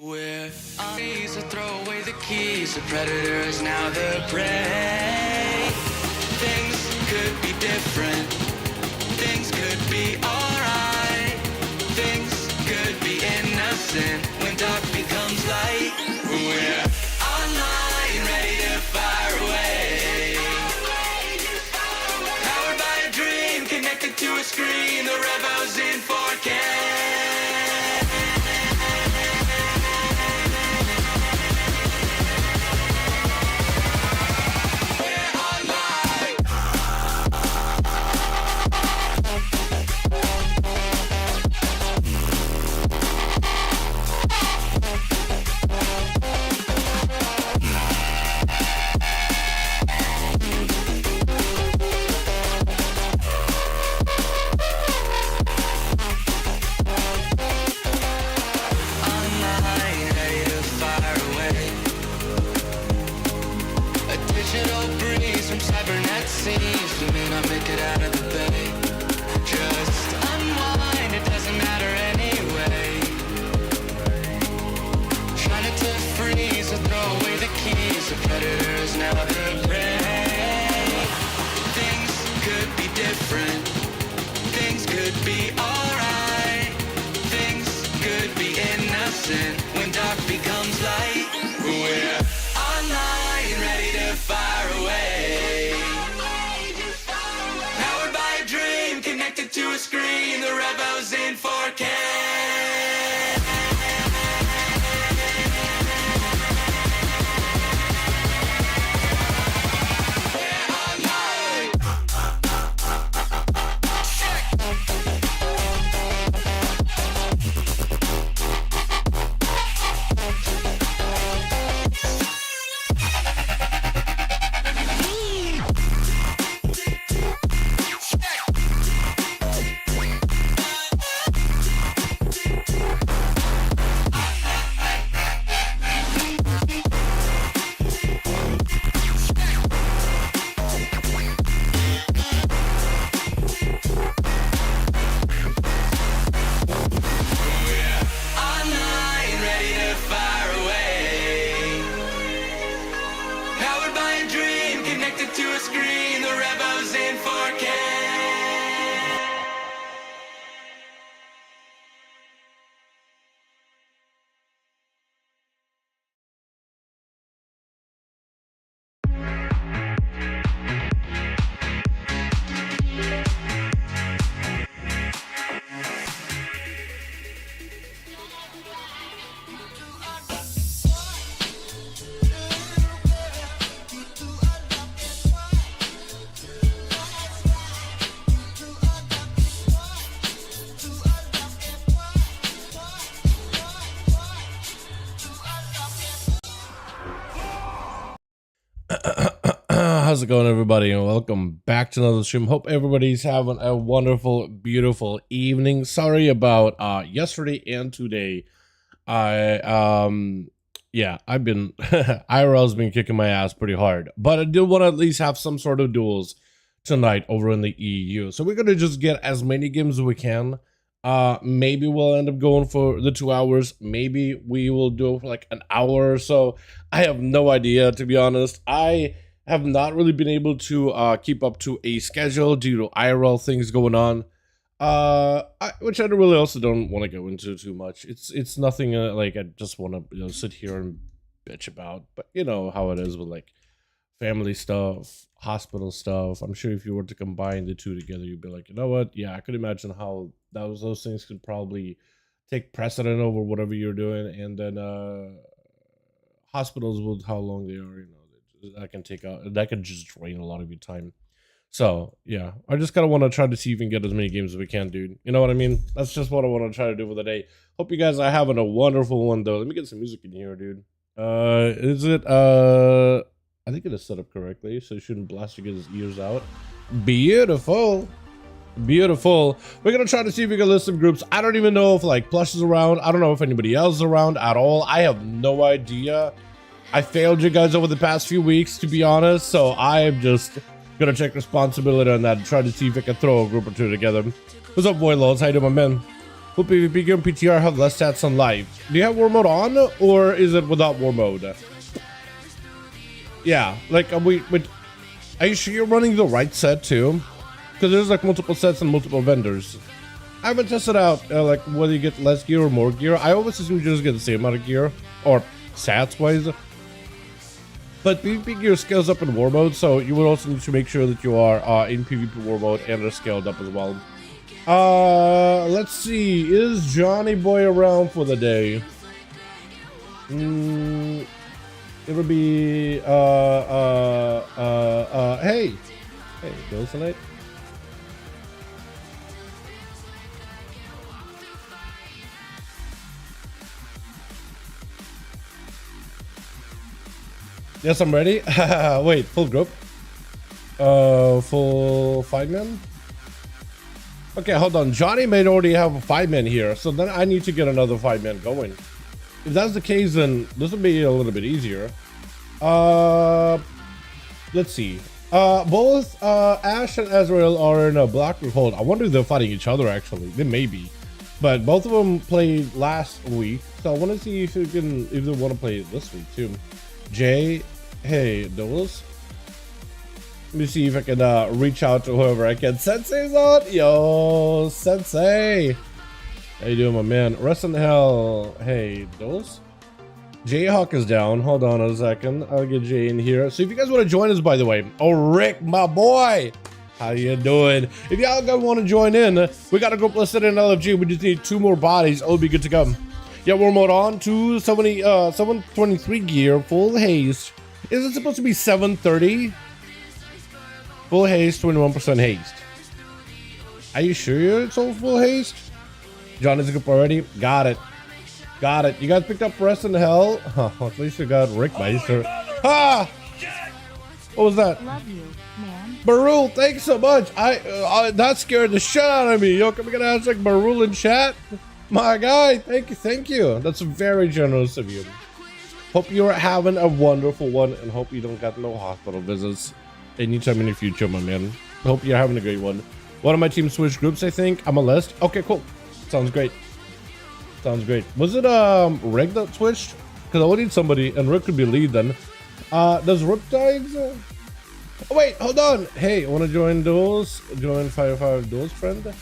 We're on these, so throw away the keys. The predator is now the prey. Things could be different. Things could be alright. Things could be innocent when dark becomes light. We're online, ready to fire away. Powered by a dream, connected to a screen. The Revo's in 4K. When dark becomes light, we're online, ready to fire away. Powered by a dream, connected to a screen. The Revo's in 4K. How's it going, everybody, and welcome back to another stream. Hope everybody's having a wonderful, beautiful evening. Sorry about yesterday and today. I've been IRL's been kicking my ass pretty hard, but I do want to at least have some sort of duels tonight over in the EU. So we're gonna just get as many games as we can. Maybe we'll end up going for the 2 hours. Maybe we will do it for like an hour or so. I have no idea, to be honest. I have not really been able to keep up to a schedule due to IRL things going on, which I really also don't want to go into too much. It's nothing like I just want to sit here and bitch about, but you know how it is with like family stuff, hospital stuff. I'm sure if you were to combine the two together, you'd be like, you know what? Yeah, I could imagine how those things could probably take precedent over whatever you're doing, and then hospitals with how long they are, that can just drain a lot of your time. So yeah, I just kind of want to try to see if we can get as many games as we can, dude. You know what I mean? That's just what I want to try to do for the day. Hope you guys are having a wonderful one, though. Let me get some music in here, dude. Is it I think it is set up correctly, so you shouldn't blast to get his ears out. Beautiful. Beautiful. We're gonna try to see if we can list some groups. I don't even know if like Plush is around. I don't know if anybody else is around at all. I have no idea. I failed you guys over the past few weeks, to be honest, so I'm just gonna take responsibility on that and try to see if I can throw a group or two together. What's up, boy Lols? How you doing, my man? Will PvP gear and PTR have less stats on live? Do you have war mode on, or is it without war mode? Yeah, like are you sure you're running the right set too? Because there's like multiple sets and multiple vendors. I haven't tested out like whether you get less gear or more gear. I always assume you just get the same amount of gear, or stats wise. But PvP gear scales up in war mode, so you would also need to make sure that you are in PvP war mode and are scaled up as well. Let's see. Is Johnny Boy around for the day? It would be hey, Duels tonight. Yes, I'm ready. Wait, full group. Full 5-man. Okay, hold on. Johnny may already have a 5-man here, so then I need to get another 5-man going. If that's the case, then this will be a little bit easier. Let's see. Both Ash and Azrael are in a black hold. I wonder if they're fighting each other. Actually, they may be, but both of them played last week, so I want to see if they want to play this week too. Jay, hey, Duels. Let me see if I can reach out to whoever I can. Sensei's on. Yo, Sensei. How you doing, my man? Rest in hell. Hey, Duels. Jayhawk is down. Hold on a second. I'll get Jay in here. So if you guys want to join us, by the way. Oh, Rick, my boy. How you doing? If y'all guys want to join in, we got a group listed in LFG. We just need 2 more bodies. It'll be good to go. Yeah, war mode on. 723 gear. Full haste. Is it supposed to be 730? Full haste, 21% haste. Are you sure it's all full haste? John is a group already. Got it. Got it. You guys picked up Rest in Hell. Oh, at least you got Rick Meister. Ah! What was that? Love you, man. Barul, thanks so much. That scared the shit out of me. Yo, can we get a hashtag Barul in chat? My guy, thank you. That's very generous of you. Hope you're having a wonderful one, and hope you don't get no hospital visits anytime in the future, my man. Hope you're having a great one. One of my team switched groups, I think. I'm a list. Okay, cool. Sounds great. Sounds great. Was it Rick that switched? Because I would need somebody, and Rick could be lead then. Does Riptides? Oh wait, hold on. Hey, want to join Duels? Join 5v5 Duels, friend?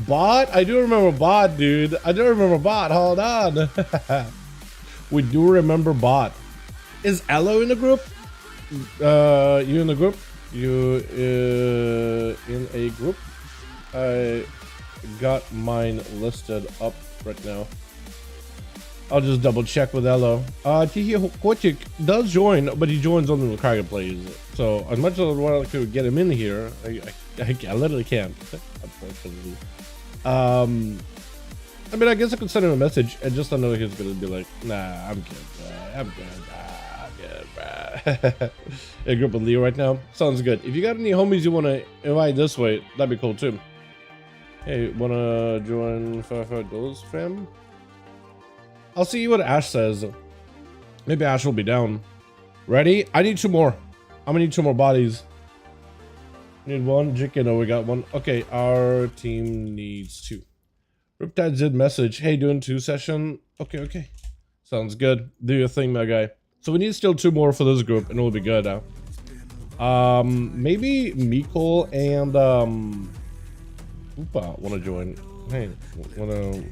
Bot? I do remember Bot, dude. I do remember Bot. Hold on. We do remember Bot. Is Elo in the group? You in the group? You in a group? I got mine listed up right now. I'll just double check with Elo. Tihi Kochik does join, but he joins only when Kragan plays. So as much as I want to get him in here, I literally can't, unfortunately. I mean, I guess I could send him a message and just I know he's gonna be like, nah, I'm good, I'm good, bruh. A group with Leo right now sounds good. If you got any homies you want to invite this way, that'd be cool too. Hey, wanna join 5v5 Duels, fam? I'll see what Ash says. Maybe Ash will be down. Ready? I need 2 more. I'm gonna need 2 more bodies. Need 1. JK, no, we got 1. Okay, our team needs 2. Riptide did message. Hey, doing 2 session. Okay. Sounds good. Do your thing, my guy. So we need still 2 more for this group, and it'll be good. Maybe Mikol and Oopa want to join. Hey, wanna?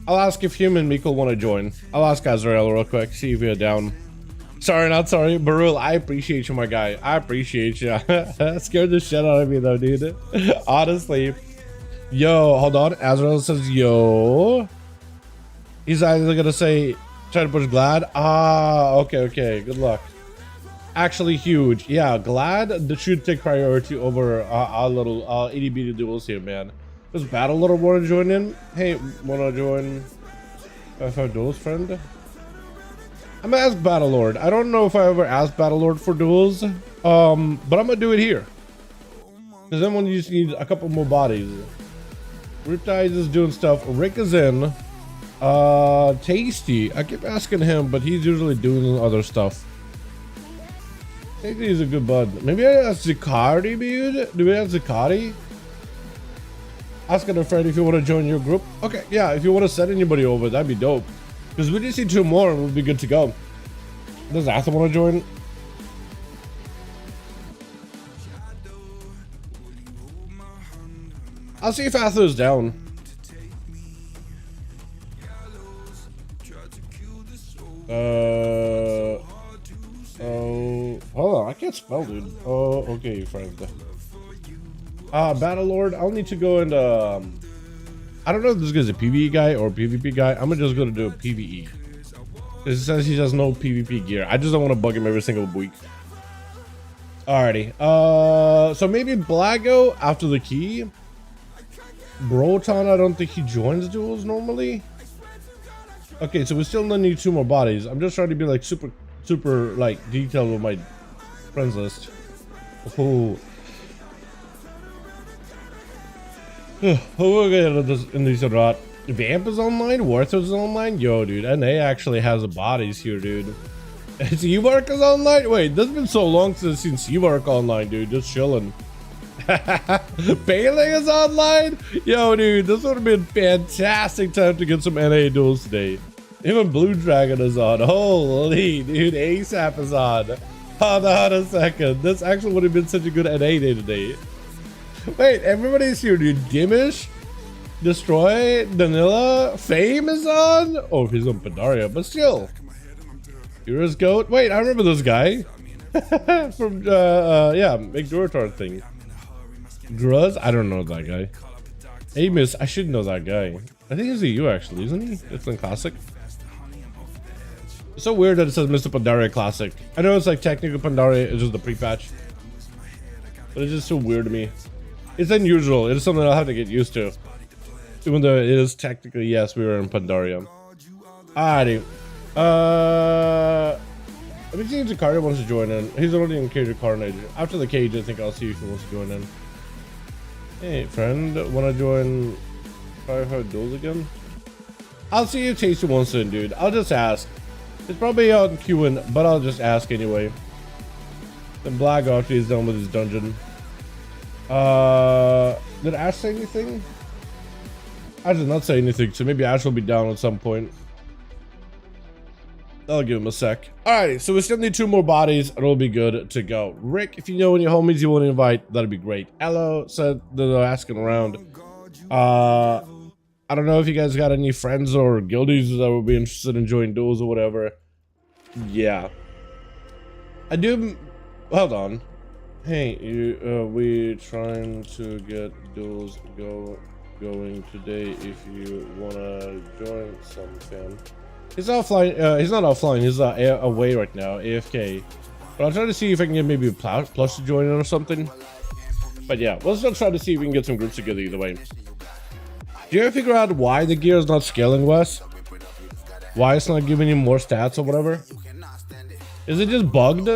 I'll ask if Human and Mikol want to join. I'll ask Azrael real quick, see if you're down. Sorry, not sorry. Barul, I appreciate you, my guy. I appreciate you. Scared the shit out of me, though, dude. Honestly. Yo, hold on. Azrael says, yo. He's either going to say, try to push Glad. Ah, okay. Good luck. Actually, huge. Yeah, Glad that should take priority over our little itty bitty duels here, man. Does Battle Lord want to join in? Hey, wanna join 5v5 Duels, friend? I'm gonna ask Battle Lord. I don't know if I ever asked Battle Lord for duels, but I'm gonna do it here. Because then you just need a couple more bodies. Riptide is doing stuff. Rick is in. Tasty. I keep asking him, but he's usually doing other stuff. I think he's a good bud. Maybe I have Zicari, dude. Do we have Zicari? Asking a friend if you want to join your group. Okay, yeah, if you want to send anybody over, that'd be dope. Because we just need 2 more and we'll be good to go. Does Arthur want to join? I'll see if Arthur is down. Oh, hold on, I can't spell, dude. Oh, okay, friend. Battlelord, I'll need to go and I don't know if this guy's a PvE guy or a PvP guy. I'm just gonna do a PvE. It says he has no PvP gear. I just don't want to bug him every single week. Alrighty. So maybe Blago after the key. Broton, I don't think he joins duels normally. Okay, so we still need 2 more bodies. I'm just trying to be like super like detailed with my friends list. Oh. We're gonna in these rot. Vamp is online, Warcraft is online. Yo, dude, NA actually has the bodies here, dude. Seawork is online. Wait, this has been so long since I've seen Seawork online, dude. Just chilling. Bailing is online. Yo, dude, this would have been fantastic time to get some NA duels today. Even Blue Dragon is on. Holy, dude, ASAP is on. Hold on a second. This actually would have been such a good NA day today. Wait, everybody's here, dude. Dimish, Destroy, Danila, Fame is on. Oh, he's on Pandaria, but still. Heroes Goat. Wait, I remember this guy from yeah, McDurator thing. Gruz, I don't know that guy. Amos, I should know that guy. I think he's a EU actually, isn't he? It's in Classic. It's so weird that it says Mr. Pandaria Classic. I know it's like technically Pandaria is just the pre-patch, but it's just so weird to me. It's unusual. It is something I'll have to get used to. Even though it is technically, yes, we were in Pandaria. Alrighty. Let me see if Zakaria wants to join in. He's already in Cage of Carnage. After the cage, I think I'll see if he wants to join in. Hey, friend, wanna join 5V5 Duels again? I'll see if Tasty wants to, dude. I'll just ask. It's probably out in queuing, but I'll just ask anyway. Then Black actually is done with his dungeon. Did Ash say anything? I did not say anything, so maybe Ash will be down at some point. I'll give him a sec. Alrighty, so we still need 2 more bodies and it'll be good to go. Rick, if you know any homies you want to invite, that'd be great. Elo said they're asking around. I don't know if you guys got any friends or guildies that would be interested in joining duels or whatever. Yeah. I do. Hold on. Hey, we trying to get duels going today. If you wanna join something. He's offline. He's not offline. He's away right now, AFK. But I'll try to see if I can get maybe a plus to join in or something. But yeah, we'll still try to see if we can get some groups together either way. Do you ever figure out why the gear is not scaling, Wes? Why it's not giving you more stats or whatever? Is it just bugged?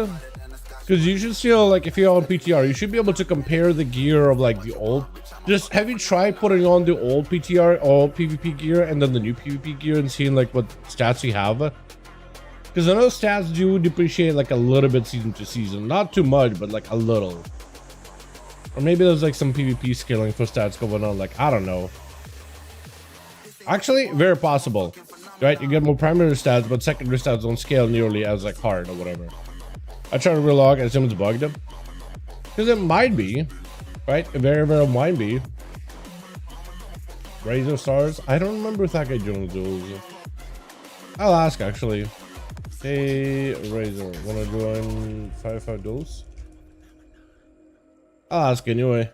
Because you should still, like, if you're on PTR, you should be able to compare the gear of like the old. Just have you tried putting on the old PTR, old PvP gear, and then the new PvP gear and seeing like what stats you have? Because I know stats do depreciate like a little bit season to season, not too much, but like a little. Or maybe there's like some PvP scaling for stats going on. Like I don't know. Actually, very possible, right? You get more primary stats, but secondary stats don't scale nearly as like hard or whatever. I try to relog, I assume it's bugged, because it might be, right? It very might be. Razor Stars. I don't remember if that guy joined duels. I'll ask actually. Hey Razor, wanna join 5V5 Duels? I'll ask anyway.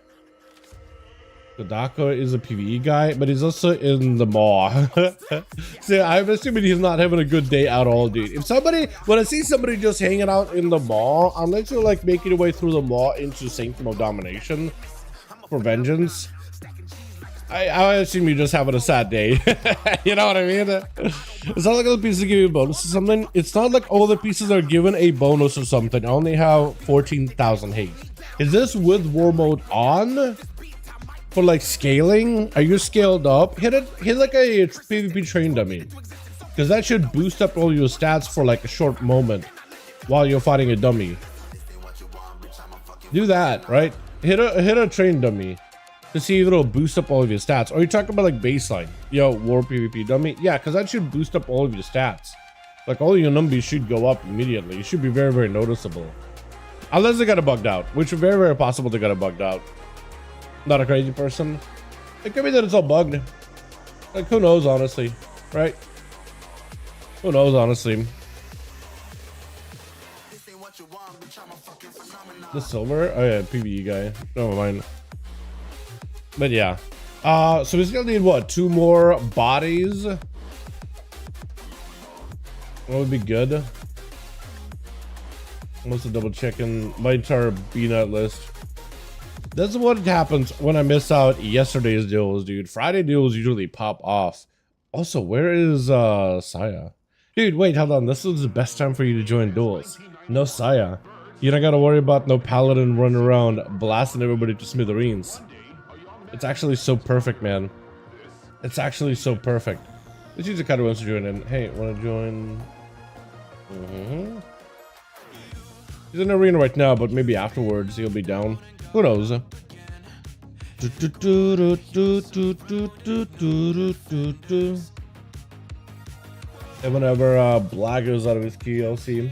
Kodako is a PvE guy, but he's also in the maw. So I'm assuming he's not having a good day at all, dude. If somebody, when I see somebody just hanging out in the maw, unless you're like making your way through the maw into Sanctum of Domination for vengeance, I assume you're just having a sad day. You know what I mean? It's not like all the pieces give you a bonus or something. It's not like all the pieces are given a bonus or something. I only have 14,000 haste. Is this with war mode on? For like scaling, are you scaled up? Hit like a PvP train dummy, because that should boost up all your stats for like a short moment while you're fighting a dummy. Do that, right? Hit a train dummy to see if it'll boost up all of your stats. Or you talking about like baseline? Yo, war PvP dummy? Yeah, because that should boost up all of your stats. Like all your numbers should go up immediately. It should be very, very noticeable. Unless they got it bugged out, which is very, very possible they got it bugged out. Not a crazy person. It could be that it's all bugged. Like who knows, honestly, right? Who knows, honestly. The silver? Oh yeah, PvE guy. Never mind. But yeah. So we still need what? 2 more bodies? That would be good. I'm also double checking my entire BNet list. This is what happens when I miss out yesterday's duels, dude. Friday duels usually pop off. Also, where is Saya? Dude, wait, hold on. This is the best time for you to join duels. No Saya. You don't gotta worry about no paladin running around blasting everybody to smithereens. It's actually so perfect, man. It's actually so perfect. This user kind of wants to join in. Hey, wanna join? He's in arena right now, but maybe afterwards he'll be down. Who knows? And whenever Black goes out of his key, I'll see him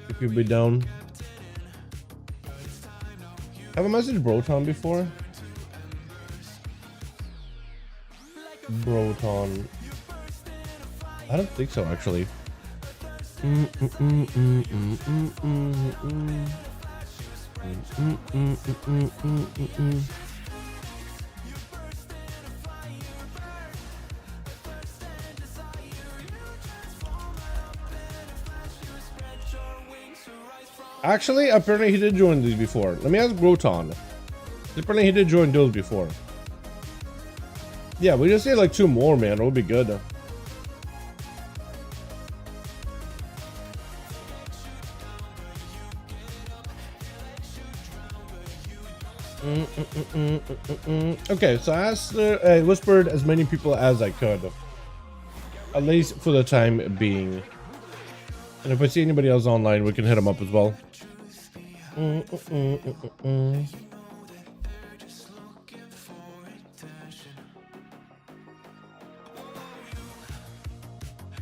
if he'll be down. Have I messaged Broton before? Broton. I don't think so, actually. Actually, apparently he did join these before. Let me ask Broton. Apparently he did join those before. Yeah, we just need like 2 more, man. It'll be good. Okay, so I whispered as many people as I could, at least for the time being. And if I see anybody else online, we can hit them up as well.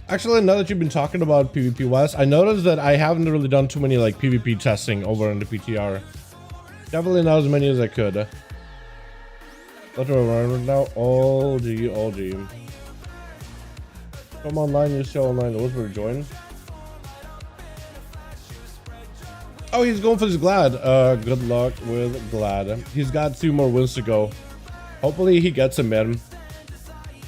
Actually, now that you've been talking about PvP West, I noticed that I haven't really done too many like PvP testing over in the PTR. Definitely not as many as I could. Let's run now. All G. Come online, you're still online. Those were joined. Oh, he's going for his Glad. Good luck with Glad. He's got 2 more wins to go. Hopefully he gets him, man.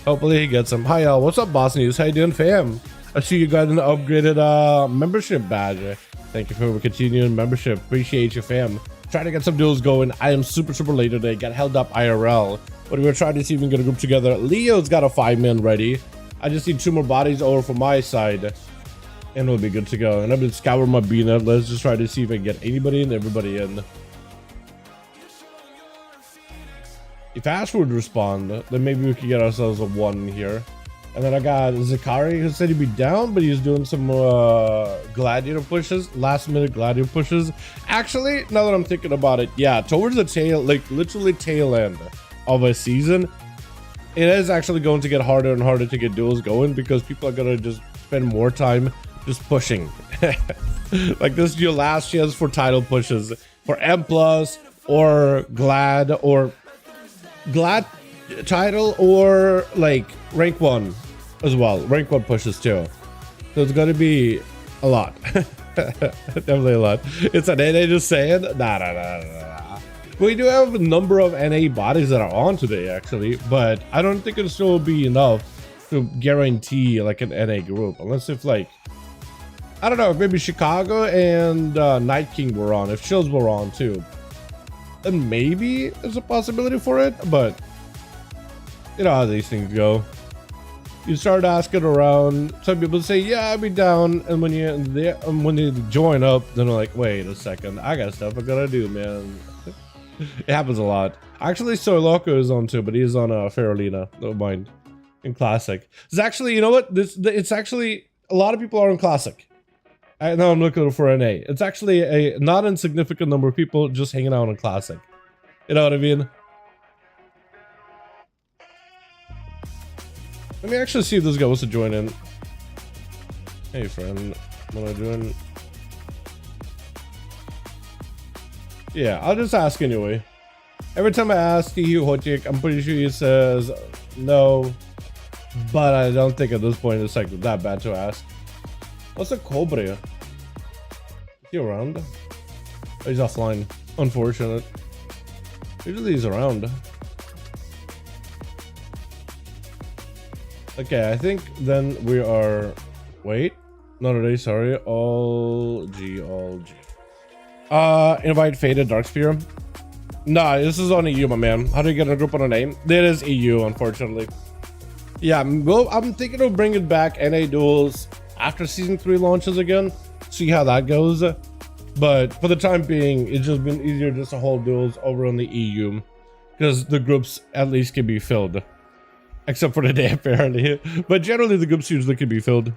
Hopefully he gets him. Hi, y'all. What's up, Boss News? How you doing, fam? I see you got an upgraded membership badge. Thank you for continuing membership. Appreciate you, fam. Trying to get some duels going. I am super late today. Got held up IRL, but we're trying to see if we can get a group together. Leo's got a 5-man ready. I just need 2 more bodies over from my side, and we'll be good to go. And I've been scouring my BNet. Let's just try to see if I can get anybody and everybody in. If Ash would respond, then maybe we could get ourselves a 1 here. And then I got Zakari, who said he'd be down, but he's doing some gladiator pushes, last minute gladiator pushes. Actually, now that I'm thinking about it, yeah, towards the tail, like literally tail end of a season, it is actually going to get harder and harder to get duels going because people are going to just spend more time just pushing. Like this is your last chance for title pushes for M+ or Glad title or like rank 1 as well. Rank 1 pushes too. So it's gonna be a lot. Definitely a lot. It's an NA just saying nah. We do have a number of NA bodies that are on today actually, but I don't think it'll still be enough to guarantee like an NA group unless if like I don't know, maybe Chicago and Night King were on, if Chills were on too. Then maybe there's a possibility for it, but you know how these things go. You start asking around, some people say, yeah, I'll be down, and when they join up, then they're like, wait a second, I got stuff I gotta do, man. It happens a lot. Actually, Soy Loco is on too, but he's on Farolina, don't mind, in Classic. It's actually, you know what, it's actually, a lot of people are in Classic. I know I'm looking for an A. It's actually a not insignificant number of people just hanging out on Classic. You know what I mean? Let me actually see if this guy wants to join in. Hey friend, wanna join? Yeah, I'll just ask anyway. Every time I ask Hotik, I'm pretty sure he says no. But I don't think at this point it's like that bad to ask. What's a Cobra? Is he around? Oh, he's offline. Unfortunate. Usually he's around. Okay, I think then we are... Wait. Not a day, sorry. All G. Invite Faded Darkspear. Nah, this is on EU, my man. How do you get a group on a name? It is EU, unfortunately. Yeah, well, I'm thinking of bringing back NA Duels after Season 3 launches again. See how that goes. But for the time being, it's just been easier just to hold duels over on the EU. Because the groups at least can be filled. Except for today, apparently. But generally, the groups usually can be filled.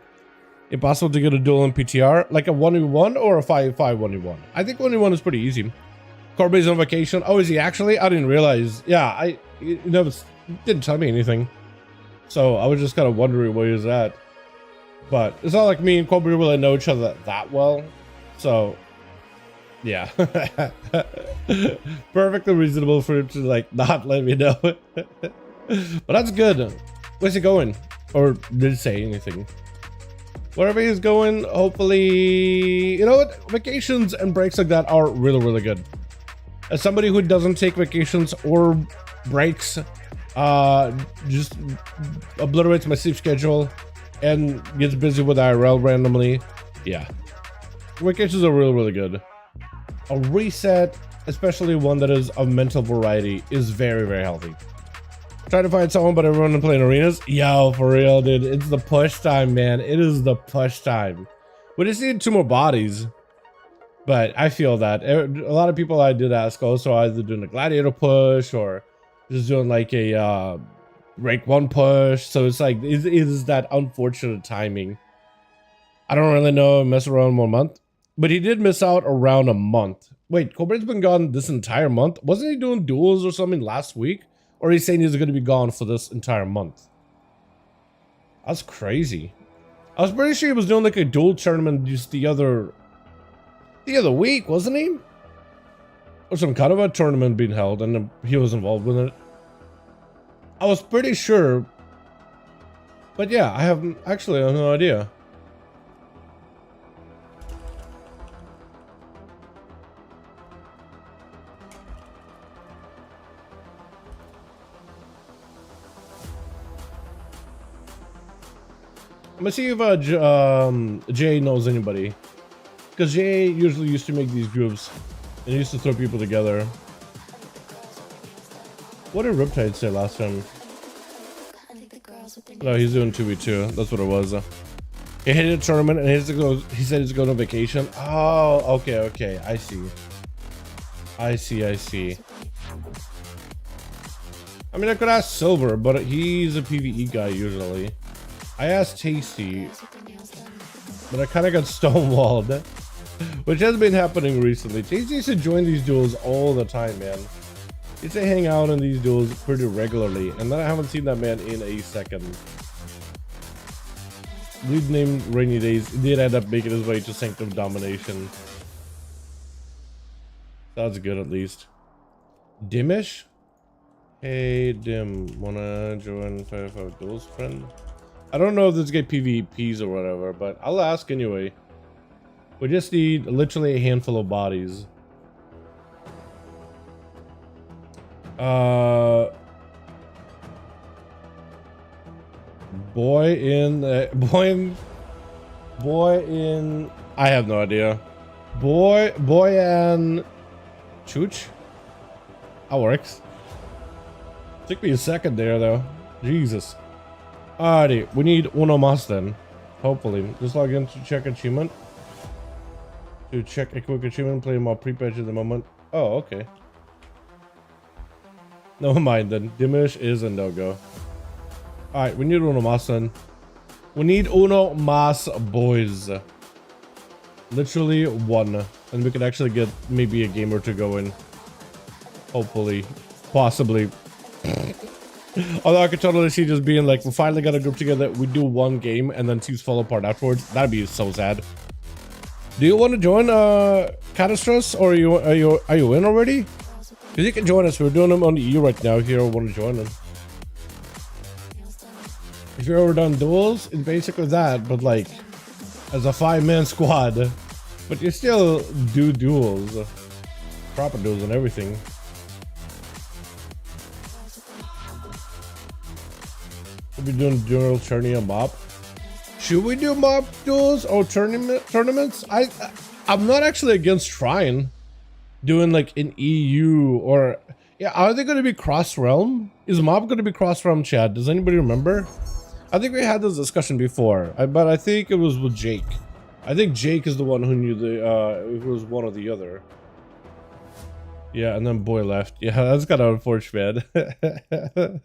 Impossible to get a duel in PTR? Like a 1v1 or a 5v5 1v1? I think 1v1 is pretty easy. Corby's on vacation. Oh, is he actually? I didn't realize. Yeah, you never didn't tell me anything. So I was just kind of wondering where he was at. But it's not like me and Corby really know each other that well. So, yeah. Perfectly reasonable for him to like not let me know. But that's good. Where's he going? Or did he say anything? Wherever he's going, hopefully... You know what? Vacations and breaks like that are really, really good. As somebody who doesn't take vacations or breaks, just obliterates my sleep schedule and gets busy with IRL randomly, yeah. Vacations are really, really good. A reset, especially one that is of mental variety, is very, very healthy. Try to find someone, but everyone playing arenas. Yo, for real, dude. It's the push time, man. It is the push time. We just need 2 more bodies. But I feel that. A lot of people I did ask also either doing a gladiator push or just doing like a rank 1 push. So it's like, it is that unfortunate timing. I don't really know, mess around 1 month. But he did miss out around a month. Wait, Cobra's been gone this entire month? Wasn't he doing duels or something last week? Or he's saying he's going to be gone for this entire month? That's crazy. I was pretty sure he was doing like a duel tournament just the other week, wasn't he? Or some kind of a tournament being held and he was involved with it. I was pretty sure. But yeah, I have no idea. I'm gonna see if Jay knows anybody, because Jay usually used to make these groups and used to throw people together. What did Riptide say last time? No, he's doing 2v2. That's what it was. He hit a tournament and he said he's going on vacation. Oh, okay. I see. I mean, I could ask Silver, but he's a PvE guy usually. I asked Tasty, but I kind of got stonewalled, which has been happening recently. Tasty used to join these duels all the time, man. He used to hang out in these duels pretty regularly, and then I haven't seen that man in a second. Dude named Rainy Days did end up making his way to Sanctum Domination. That's good, at least. Dimish? Hey, Dim, wanna join 5v5 Duels, friend? I don't know if this guy PvPs or whatever, but I'll ask anyway. We just need literally a handful of bodies. Boy in I have no idea. Boy and Chooch? That works. Took me a second there though. Jesus. Alrighty, we need uno más then. Hopefully. Just log in to check achievement. To check a quick achievement, play more pre-patch at the moment. Oh, okay. Never mind then. Diminish is a no-go. Alright, we need uno más then. We need uno más, boys. Literally one. And we could actually get maybe a game or two going. Hopefully. Possibly. Although I could totally see just being like, we finally got a group together, we do one game and then teams fall apart afterwards. That'd be so sad. Do you want to join Catastros, or are you in already? Because you can join us. We're doing them on the EU right now if you want to join them. If you've ever done duels, it's basically that, but like as a 5-man squad. But you still do duels, proper duels and everything. We'll be doing dual tourney and mob. Should we do mob duels or tournaments? I'm not actually against trying doing like an EU or yeah. Are they going to be cross realm? Is mob going to be cross realm? Chat? Does anybody remember? I think we had this discussion before, but I think it was with Jake. I think Jake is the one who knew it was one or the other. Yeah, and then boy left. Yeah, that's kind of unfortunate. That's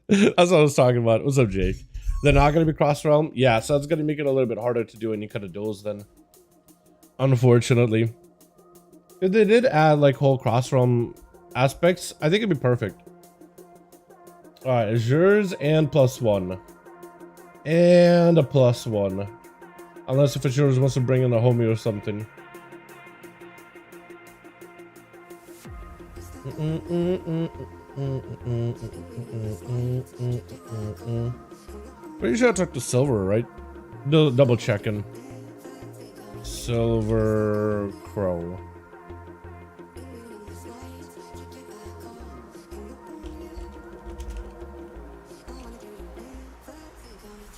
what I was talking about. What's up, Jake? They're not going to be cross realm. Yeah, so it's going to make it a little bit harder to do any kind of duels then. Unfortunately. If they did add like whole cross realm aspects, I think it'd be perfect. All right, Azures and +1. And a +1. Unless if Azures wants to bring in a homie or something. Pretty sure I talked to Silver, right? Double checking. Silver Crow.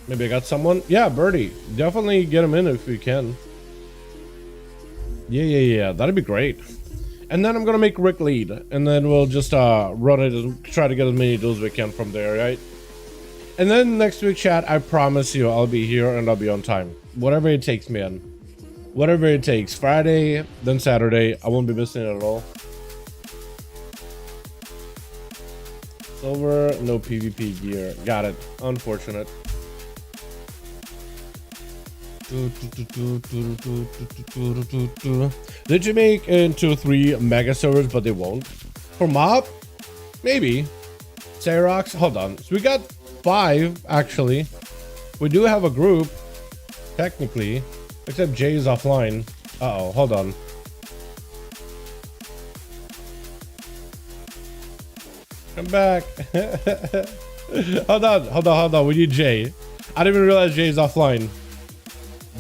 Maybe I got someone. Yeah, Birdie. Definitely get him in if we can. Yeah. That'd be great. And then I'm gonna make Rick lead, and then we'll just run it and try to get as many duels as we can from there, right? And then next week, chat, I promise you I'll be here and I'll be on time. Whatever it takes, man. Whatever it takes. Friday, then Saturday. I won't be missing it at all. Silver, no PvP gear. Got it. Unfortunate. Did you make into 3 mega servers, but they won't? For mob? Maybe. Xerox? Hold on. So we got 5, actually. We do have a group, technically. Except Jay is offline. Uh-oh, hold on. Come back. Hold on. We need Jay. I didn't even realize Jay's offline.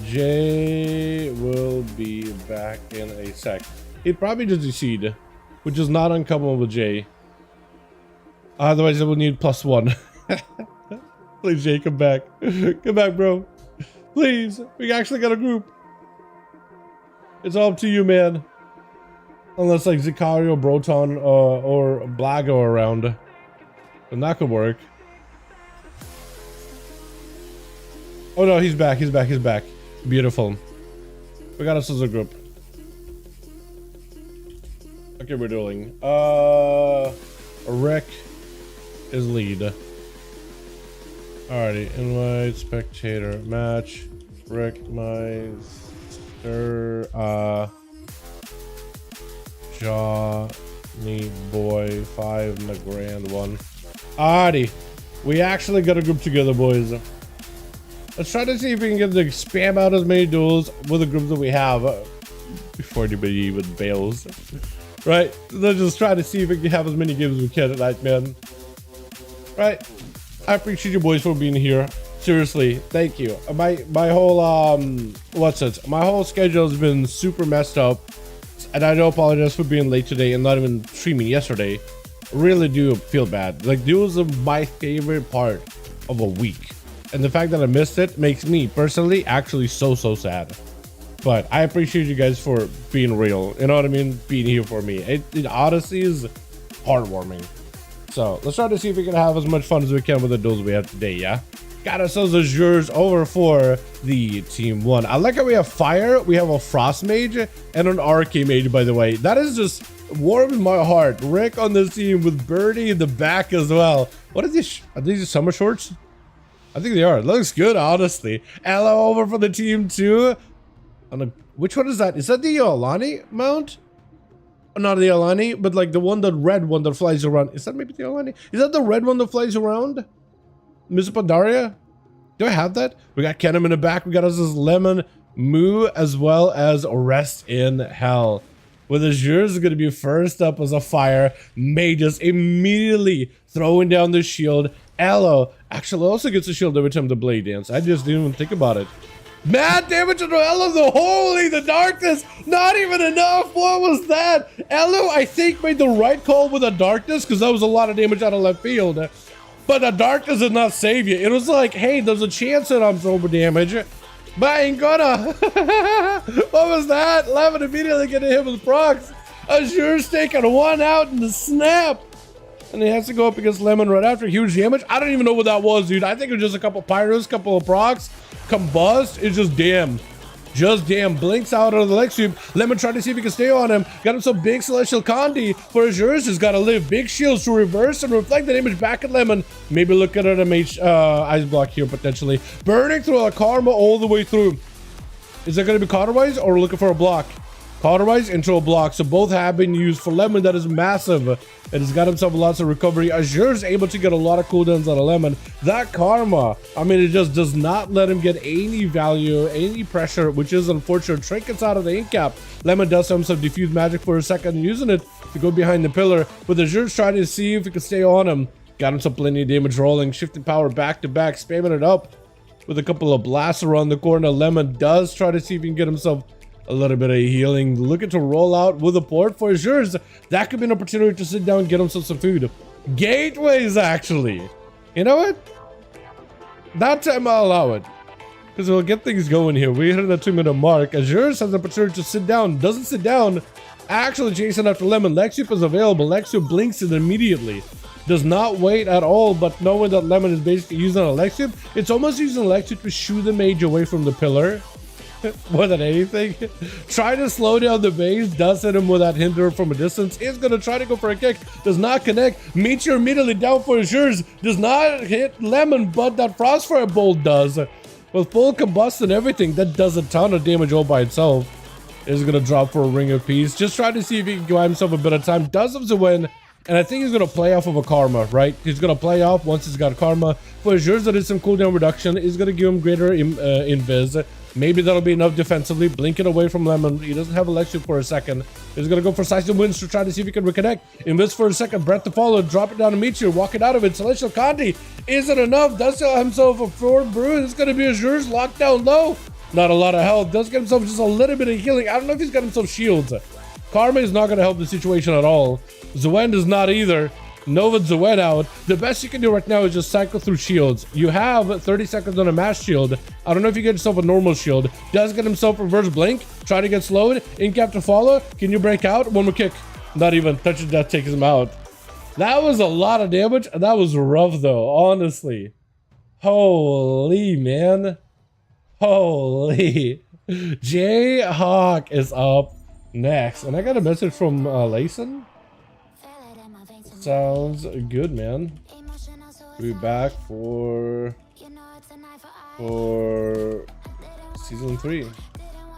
Jay will be back in a sec. He'd probably just decede, which is not uncommon with Jay. Otherwise, it will need +1. Please, Jay, come back. Come back, bro. Please. We actually got a group. It's all up to you, man. Unless like Zicario, Broton, or Blago are around. Then that could work. Oh no, he's back. He's back. Beautiful. We got us as a group. Okay, we're dueling. Rick is lead. Alrighty, invite spectator match. Rick Meister, Johnny Boy 5 and the grand one. Alrighty, we actually got a group together, boys. Let's try to see if we can get to spam out as many duels with the group that we have before anybody even bails. Right? Let's just try to see if we can have as many games as we can tonight, man. Right? I appreciate you boys for being here. Seriously, thank you. My whole my whole schedule has been super messed up, and I do apologize for being late today and not even streaming yesterday. Really do feel bad. Like, duels are my favorite part of a week. And the fact that I missed it makes me personally actually so sad. But I appreciate you guys for being real. You know what I mean? Being here for me. It honestly is heartwarming. So let's try to see if we can have as much fun as we can with the duels we have today, yeah? Got ourselves Azures over for the team 1. I like how we have fire, we have a frost mage, and an arcane mage, by the way. That is just warm in my heart. Rick on this team with Birdie in the back as well. What are these? Are these summer shorts? I think they are. It looks good, honestly. Ella over for the team 2. Which one is that? Is that the Alani mount? Not the Alani, but like the red one that flies around. Is that maybe the Alani? Is that the red one that flies around? Miss Pandaria? Do I have that? We got Kenem in the back. We got us this Lemon, Moo, as well as Rest in Hell. With Azure is going to be first up as a fire. Mages immediately throwing down the shield. Elo actually also gets a shield every time the blade dance. I just didn't even think about it. Mad damage on Elo, the darkness, not even enough. What was that? Elo, I think, made the right call with the darkness because that was a lot of damage out of left field. But the darkness did not save you. It was like, hey, there's a chance that I'm over damage, but I ain't gonna. What was that? Lemon immediately getting hit with procs. Azure's taking one out in the snap. And he has to go up against Lemon right after. Huge damage. I don't even know what that was, dude. I think it was just a couple pyros, couple of procs. Combust is just damn. Just damn. Blinks out of the leg sweep. Lemon tried to see if he can stay on him. Got him some big Celestial Condi. For Azure's just gotta live. Big shields to reverse and reflect the damage back at Lemon. Maybe look at an ice block here potentially. Burning through a Karma all the way through. Is that gonna be Cauterize or looking for a block? Cauterize into a block. So both have been used for Lemon. That is massive. And he's got himself lots of recovery. Azure's able to get a lot of cooldowns out of Lemon. That Karma, I mean, it just does not let him get any value, any pressure, which is unfortunate. Trinkets out of the ink cap. Lemon does have some diffuse magic for a second, using it to go behind the pillar. But Azure's trying to see if he can stay on him. Got him some plenty of damage rolling. Shifting power back to back, spamming it up with a couple of blasts around the corner. Lemon does try to see if he can get himself a little bit of healing, looking to roll out with a port for Azure's. That could be an opportunity to sit down and get himself some food. Gateways, actually. You know what? That time I'll allow it, because we'll get things going here. We're hitting the 2-minute mark. Azure's has the opportunity to sit down. Doesn't sit down. Actually chasing after Lemon. Lexup is available. Lexup blinks it immediately. Does not wait at all, but knowing that Lemon is basically using a Lexup, it's almost using Lexup to shoo the mage away from the pillar. More than anything. Try to slow down the base. Does hit him with that hinder from a distance. Is going to try to go for a kick. Does not connect. Meteor immediately down for Azure's. Does not hit Lemon, but that Frostfire Bolt does. With full combust and everything, that does a ton of damage all by itself. Is going to drop for a Ring of Peace. Just trying to see if he can give himself a bit of time. Does have to win. And I think he's going to play off of a Karma, right? He's going to play off once he's got Karma. For Azure's, that is some cooldown reduction. He's going to give him greater invis. Maybe that'll be enough defensively. Blink it away from Lemon. He doesn't have a Lexup for a second. He's going to go for Seismic Winds to try to see if he can reconnect. Invis for a second. Breath to follow. Drop it down to Meteor. Walk it out of it. Celestial Condi. Isn't enough. Does himself a forward brew. It's going to be Azure's locked down low. Not a lot of health. Does get himself just a little bit of healing. I don't know if he's got himself shields. Karma is not going to help the situation at all. Zuen does not either. Nova Zuen out. The best you can do right now is just cycle through shields. You have 30 seconds on a mass shield. I don't know if you get yourself a normal shield. Does get himself reverse blink. Try to get slowed. In cap to follow. Can you break out? One more kick. Not even. Touch of death takes him out. That was a lot of damage. And that was rough though, honestly. Holy man. Holy. Jayhawk is up next. And I got a message from Layson. Sounds good, man. We'll be back for season 3.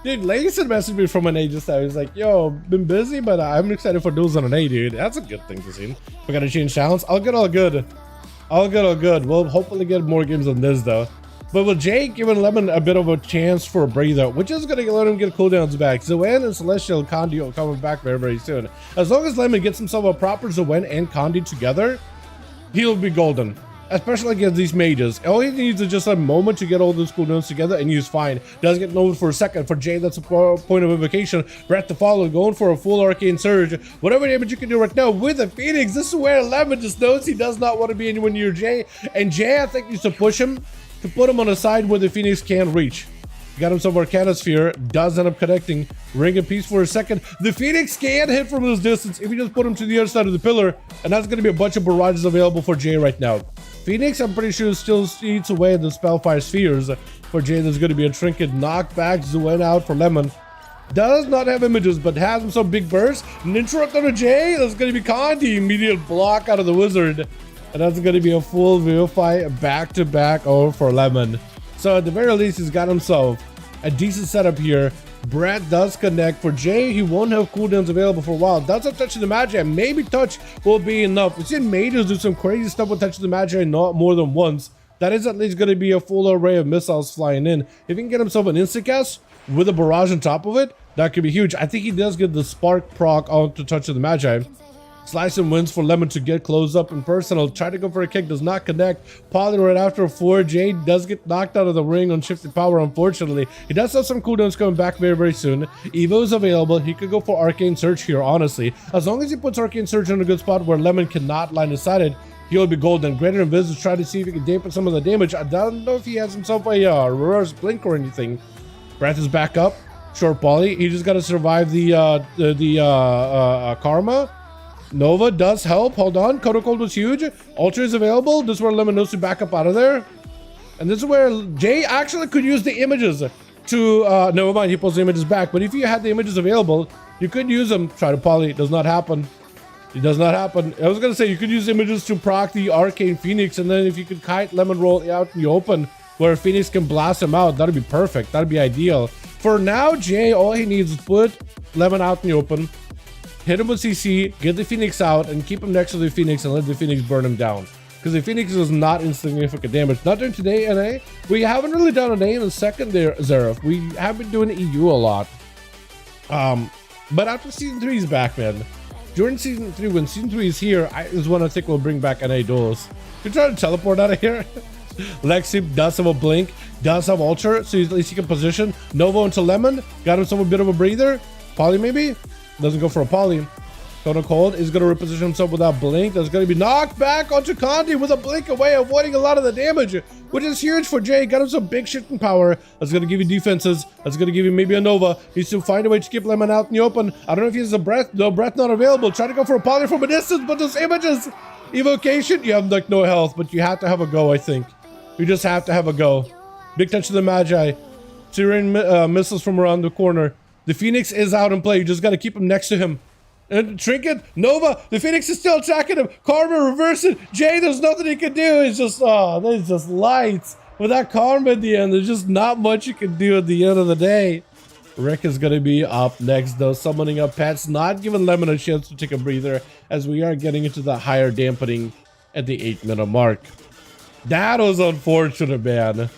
Dude, Layson messaged me from an A just now. He's like, yo, been busy, but I'm excited for Duels on an A, dude. That's a good thing to see. We gotta change channels. All good. All good. We'll hopefully get more games than this, though. But with Jake giving Lemon a bit of a chance for a breather, which is going to let him get cooldowns back. Zoen and Celestial Condi will come back very, very soon. As long as Lemon gets himself a proper Zoen and Condi together, he'll be golden. Especially against these mages. All he needs is just a moment to get all those cooldowns together and he's fine. Does get noted for a second. For Jay, that's a point of invocation. Breath to follow, going for a full arcane surge. Whatever damage you can do right now with the Phoenix, this is where Lemon just knows he does not want to be anywhere near Jay. And Jay, I think, needs to push him to put him on a side where the Phoenix can't reach. Got him some Arcana Sphere. Does end up connecting. Ring of Peace for a second. The Phoenix can't hit from this distance if you just put him to the other side of the pillar. And that's going to be a bunch of barrages available for Jay right now. Phoenix, I'm pretty sure, still eats away the Spellfire Spheres. For Jay, there's going to be a Trinket knockback. Zuen out for Lemon. Does not have images, but has him some big burst. An interrupt on a Jay. That's going to be Condi. Immediate block out of the Wizard. And that's going to be a full Vivify back-to-back over for Lemon. So at the very least, he's got himself a decent setup here. Brett does connect. For Jay, he won't have cooldowns available for a while. Does have Touch of the Magi, and maybe Touch will be enough. We've seen Mages do some crazy stuff with Touch of the Magi not more than once. That is at least going to be a full array of missiles flying in. If he can get himself an Instacast with a barrage on top of it, that could be huge. I think he does get the Spark proc onto Touch of the Magi. Slice and wins for Lemon to get close up and personal. Try to go for a kick, does not connect. Poly right after 4. Jade does get knocked out of the ring on shifted power, unfortunately. He does have some cooldowns coming back very, very soon. Evo is available. He could go for Arcane Surge here, honestly. As long as he puts Arcane Surge in a good spot where Lemon cannot line of sight it, he'll be golden. Greater Invis is trying to see if he can dampen some of the damage. I don't know if he has himself a reverse blink or anything. Breath is back up. Short Poly. He just got to survive the Karma. Nova does help. Hold on. Kodo Cold was huge. Ultra is available. This is where Lemon knows to back up out of there. And this is where Jay actually could use the images to... never mind. He pulls the images back. But if you had the images available, you could use them. Try to Poly. It does not happen. It does not happen. I was going to say you could use images to proc the Arcane Phoenix. And then if you could kite Lemon roll out in the open where Phoenix can blast him out, that'd be perfect. That'd be ideal. For now, Jay, all he needs is put Lemon out in the open. Hit him with CC, get the Phoenix out, and keep him next to the Phoenix and let the Phoenix burn him down. Because the Phoenix is not insignificant damage. Not during today, NA. We haven't really done an A in the second there, Zeref. We have been doing EU a lot. But after Season 3 is back, man. During Season 3, when Season 3 is here, is when I think we'll bring back NA duels. You're trying to teleport out of here? Lexi does have a blink, does have Ultra, so at least he can position. Nova into Lemon, got himself a bit of a breather. Poly maybe? Doesn't go for a Poly. Kodo Cold is going to reposition himself without blink. That's going to be knocked back onto Condi with a blink away, avoiding a lot of the damage, which is huge for Jay. Got him some big shifting power. That's going to give you defenses. That's going to give you maybe a Nova. Needs to find a way to keep Lemon out in the open. I don't know if he has a Breath. No, Breath not available. Try to go for a Poly from a distance, but those images. Evocation, you have like no health, but you have to have a go, I think. You just have to have a go. Big touch of the Magi. Syrian missiles from around the corner. The Phoenix is out in play. You just got to keep him next to him. And Trinket, Nova, the Phoenix is still attacking him. Karma, reverse it. Jay, there's nothing he can do. It's just, there's just lights. With that Karma at the end, there's just not much you can do at the end of the day. Rick is going to be up next, though, summoning up pets, not giving Lemon a chance to take a breather, as we are getting into the higher dampening at the 8-minute mark. That was unfortunate, man.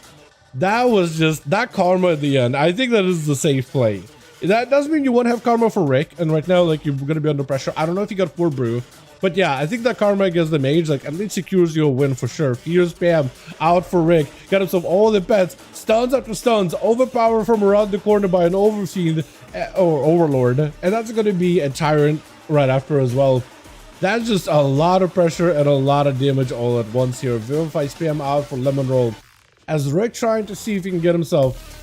That was just, that Karma at the end. I think that is the safe play. That doesn't mean you won't have Karma for Rick, and right now, like, you're going to be under pressure. I don't know if you got 4 Brew, but yeah, I think that Karma against the Mage, like, at least secures you a win for sure. Fear spam out for Rick. Got himself all the pets. Stuns after stuns. Overpowered from around the corner by an Overfiend or Overlord. And that's going to be a Tyrant right after as well. That's just a lot of pressure and a lot of damage all at once here. Vivify spam out for Lemon Roll. As Rick trying to see if he can get himself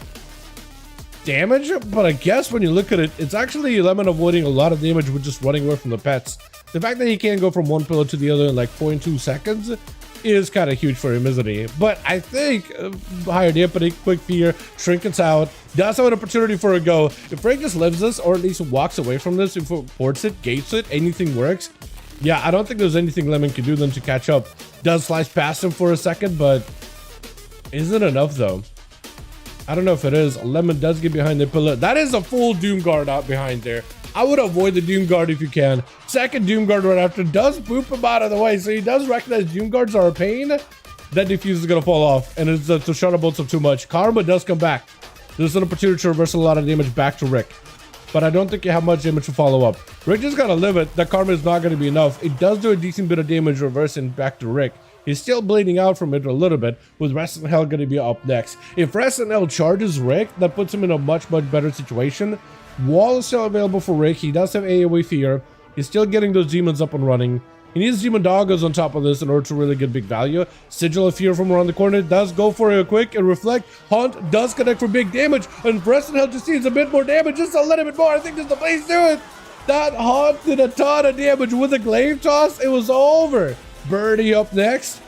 damage, but I guess when you look at it, it's actually Lemon avoiding a lot of damage with just running away from the pets. The fact that he can't go from one pillar to the other in like 0.2 seconds is kind of huge for him, isn't he? But I think higher dampening, quick fear, trinkets out, does have an opportunity for a go. If Frank just lives this, or at least walks away from this, if it ports it, gates it, anything works. Yeah, I don't think there's anything Lemon can do then to catch up. Does slice past him for a second, but isn't enough though. I don't know if it is. Lemon does get behind the pillar. That is a full Doom Guard out behind there. I would avoid the Doom Guard if you can. Second Doom Guard right after does boop him out of the way. So he does recognize Doom Guards are a pain. That defuse is going to fall off. And it's to shadow bolts him too much. Karma does come back. There's an opportunity to reverse a lot of damage back to Rick. But I don't think you have much damage to follow up. Rick just got to live it. That Karma is not going to be enough. It does do a decent bit of damage reversing back to Rick. He's still bleeding out from it a little bit, with Rest in Hell going to be up next. If Rest in Hell charges Rick, that puts him in a much, much better situation. Wall is still available for Rick. He does have AoE Fear. He's still getting those demons up and running. He needs Demon Doggos on top of this in order to really get big value. Sigil of Fear from around the corner does go for a quick and reflect. Haunt does connect for big damage, and Rest in Hell just needs a bit more damage, just a little bit more. I think this is the place to do it. That Haunt did a ton of damage with a Glaive Toss. It was over. Birdie up next.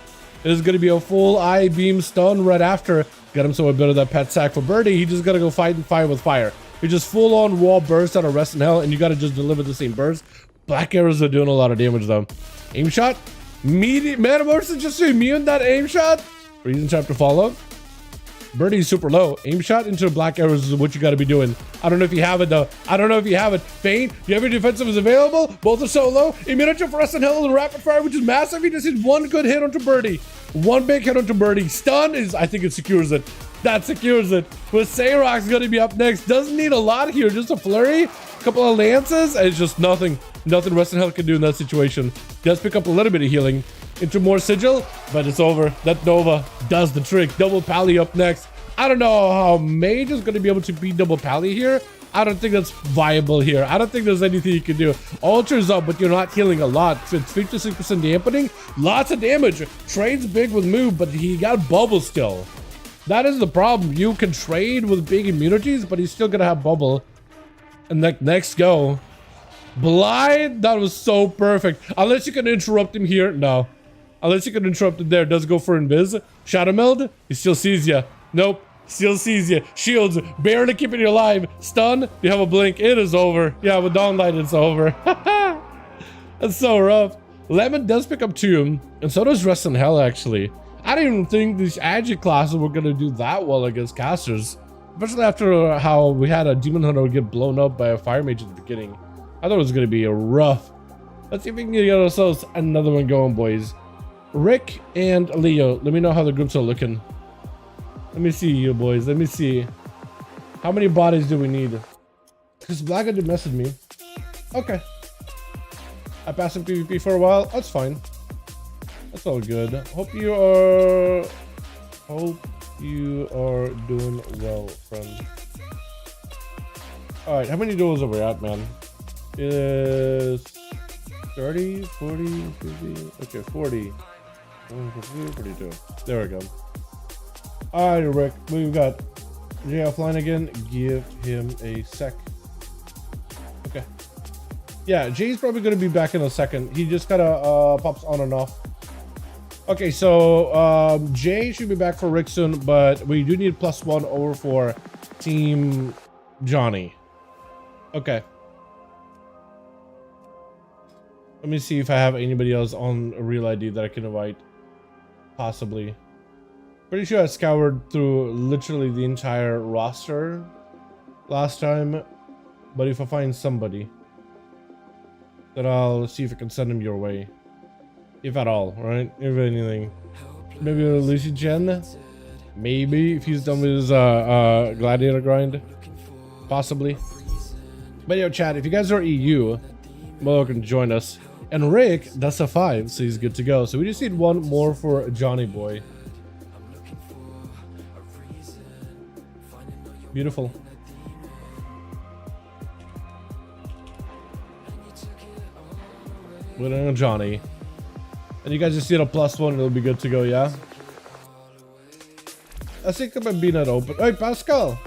It is going to be a full eye beam stun right after. Get him so a bit of that pet sack for Birdie. He just got to go fight and fire with fire. You just full on wall burst out of Rest in Hell, and you got to just deliver the same burst. Black arrows are doing a lot of damage though. Aim shot. Metamorphosis just to immune that aim shot. Freezing trap to follow. Birdie's super low. Aim shot into black arrows is what you got to be doing. I don't know if you have it though. I don't know if you have it. Feint, you have your defensive is available. Both are so low. Immunity for Rustin Hill and rapid fire, which is massive. He just hit one good hit onto Birdie. One big hit onto Birdie. Stun is, I think it secures it. That secures it. With Sayrock's going to be up next. Doesn't need a lot here. Just a flurry. A couple of lances. And it's just nothing. Nothing Rustin Hill can do in that situation. Does pick up a little bit of healing into more sigil, but it's over. That Nova does the trick. Double Pally up next. I don't know how Mage is going to be able to beat Double Pally here. I don't think that's viable here. I don't think there's anything you can do. Ultra's up, but you're not healing a lot. It's 56% dampening. Lots of damage. Trade's big with move, but he got bubble still. That is the problem. You can trade with big immunities, but he's still going to have bubble. And next go. Blind. That was so perfect. Unless you can interrupt him here. No. Unless you can interrupt it there. Does go for invis. Shadow meld. He still sees you. Nope. Still sees you. Shields. Barely keeping you alive. Stun. You have a blink. It is over. Yeah, with Dawnlight it's over. That's so rough. Lemon does pick up 2. And so does Rest in Hell actually. I didn't even think these Agi classes were going to do that well against casters. Especially after how we had a Demon Hunter get blown up by a Fire Mage at the beginning. I thought it was going to be a rough. Let's see if we can get ourselves another one going, boys. Rick and Leo, let me know how the groups are looking. Let me see you boys. Let me see. How many bodies do we need? Because Black did message me. Okay. I passed in PvP for a while. That's fine. That's all good. Hope you are doing well, friend. All right. How many duels are we at, man? Is 30, 40, 50. Okay, 40. 42. There we go. All right, Rick. We've got Jay offline again. Give him a sec. Okay. Yeah, Jay's probably going to be back in a second. He just kind of pops on and off. Okay, so Jay should be back for Rick soon, but we do need +1 over for Team Johnny. Okay. Let me see if I have anybody else on a real ID that I can invite. Possibly. Pretty sure I scoured through literally the entire roster last time. But if I find somebody, then I'll see if I can send him your way. If at all, right? If anything. Maybe a Lucy Jen? Maybe, if he's done with his gladiator grind. Possibly. But yo, chat, if you guys are EU, welcome to join us. And Rick, that's a 5, so he's good to go. So we just need one more for Johnny Boy. Beautiful. Waiting on Johnny. And you guys just need a +1, it'll be good to go, yeah? I think I might be not open. Hey, Pascal!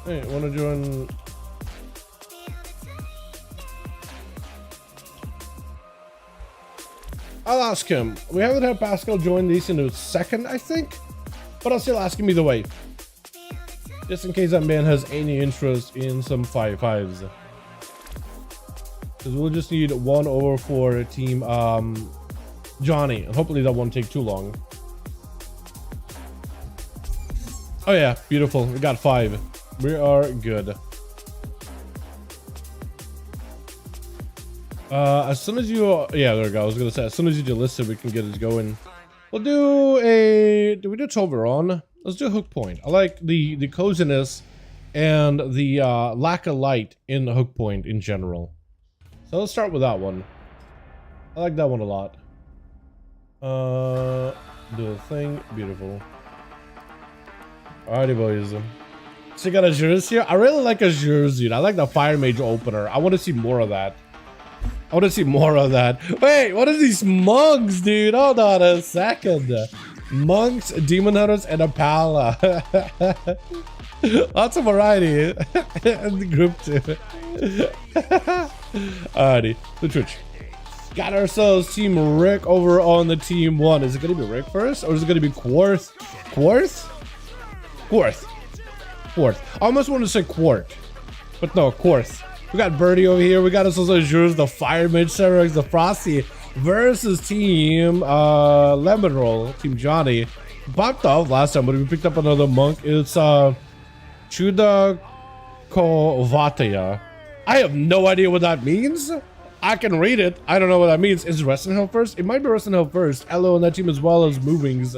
Hey, wanna join? I'll ask him. We haven't had Pascal join these in a second, I think. But I'll still ask him either way. Just in case that man has any interest in some 5-5s. Because we'll just need 1 over for Team Johnny. And hopefully that won't take too long. Oh yeah, beautiful. We got 5. We are good. As soon as you, yeah, there we go. I was gonna say, as soon as you delist, we can get it going. We'll do a, do we do Toberon? Let's do Hook Point. I like the coziness and the lack of light in the Hook Point in general. So let's start with that one. I like that one a lot. Do a thing, beautiful. Alrighty, boys. So you got Azures here. I really like Azures, dude. I like the Fire Mage opener. I want to see more of that. I want to see more of that. Wait, what are these monks, dude? Hold on a second. Monks, Demon Hunters, and a Pala. Lots of variety in the group too. Alrighty, the Twitch. Got ourselves Team Rick over on the Team 1. Is it going to be Rick first, or is it going to be Quarth? Quarth? Quarth. Quarth. I almost want to say Quart, but no, Quarth. We got Birdie over here. We got ourselves Azures, the Fire Mage, Cerex, the Frosty versus Team Lemon Roll, Team Johnny. popped off last time, but we picked up another monk. It's Chuda Kovataya. I have no idea what that means. I can read it. I don't know what that means. Is Rest and Hell first? It might be Rest and Hell first. Elo on that team as well as Movings.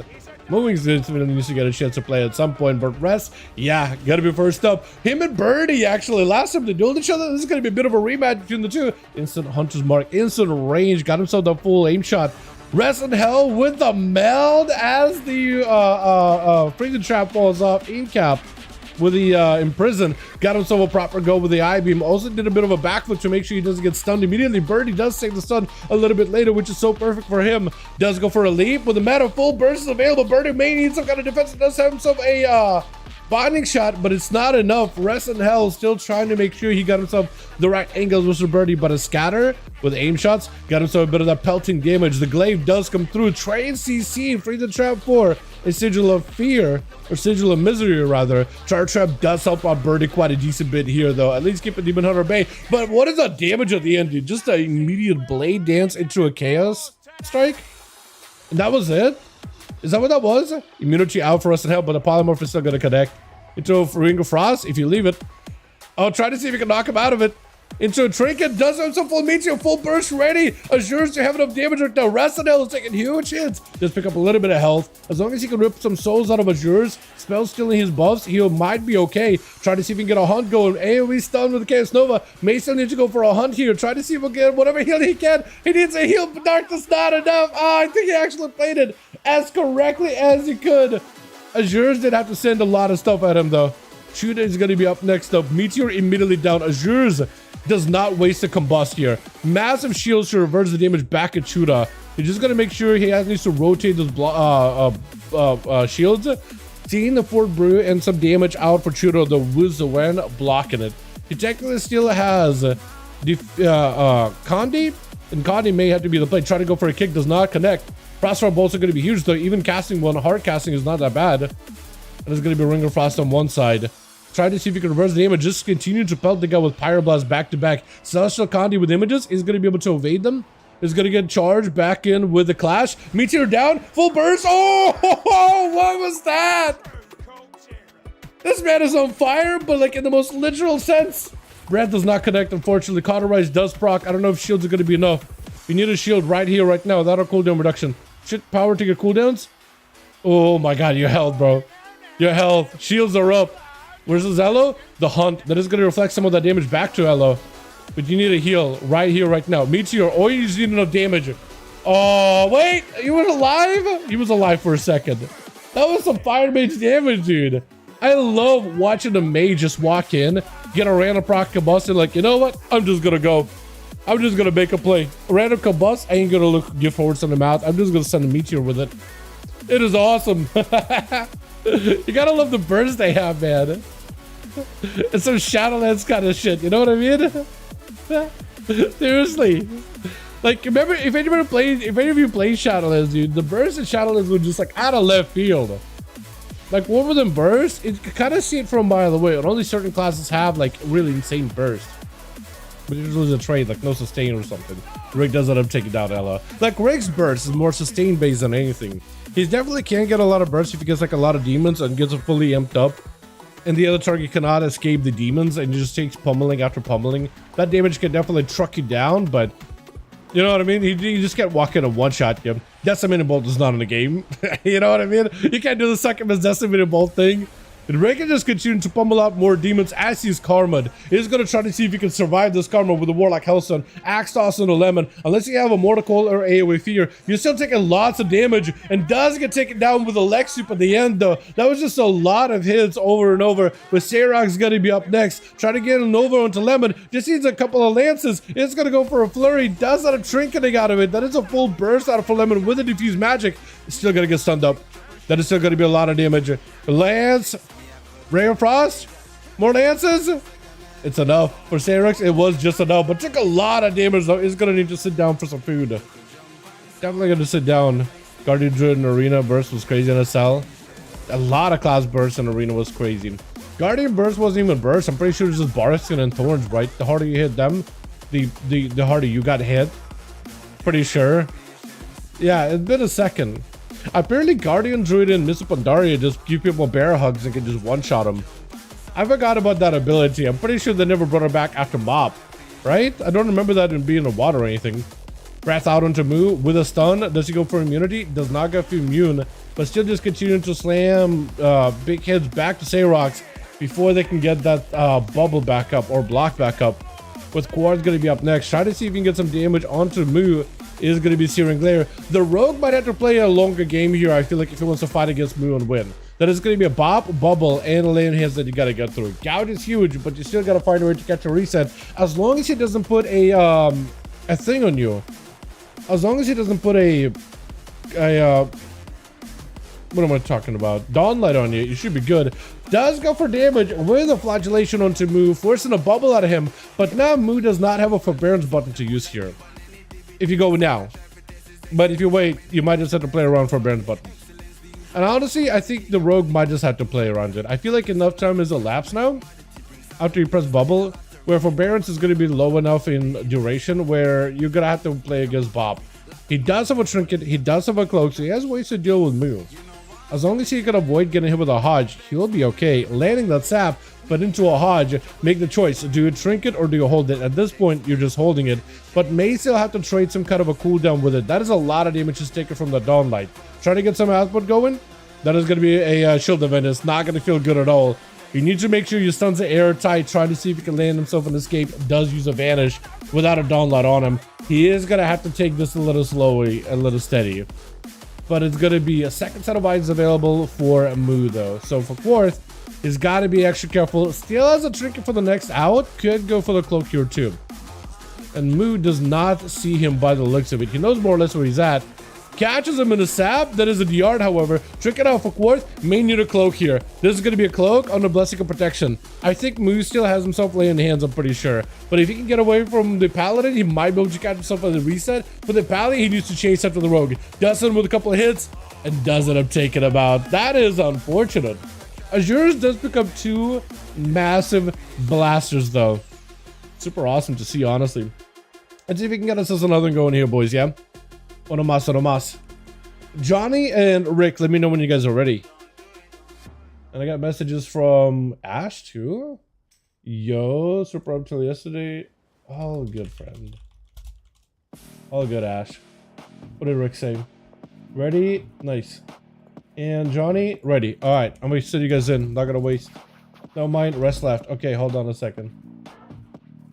Movings needs to get a chance to play at some point, but Rest, yeah, gotta be first up. Him and Birdie, actually, last time they dueled each other. This is gonna be a bit of a rematch between the two. Instant Hunter's Mark, instant range, got himself the full aim shot. Rest in Hell with the meld as the freezing trap falls off. In cap with the imprison, got himself a proper go with the I-beam. Also did a bit of a backflip to make sure he doesn't get stunned immediately. Birdie does save the stun a little bit later, which is so perfect for him. Does go for a leap with the meta. Full burst is available. Birdie may need some kind of defense. Does have himself a bonding shot, but it's not enough. Rest in Hell still trying to make sure he got himself the right angles with Birdie, but a scatter with aim shots got himself a bit of that pelting damage. The glaive does come through. Train CC, free the trap for a Sigil of Fear, or Sigil of Misery rather. Charge Trap does help out Birdie quite a decent bit here though. At least keep a Demon Hunter Bay. But what is that damage at the end, dude? Just an immediate blade dance into a Chaos Strike? And that was it? Is that what that was? Immunity out for Rest in Hell, but the Polymorph is still gonna connect. Into a Ring of Frost if you leave it. I'll try to see if you can knock him out of it. Into a Trinket, does have some full Meteor, full burst ready. Assures to have enough damage right now. Rest in Hell is taking huge hits. Just pick up a little bit of health. As long as he can rip some souls out of Azures, spells stealing his buffs, he might be okay. Try to see if he can get a hunt going. AoE stun with the Chaos Nova. May still need to go for a hunt here. Try to see if he'll get whatever heal he can. He needs a heal, but Darkness not enough. Oh, I think he actually played it as correctly as he could. Azures did have to send a lot of stuff at him though. Chuda is going to be up next up. Meteor immediately down. Azures does not waste a combust here. Massive shields to reverse the damage back at Chuda. He's just going to make sure he needs to rotate those shields. Seeing the Fort Brew and some damage out for Chuda, the Wizawen blocking it. He technically still has Condi, and Condi may have to be the play. Try to go for a kick, does not connect. Frostfire bolts are going to be huge though. Even casting one, hard casting is not that bad. And there's going to be Ring of Frost on one side. Try to see if you can reverse the damage. Just continue to pelt the guy with Pyroblast back to back. Celestial Condi with images is going to be able to evade them. Is going to get charged back in with the Clash. Meteor down. Full burst. Oh, what was that? This man is on fire, but like in the most literal sense. Breath does not connect, unfortunately. Cauterize does proc. I don't know if shields are going to be enough. We need a shield right here, right now, without a cooldown reduction. Shit, power to get cooldowns. Oh my god, your health, bro. Your health. Shields are up. Where's the Elo? The Hunt. That is going to reflect some of that damage back to Elo. But you need a heal right here, right now. Meteor. Oh, you just need enough damage. Oh, wait. He was alive? He was alive for a second. That was some fire mage damage, dude. I love watching a mage just walk in, get a random proc combust, and like, you know what? I'm just going to go. I'm just going to make a play. A random combust, I ain't going to give forward send him out. I'm just going to send a Meteor with it. It is awesome. You got to love the burst they have, man. It's some Shadowlands kind of shit, you know what I mean? Seriously. Like, remember, if any of you play Shadowlands, dude, the bursts in Shadowlands were just like out of left field. Like, what were them bursts? You can kind of see it from a mile away, and only certain classes have like really insane bursts. But usually a trade, like no sustain or something. Rig does end up taking down Ella. Like, Rig's burst is more sustain based than anything. He definitely can get a lot of bursts if he gets like a lot of demons and gets it fully amped up. And the other target cannot escape the demons and just takes pummeling after pummeling. That damage can definitely truck you down, but you know what I mean? You just can't walk in a one-shot game. Decimated Bolt is not in the game. You know what I mean? You can't do the second Decimated Bolt thing. And Ray can just continue to pummel out more demons as he's karma'd. He's going to try to see if he can survive this karma with the Warlock Hellstone, Axe Toss, and a Lemon. Unless you have a Mortal Coil or AoE Fear, you're still taking lots of damage and does get taken down with a Lex Sweep at the end, though. That was just a lot of hits over and over. But Sayrog's going to be up next. Try to get a Nova onto Lemon. Just needs a couple of Lances. It's going to go for a Flurry. Does have a Trinketing out of it. That is a full burst out of Lemon with a Diffuse Magic. It's still going to get stunned up. That is still going to be a lot of damage. Lance. Ray of Frost, more Lances. It's enough for Sayrix. It was just enough, but took a lot of damage though. He's gonna need to sit down for some food. Definitely gonna sit down. Guardian Druid and Arena burst was crazy in a cell. A lot of class bursts in Arena was crazy. Guardian burst wasn't even burst. I'm pretty sure it's just Bariskin and Thorns, right? The harder you hit them, the harder you got hit. Pretty sure. Yeah, it's been a second. Apparently Guardian Druid and Mr. Pandaria just give people bear hugs and can just one-shot them. I forgot about that ability. I'm pretty sure they never brought her back after Mop, right? I don't remember that in being in the water or anything. Breath out onto Moo with a stun. Does he go for immunity? Does not go for immune, but still just continuing to slam big heads back to Sayrox before they can get that bubble back up or block back up. With Quard's going to be up next. Try to see if you can get some damage onto Moo. Is going to be Searing Glare. The Rogue might have to play a longer game here, I feel like, if he wants to fight against Moo and win. That is going to be a Bop, Bubble, and a lane hands that you got to get through. Gout is huge, but you still got to find a way to catch a reset. As long as he doesn't put a thing on you. As long as he doesn't put a what am I talking about? Dawn Light on you, you should be good. Does go for damage with a flagellation onto Moo, forcing a bubble out of him, but now Moo does not have a forbearance button to use here. If you go now. But if you wait, you might just have to play around forbearance button. And honestly, I think the Rogue might just have to play around it. I feel like enough time has elapsed now, after you press bubble, where forbearance is going to be low enough in duration where you're going to have to play against Bob. He does have a trinket, he does have a cloak, so he has ways to deal with Moo. As long as he can avoid getting hit with a Hodge, he'll be okay. Landing that sap, but into a Hodge, make the choice. Do you trinket or do you hold it? At this point, you're just holding it, but may still have to trade some kind of a cooldown with it. That is a lot of damage to take it from the Dawn Light. Try to get some output going. That is going to be a shield event. It's not going to feel good at all. You need to make sure your stuns are airtight. Try to see if he can land himself an escape. Does use a vanish without a Dawn Light on him. He is going to have to take this a little slowly, a little steady. But it's going to be a second set of items available for Moo, though. So for fourth, he's got to be extra careful. Still has a trinket for the next out. Could go for the cloak here, too. And Moo does not see him by the looks of it. He knows more or less where he's at. Catches him in a sap. That is a yard, however. Trinket out for quartz. May need a cloak here. This is going to be a cloak on the Blessing of Protection. I think Moo still has himself laying hands, I'm pretty sure. But if he can get away from the Paladin, he might be able to catch himself at the reset. For the Paladin, he needs to chase after the Rogue. Does it with a couple of hits and does end up taking him out. That is unfortunate. Azura's does become two massive blasters, though. Super awesome to see, honestly. Let's see if we can get us another going here, boys, yeah? Uno más. Johnny and Rick, let me know when you guys are ready. And I got messages from Ash, too. Yo, super up till yesterday. All good, friend. All good, Ash. What did Rick say? Ready? Nice. And Johnny, ready. All right, I'm going to send you guys in. Not going to waste. No mind, rest left. Okay, hold on a second.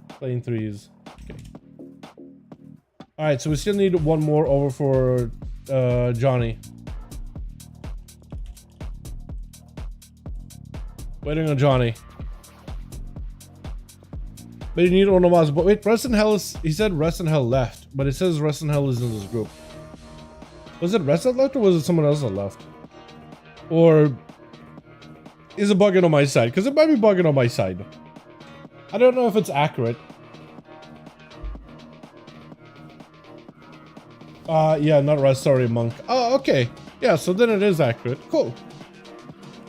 Playing threes. Okay. All right, so we still need one more over for Johnny. Waiting on Johnny. But you need one of us. But wait, Rest in Hell is... He said Rest in Hell left, but it says Rest in Hell is in this group. Was it Rest that left or was it someone else that left? Or is it bugging on my side? Because it might be bugging on my side. I don't know if it's accurate. Yeah, not Rest, sorry, Monk. Oh, okay. Yeah, so then it is accurate. Cool.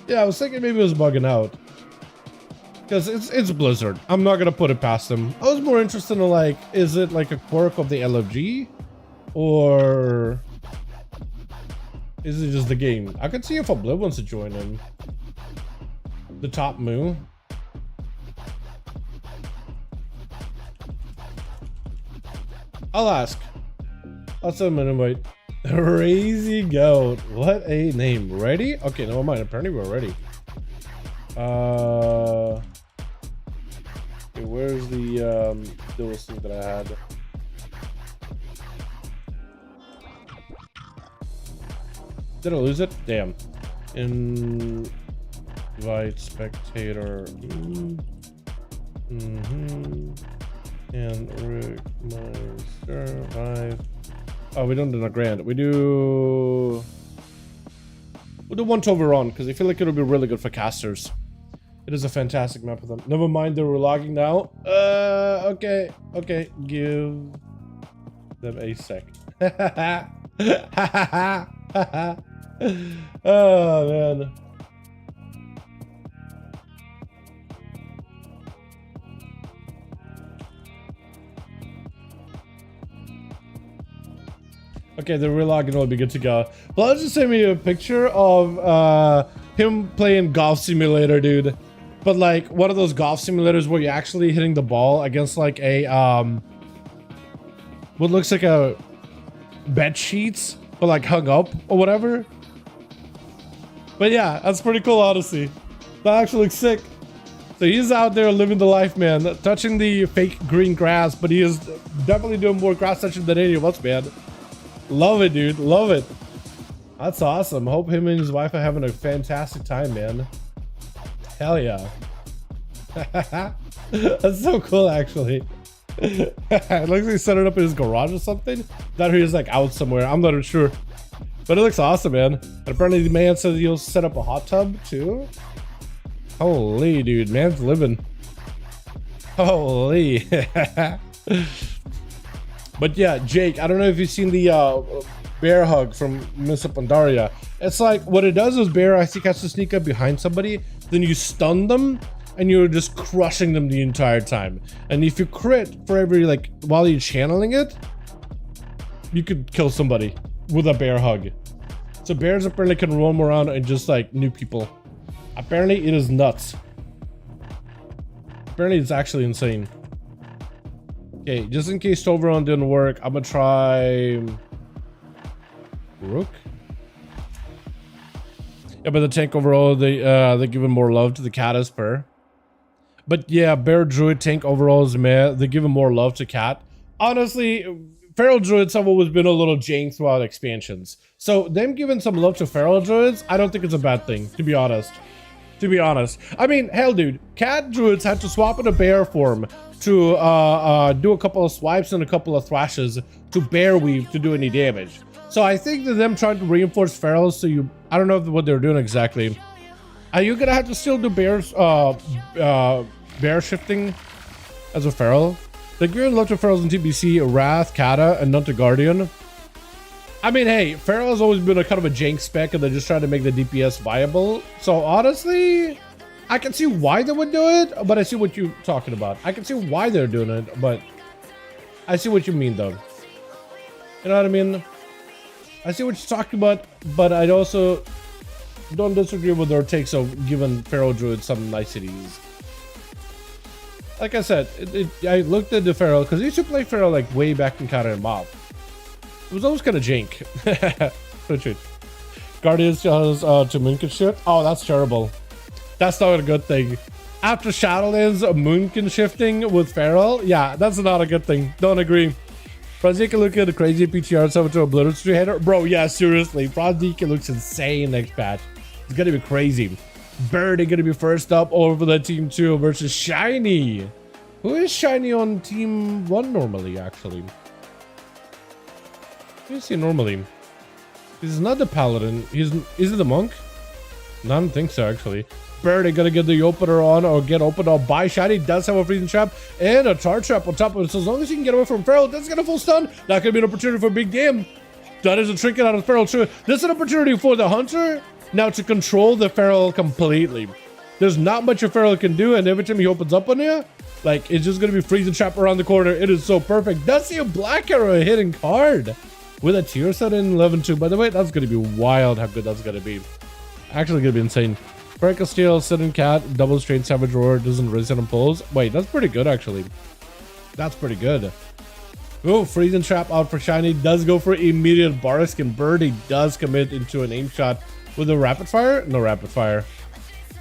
Yeah, I was thinking maybe it was bugging out. Because it's Blizzard. I'm not going to put it past them. I was more interested in, like, is it like a quirk of the LFG? Or is it just the game? I could see if Obliv wants to join in. The top Moo. I'll ask. I'll send him an invite. Crazy Goat. What a name. Ready? Okay, never mind. Apparently we're ready. Okay, where's the duels thing that I had? Did I lose it? Damn. Invite spectator. And Rick Meister 5. Oh, we don't do a grand. We'll do one Toveron because I feel like it'll be really good for casters. It is a fantastic map for them. Never mind, they're logging now. Okay. Give them a sec. Oh man. Okay, the relogin will be good to go. But let's just send me a picture of him playing Golf Simulator, dude. But like one of those golf simulators where you're actually hitting the ball against like a what looks like a bed sheets, but like hung up or whatever. But yeah, that's pretty cool, honestly. That actually looks sick. So he's out there living the life, man, touching the fake green grass, but he is definitely doing more grass touching than any of us, man. Love it, dude. Love it. That's awesome. Hope him and his wife are having a fantastic time, man. Hell yeah. That's so cool, actually. It looks like he set it up in his garage or something. That he's like out somewhere. I'm not sure. But it looks awesome, man. And apparently the man says he'll set up a hot tub too. Holy dude, man's living. Holy. But yeah, Jake, I don't know if you've seen the bear hug from Miss Pandaria. It's like what it does is bear, I think, has to sneak up behind somebody, then you stun them and you're just crushing them the entire time. And if you crit for every, like, while you're channeling it, you could kill somebody with a bear hug. So bears apparently can roam around and just like nuke people. Apparently it is nuts. Apparently it's actually insane. Okay, just in case Overrun didn't work, I'm gonna try Rook. Yeah, but the tank overall, they're giving more love to the cat as per. But yeah, bear druid tank overall is meh. They're giving more love to cat. Honestly, feral druids have always been a little jank throughout expansions. So them giving some love to feral druids, I don't think it's a bad thing, to be honest. To be honest. I mean, hell dude, cat druids had to swap in a bear form to do a couple of swipes and a couple of thrashes to bear weave to do any damage. So I think that them trying to reinforce ferals, so you, I don't know what they're doing exactly. Are you gonna have to still do bears, bear shifting as a feral? They're giving love to ferals in TBC, Wrath, Kata, and Nunta Guardian. I mean, hey, feral has always been a kind of a jank spec, and they're just trying to make the DPS viable. So honestly, I can see why they would do it, but I see what you're talking about. I can see why they're doing it, but I see what you mean, though. You know what I mean? I see what you're talking about, but I also don't disagree with their takes of giving feral druids some niceties. Like I said, I looked at the feral because I used to play feral like way back in Kata and Mob. It was always kind of jank. Guardians has to Moonkin shift. Oh, that's terrible. That's not a good thing. After Shadowlands, Moonkin shifting with feral, yeah, that's not a good thing. Don't agree. Franzika look at the crazy PTR over to a Obliteratory header. Bro, yeah, seriously. Franzika looks insane next patch. It's gonna be crazy. Birdie gonna be first up over the team 2 versus Shiny. Who is Shiny on team 1 normally, actually? Who is he normally? He's not the Paladin. Is it the Monk? No, I don't think so, actually. Birdie gonna get the opener on or get opened up by Shiny. Does have a freezing trap and a tar trap on top of it. So as long as he can get away from Feral, that's gonna full stun. That could be an opportunity for a big game. That is a trinket out of Feral too. This is an opportunity for the Hunter now to control the Feral completely. There's not much a Feral can do, and every time he opens up on you, like, it's just gonna be freezing trap around the corner. It is so perfect. Does see a Black Arrow hitting card with a tier set in 11-2. By the way, that's gonna be wild how good that's gonna be. Actually gonna be insane. Breaker Steel, Sitting Cat, Double Straight Savage Roar, doesn't resist on pulls. Wait, that's pretty good actually. That's pretty good. Oh, Freezing Trap out for Shiny. Does go for immediate Barisk, and Birdie does commit into an aim shot with a rapid fire. No rapid fire.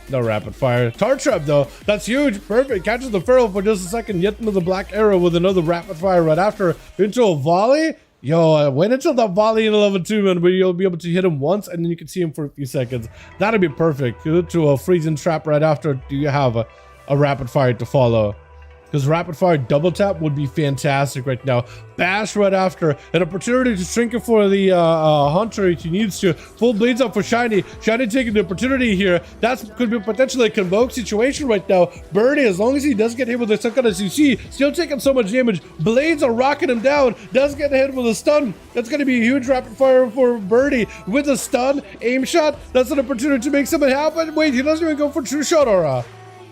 No rapid fire. Tar Trap though. That's huge. Perfect. Catches the Feral for just a second. Yet into the Black Arrow with another rapid fire right after. Into a volley. Yo, wait until that volley in 11-2, man, where you'll be able to hit him once and then you can see him for a few seconds. That'd be perfect. You to a freezing trap right after. Do you have a rapid fire to follow? Because rapid fire double tap would be fantastic right now. Bash right after. An opportunity to shrink it for the Hunter if he needs to. Full bleeds up for Shiny. Shiny taking the opportunity here. That could be potentially a convoke situation right now. Birdie, as long as he does get hit with the second SUC, still taking so much damage. Blades are rocking him down. Does get hit with a stun. That's going to be a huge rapid fire for Birdie. With a stun, aim shot. That's an opportunity to make something happen. Wait, he doesn't even go for true shot aura.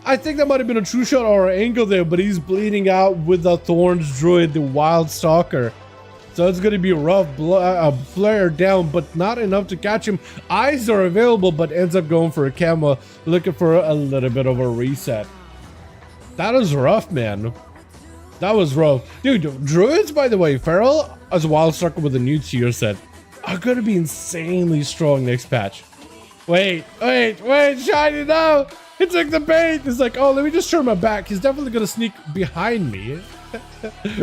I think that might have been a true shot or an angle there, but he's bleeding out with the Thorns Druid, the Wild Stalker. So it's going to be rough, flare down, but not enough to catch him. Eyes are available, but ends up going for a camo, looking for a little bit of a reset. That was rough, man. That was rough. Dude, druids, by the way, Feral as wild circle with a new tier set are going to be insanely strong next patch. Wait, Shiny, no! He took the bait! It's like, oh, let me just turn my back. He's definitely going to sneak behind me.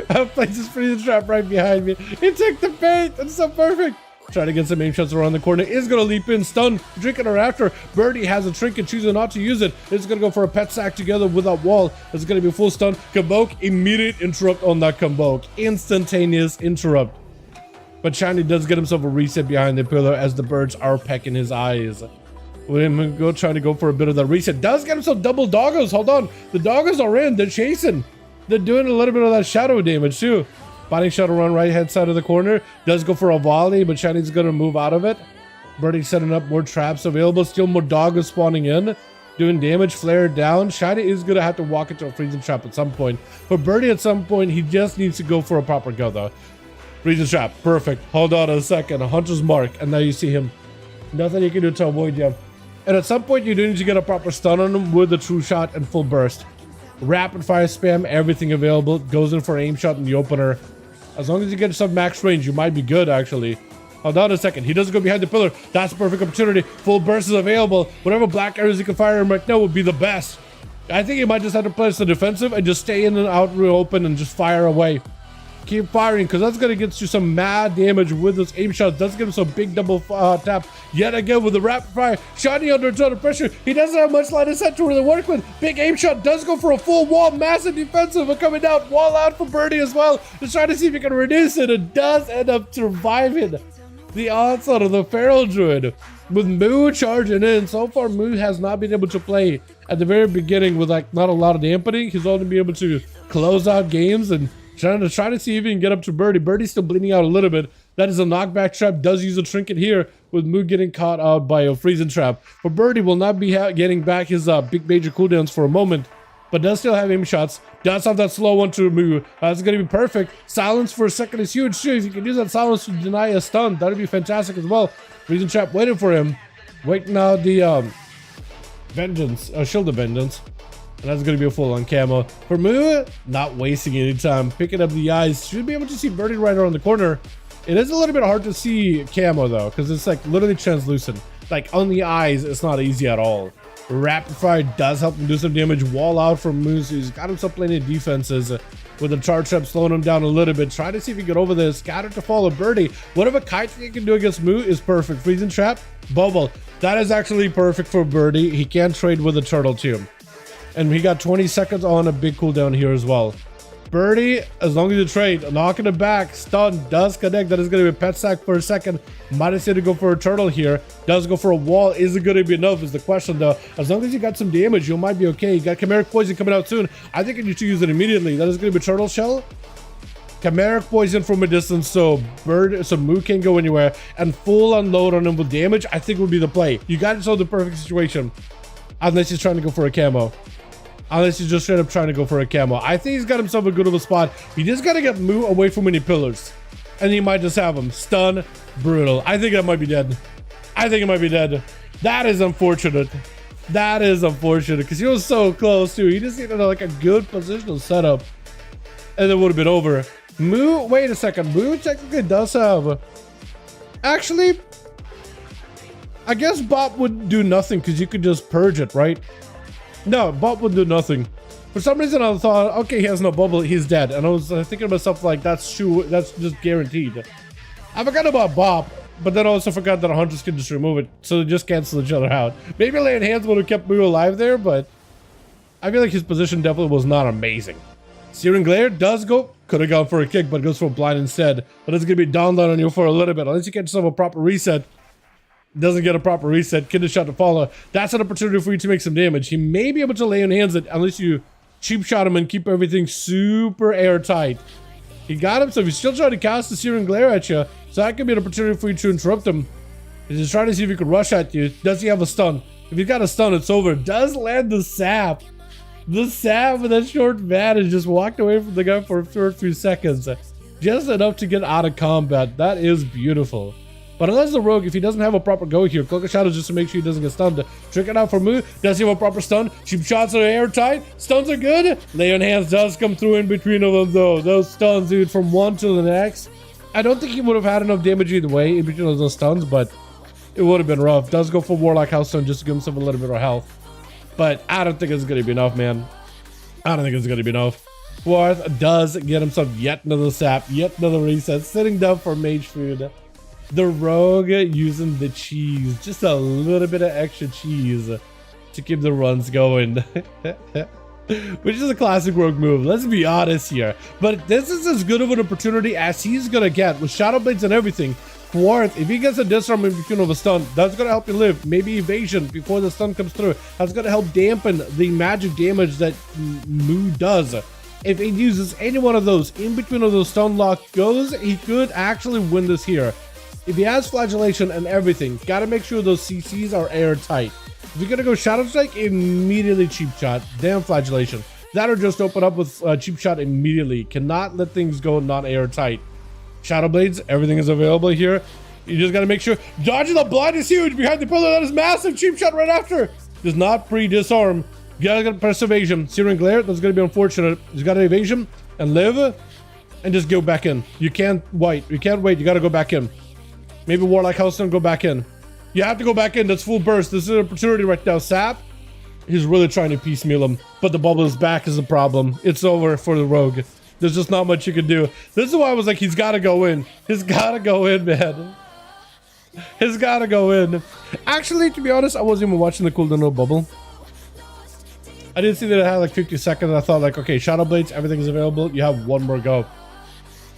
I placed his freezing trap right behind me. He took the bait. That's so perfect. Trying to get some aim shots around the corner. Is going to leap in, stun, trinket or after. Birdie has a trinket, choosing not to use it. It's going to go for a pet sack together with that wall. It's going to be full stun. Convoke, immediate interrupt on that convoke. Instantaneous interrupt. But Shiny does get himself a reset behind the pillar as the birds are pecking his eyes. We're go trying to go for a bit of the reset. Does get himself double doggos. Hold on. The doggos are in. They're chasing. They're doing a little bit of that shadow damage too. Fighting shadow run right hand side of the corner. Does go for a volley, but Shiny's going to move out of it. Birdie setting up more traps available. Still more doggos spawning in. Doing damage. Flare down. Shiny is going to have to walk into a freezing trap at some point. For Birdie at some point, he just needs to go for a proper go though. Freezing trap. Perfect. Hold on a second. A hunter's mark. And now you see him. Nothing you can do to avoid him. And at some point, you do need to get a proper stun on him with a true shot and full burst. Rapid fire spam, everything available. Goes in for an aim shot in the opener. As long as you get some max range, you might be good, actually. Hold on a second. He doesn't go behind the pillar. That's a perfect opportunity. Full burst is available. Whatever black arrows you can fire him right now would be the best. I think he might just have to place the defensive and just stay in and out real open and just fire away. Keep firing, because that's going to get you some mad damage with those aim shots. Does give him some big double tap yet again with the rapid fire. Shiny under a ton of pressure. He doesn't have much line of sight to really work with. Big aim shot does go for a full wall. Massive defensive coming out. Wall out for Birdie as well. Just trying to see if he can reduce it. It does end up surviving the onslaught of the Feral Druid. With Moo charging in, so far Moo has not been able to play at the very beginning with like not a lot of dampening. He's only been able to close out games and trying to see if he can get up to Birdie. Birdie's still bleeding out a little bit. That is a knockback trap. Does use a trinket here with Moo getting caught out by a freezing trap. But Birdie will not be getting back his big major cooldowns for a moment, but does still have aim shots. Does have that slow one to Moo. That's going to be perfect. Silence for a second is huge too. If you can use that silence to deny a stun, that would be fantastic as well. Freezing trap waiting for him. Waiting out the vengeance, shield of vengeance. And that's going to be a full-on camo. For Moo, not wasting any time. Picking up the eyes. Should be able to see Birdie right around the corner. It is a little bit hard to see camo, though, because it's like literally translucent. Like on the eyes, it's not easy at all. Rapid fire does help him do some damage. Wall out from Moo, so he's got himself plenty of defenses. With the charge trap slowing him down a little bit. Try to see if he can get over this. Scatter to follow Birdie. Whatever kite he can do against Moo is perfect. Freezing trap, bubble. That is actually perfect for Birdie. He can trade with a turtle too. And he got 20 seconds on a big cooldown here as well. Birdie, as long as you trade, knocking it back, stun, does connect. That is going to be a pet sack for a second. Might have said to go for a turtle here. Does go for a wall. Is it going to be enough is the question though. As long as you got some damage, you might be okay. You got Chimeric Poison coming out soon. I think you need to use it immediately. That is going to be Turtle Shell. Chimeric Poison from a distance, so Moo can't go anywhere. And full unload on him with damage, I think would be the play. You got yourself the perfect situation. Unless he's trying to go for a camo. Unless he's just straight up trying to go for a camo. I think he's got himself a good of a spot. He just got to get Moo away from any pillars. And he might just have him. Stun. Brutal. I think that might be dead. I think it might be dead. That is unfortunate. That is unfortunate. Because he was so close too. He just needed like a good positional setup. And it would have been over. Moo, wait a second. Moo technically does have... Actually, I guess Bop would do nothing because you could just purge it, right? No, Bop would do nothing. For some reason, I thought, okay, he has no bubble, he's dead. And I was thinking to myself, like, that's just guaranteed. I forgot about Bop, but then I also forgot that hunters can just remove it, so they just cancel each other out. Maybe laying hands would have kept Moo alive there, but I feel like his position definitely was not amazing. Searing Glare does go, could have gone for a kick, but goes for a blind instead. But it's going to be down on you for a little bit, unless you get yourself a proper reset. Doesn't get a proper reset, kid shot to follow. That's an opportunity for you to make some damage. He may be able to lay on hands it unless you cheap shot him and keep everything super airtight. He got him, so he's still trying to cast the Searing Glare at you. So that could be an opportunity for you to interrupt him. He's just trying to see if he could rush at you. Does he have a stun? If he's got a stun, it's over. Does land the sap. The sap with that short van and just walked away from the guy for a few seconds. Just enough to get out of combat. That is beautiful. But unless the rogue, if he doesn't have a proper go here, Cloak of Shadows just to make sure he doesn't get stunned. Trick it out for Mu. Does he have a proper stun? Cheap shots are airtight. Stuns are good. Lay on Hands does come through in between of them though. Those stuns, dude, from one to the next. I don't think he would have had enough damage either way in between those stuns, but it would have been rough. Does go for Warlock House Stun just to give himself a little bit of health. But I don't think it's going to be enough, man. I don't think it's going to be enough. Fourth does get himself yet another sap, yet another reset, sitting down for mage food. The rogue using the cheese, just a little bit of extra cheese to keep the runs going. Which is a classic rogue move, let's be honest here. But this is as good of an opportunity as he's gonna get with Shadow Blades and everything. Fourth, if he gets a disarm in between of a stun, that's gonna help you live. Maybe evasion before the stun comes through. That's gonna help dampen the magic damage that Mu does. If he uses any one of those in between of those stun lock goes, he could actually win this here. If he has flagellation and everything, gotta make sure those CCs are airtight. If you're gonna go Shadow Strike, immediately cheap shot. Damn flagellation. That or just open up with cheap shot immediately. Cannot let things go not airtight. Shadow Blades, everything is available here. You just gotta make sure. Dodging the blind is huge. Behind the pillar, that is massive. Cheap shot right after. Does not pre-disarm. You gotta press evasion. Searing Glare, that's gonna be unfortunate. You gotta evasion and live and just go back in. You can't wait. You can't wait. You gotta go back in. Maybe Warlock House Stun, go back in. You have to go back in. That's full burst. This is an opportunity right now. Sap, he's really trying to piecemeal him, but the bubble is back is the problem. It's over for the rogue. There's just not much you can do. This is why I was like, he's got to go in. He's got to go in, man. He's got to go in. Actually, to be honest, I wasn't even watching the cooldown of bubble. I didn't see that it had like 50 seconds. I thought like, okay, Shadow Blades, everything is available. You have one more go.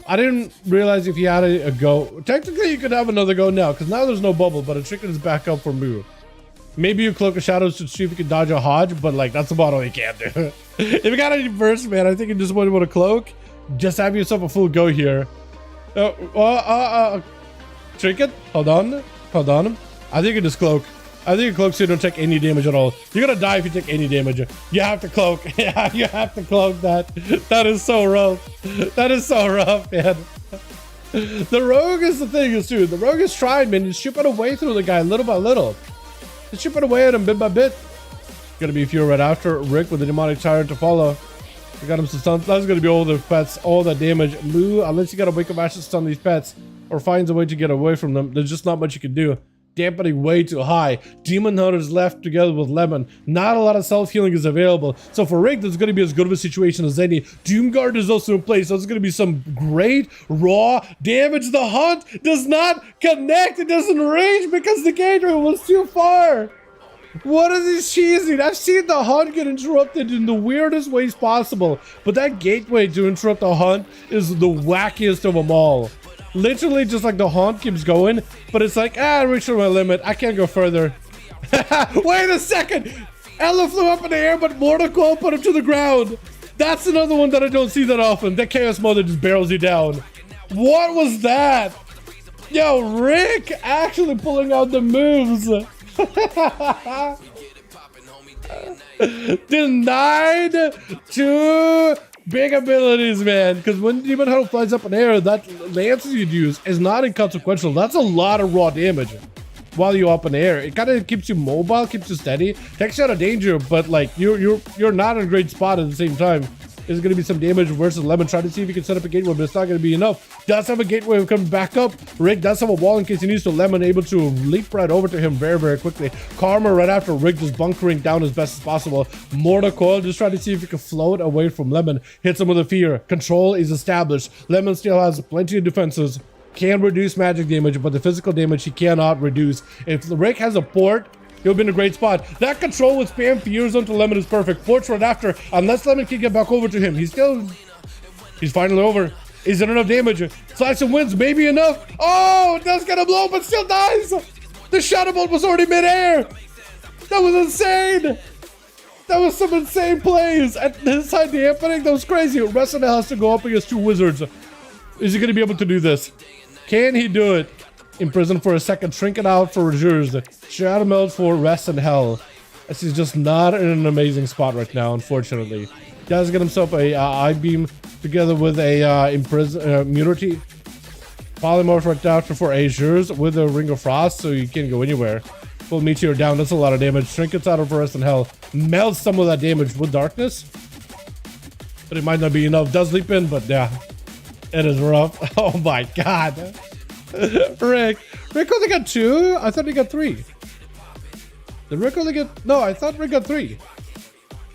I didn't realize if you had a go. Technically, you could have another go now, because now there's no bubble, but a chicken is back up for Mu. Maybe you Cloak of Shadows to see if you can dodge a Hodge, but like, that's about all you can do. If you got any burst, man, I think you just want to cloak. Just have yourself a full go here. Trinket, hold on. I think you just cloak. I think you cloak so you don't take any damage at all. You're gonna die if you take any damage. You have to cloak. Yeah, you have to cloak that. That is so rough. That is so rough, man. The rogue is the thing is too. The rogue is trying, man. He's chipping away through the guy little by little. He's chipping away at him bit by bit. Gonna be a few right after Rick with the demonic tyrant to follow. We got him some stuns. That's gonna be all the pets, all the damage. Mu, unless you gotta wake up Ashes to stun these pets or finds a way to get away from them, there's just not much you can do. Dampening way too high. Demon Hunters left together with Lemon. Not a lot of self-healing is available. So for Rick, that's going to be as good of a situation as any. Doomguard is also in place. So it's going to be some great raw damage. The Hunt does not connect. It doesn't range because the gateway was too far. What is this cheesing? I've seen the Hunt get interrupted in the weirdest ways possible. But that gateway to interrupt the Hunt is the wackiest of them all. Literally just like the Haunt keeps going, but it's like, I reached my limit. I can't go further. Wait a second. Ella flew up in the air, but Mortal Coil put him to the ground. That's another one that I don't see that often. That Chaos Mother just barrels you down. What was that? Yo, Rick actually pulling out the moves. Denied to big abilities, man, because when Demon Hunter flies up in air, that lances you'd use is not inconsequential. That's a lot of raw damage while you're up in the air. It kind of keeps you mobile, keeps you steady, takes you out of danger, but like you're not in a great spot at the same time. There's going to be some damage versus Lemon. Try to see if you can set up a gateway, but it's not going to be enough. Does have a gateway coming back up. Rick does have a wall in case he needs to. Lemon able to leap right over to him very, very quickly. Karma right after Rick just bunkering down as best as possible. Mortal Coil just trying to see if he can float away from Lemon. Hits him with a fear. Control is established. Lemon still has plenty of defenses. Can reduce magic damage, but the physical damage he cannot reduce. If Rick has a port, he'll be in a great spot. That control with spam Fears onto Lemon is perfect. Porch right after, unless Lemon can get back over to him. He's finally over. Is it enough damage? Slice and wins, maybe enough. Oh, it does get a blow, but still dies. The Shadow Bolt was already midair. That was insane. That was some insane plays. At this side dampening, that was crazy. Resident has to go up against two wizards. Is he going to be able to do this? Can he do it? Imprison for a second, Trinket out for Reserves, Shadow Meld for Rest in Hell. This is just not in an amazing spot right now, unfortunately. Does get himself a I-beam together with a immunity. Polymorph right after for Azures with a Ring of Frost, so you can't go anywhere. Full Meteor down, that's a lot of damage. Trinkets out of Rest in Hell. Melts some of that damage with Darkness. But it might not be enough. Does leap in, but yeah. It is rough. Oh my god. Rick only got 2? I thought he got 3. Did Rick only get... No, I thought Rick got 3.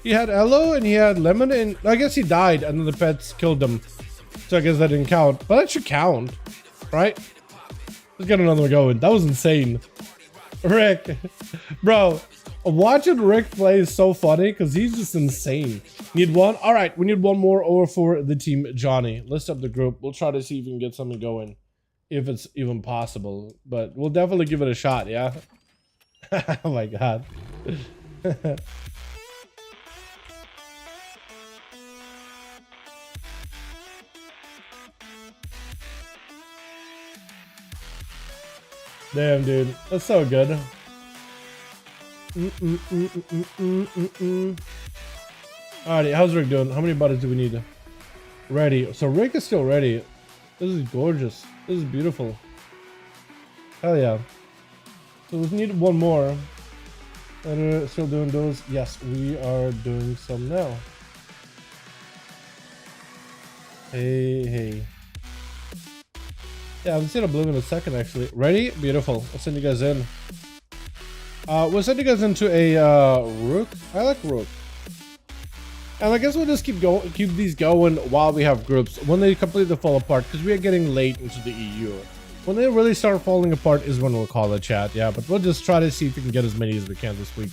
He had Elo and he had Lemon, and I guess he died and then the pets killed him. So I guess that didn't count. But that should count. Right? Let's get another one going. That was insane. Rick. Bro, watching Rick play is so funny because he's just insane. Need one? Alright, we need one more over for the team Johnny. List up the group. We'll try to see if we can get something going. If it's even possible. But we'll definitely give it a shot, yeah? Oh my god. Damn, dude. That's so good. Alrighty, how's Rick doing? How many bodies do we need? Ready. So Rick is still ready. This is gorgeous. This is beautiful. Hell yeah. So we need one more. And we're still doing those. Yes, we are doing some now. Hey. Yeah, I'm seeing a bloom in a second actually. Ready? Beautiful. I'll send you guys in. We'll send you guys into a Rook. I like Rook. And I guess we'll just keep these going while we have groups. When they completely fall apart, because we are getting late into the EU. When they really start falling apart is when we'll call the chat, yeah. But we'll just try to see if we can get as many as we can this week.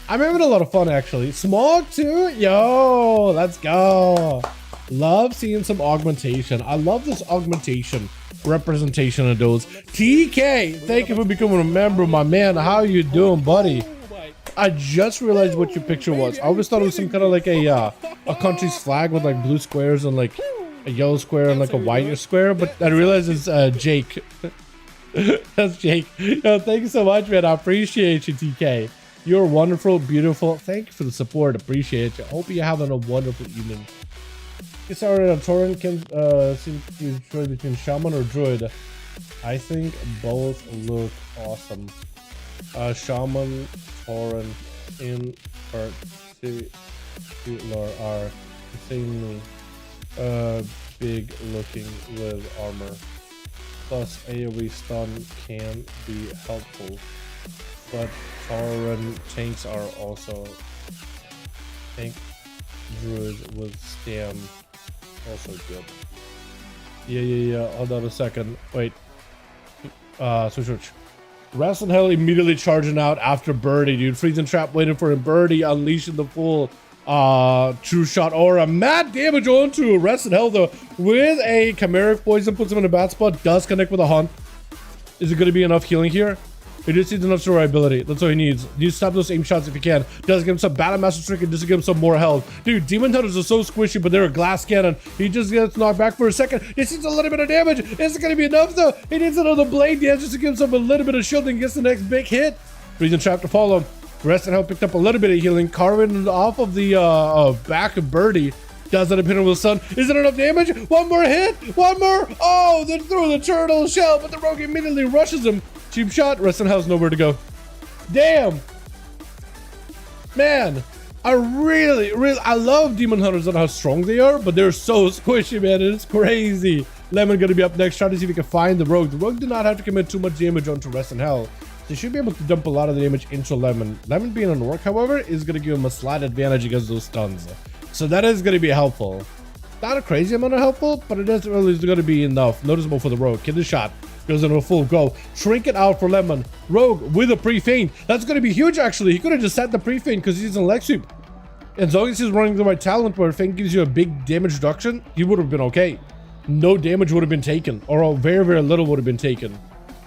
I'm having a lot of fun actually. Smog too? Yo, let's go. Love seeing some augmentation. I love this augmentation representation of those. TK, thank you for becoming a member, my man. How you doing, buddy? I just realized what your picture was. I always thought it was some kind of like a country's flag with like blue squares and like a yellow square and like a white square, but I realized it's Jake. That's Jake. Yo, thank you so much, man. I appreciate you, TK. You're wonderful, beautiful. Thank you for the support. Appreciate you. Hope you're having a wonderful evening. Get started on Torrent can seem to be choice between Shaman or Druid. I think both look awesome. Shaman, Torrent, in particular are insanely big looking with armor. Plus AoE stun can be helpful, but Torrent tanks are also tank. Druid with Stam also good. Yeah. Hold on a second. Wait. Switch. Rest in Hell immediately charging out after Birdie, dude. Freezing Trap waiting for him. Birdie unleashing the full True Shot Aura. Mad damage onto Rest in Hell though. With a Chimeric Poison, puts him in a bad spot. Does connect with a Hunt. Is it going to be enough healing here? He just needs enough survivability. That's all he needs. You stop those aim shots if you can. Does give him some Battle Master Trick and just give him some more health. Dude, Demon Hunters are so squishy, but they're a glass cannon. He just gets knocked back for a second. He sees a little bit of damage. Is it going to be enough though? He needs another blade dance just to give him a little bit of shield and gets the next big hit. Freezing Trap to follow. Rest and Help picked up a little bit of healing. Carving off of the back of Birdie. Does that appear with Sun? Is it enough damage? One more hit. One more. Oh, then through the turtle shell, but the rogue immediately rushes him. Cheap shot. Rest and Hell's nowhere to go. Damn, man, I love Demon Hunters and how strong they are, but they're so squishy, man. It's crazy. Lemon gonna be up next. Try to see if we can find the Rogue. The Rogue did not have to commit too much damage onto Rest in Hell. They should be able to dump a lot of the damage into Lemon. Lemon being on Orc, however, is gonna give him a slight advantage against those stuns. So that is gonna be helpful. Not a crazy amount of helpful, but it is really gonna be enough. Noticeable for the Rogue. Get the shot. Goes into a full go. Trinket out for Lemon. Rogue with a pre-feint. That's going to be huge, actually. He could have just set the pre-feint because he's in leg sweep. As long as he's running the right talent where feint gives you a big damage reduction, he would have been okay. No damage would have been taken, or very, very little would have been taken.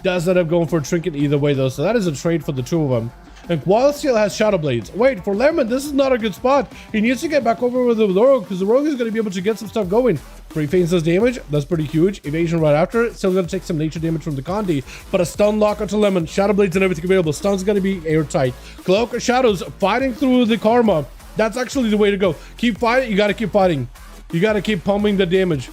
Does end up going for a Trinket either way, though, so that is a trade for the two of them. And Qual still has Shadow Blades. Wait, for Lemon, this is not a good spot. He needs to get back over with the Rogue because the Rogue is going to be able to get some stuff going. Pre-feints does damage. That's pretty huge. Evasion right after it. Still going to take some nature damage from the Condi. But a stun lock onto Lemon. Shadow Blades and everything available. Stun's going to be airtight. Cloak of Shadows fighting through the Karma. That's actually the way to go. Keep fighting. You got to keep fighting. You gotta keep pummeling the damage.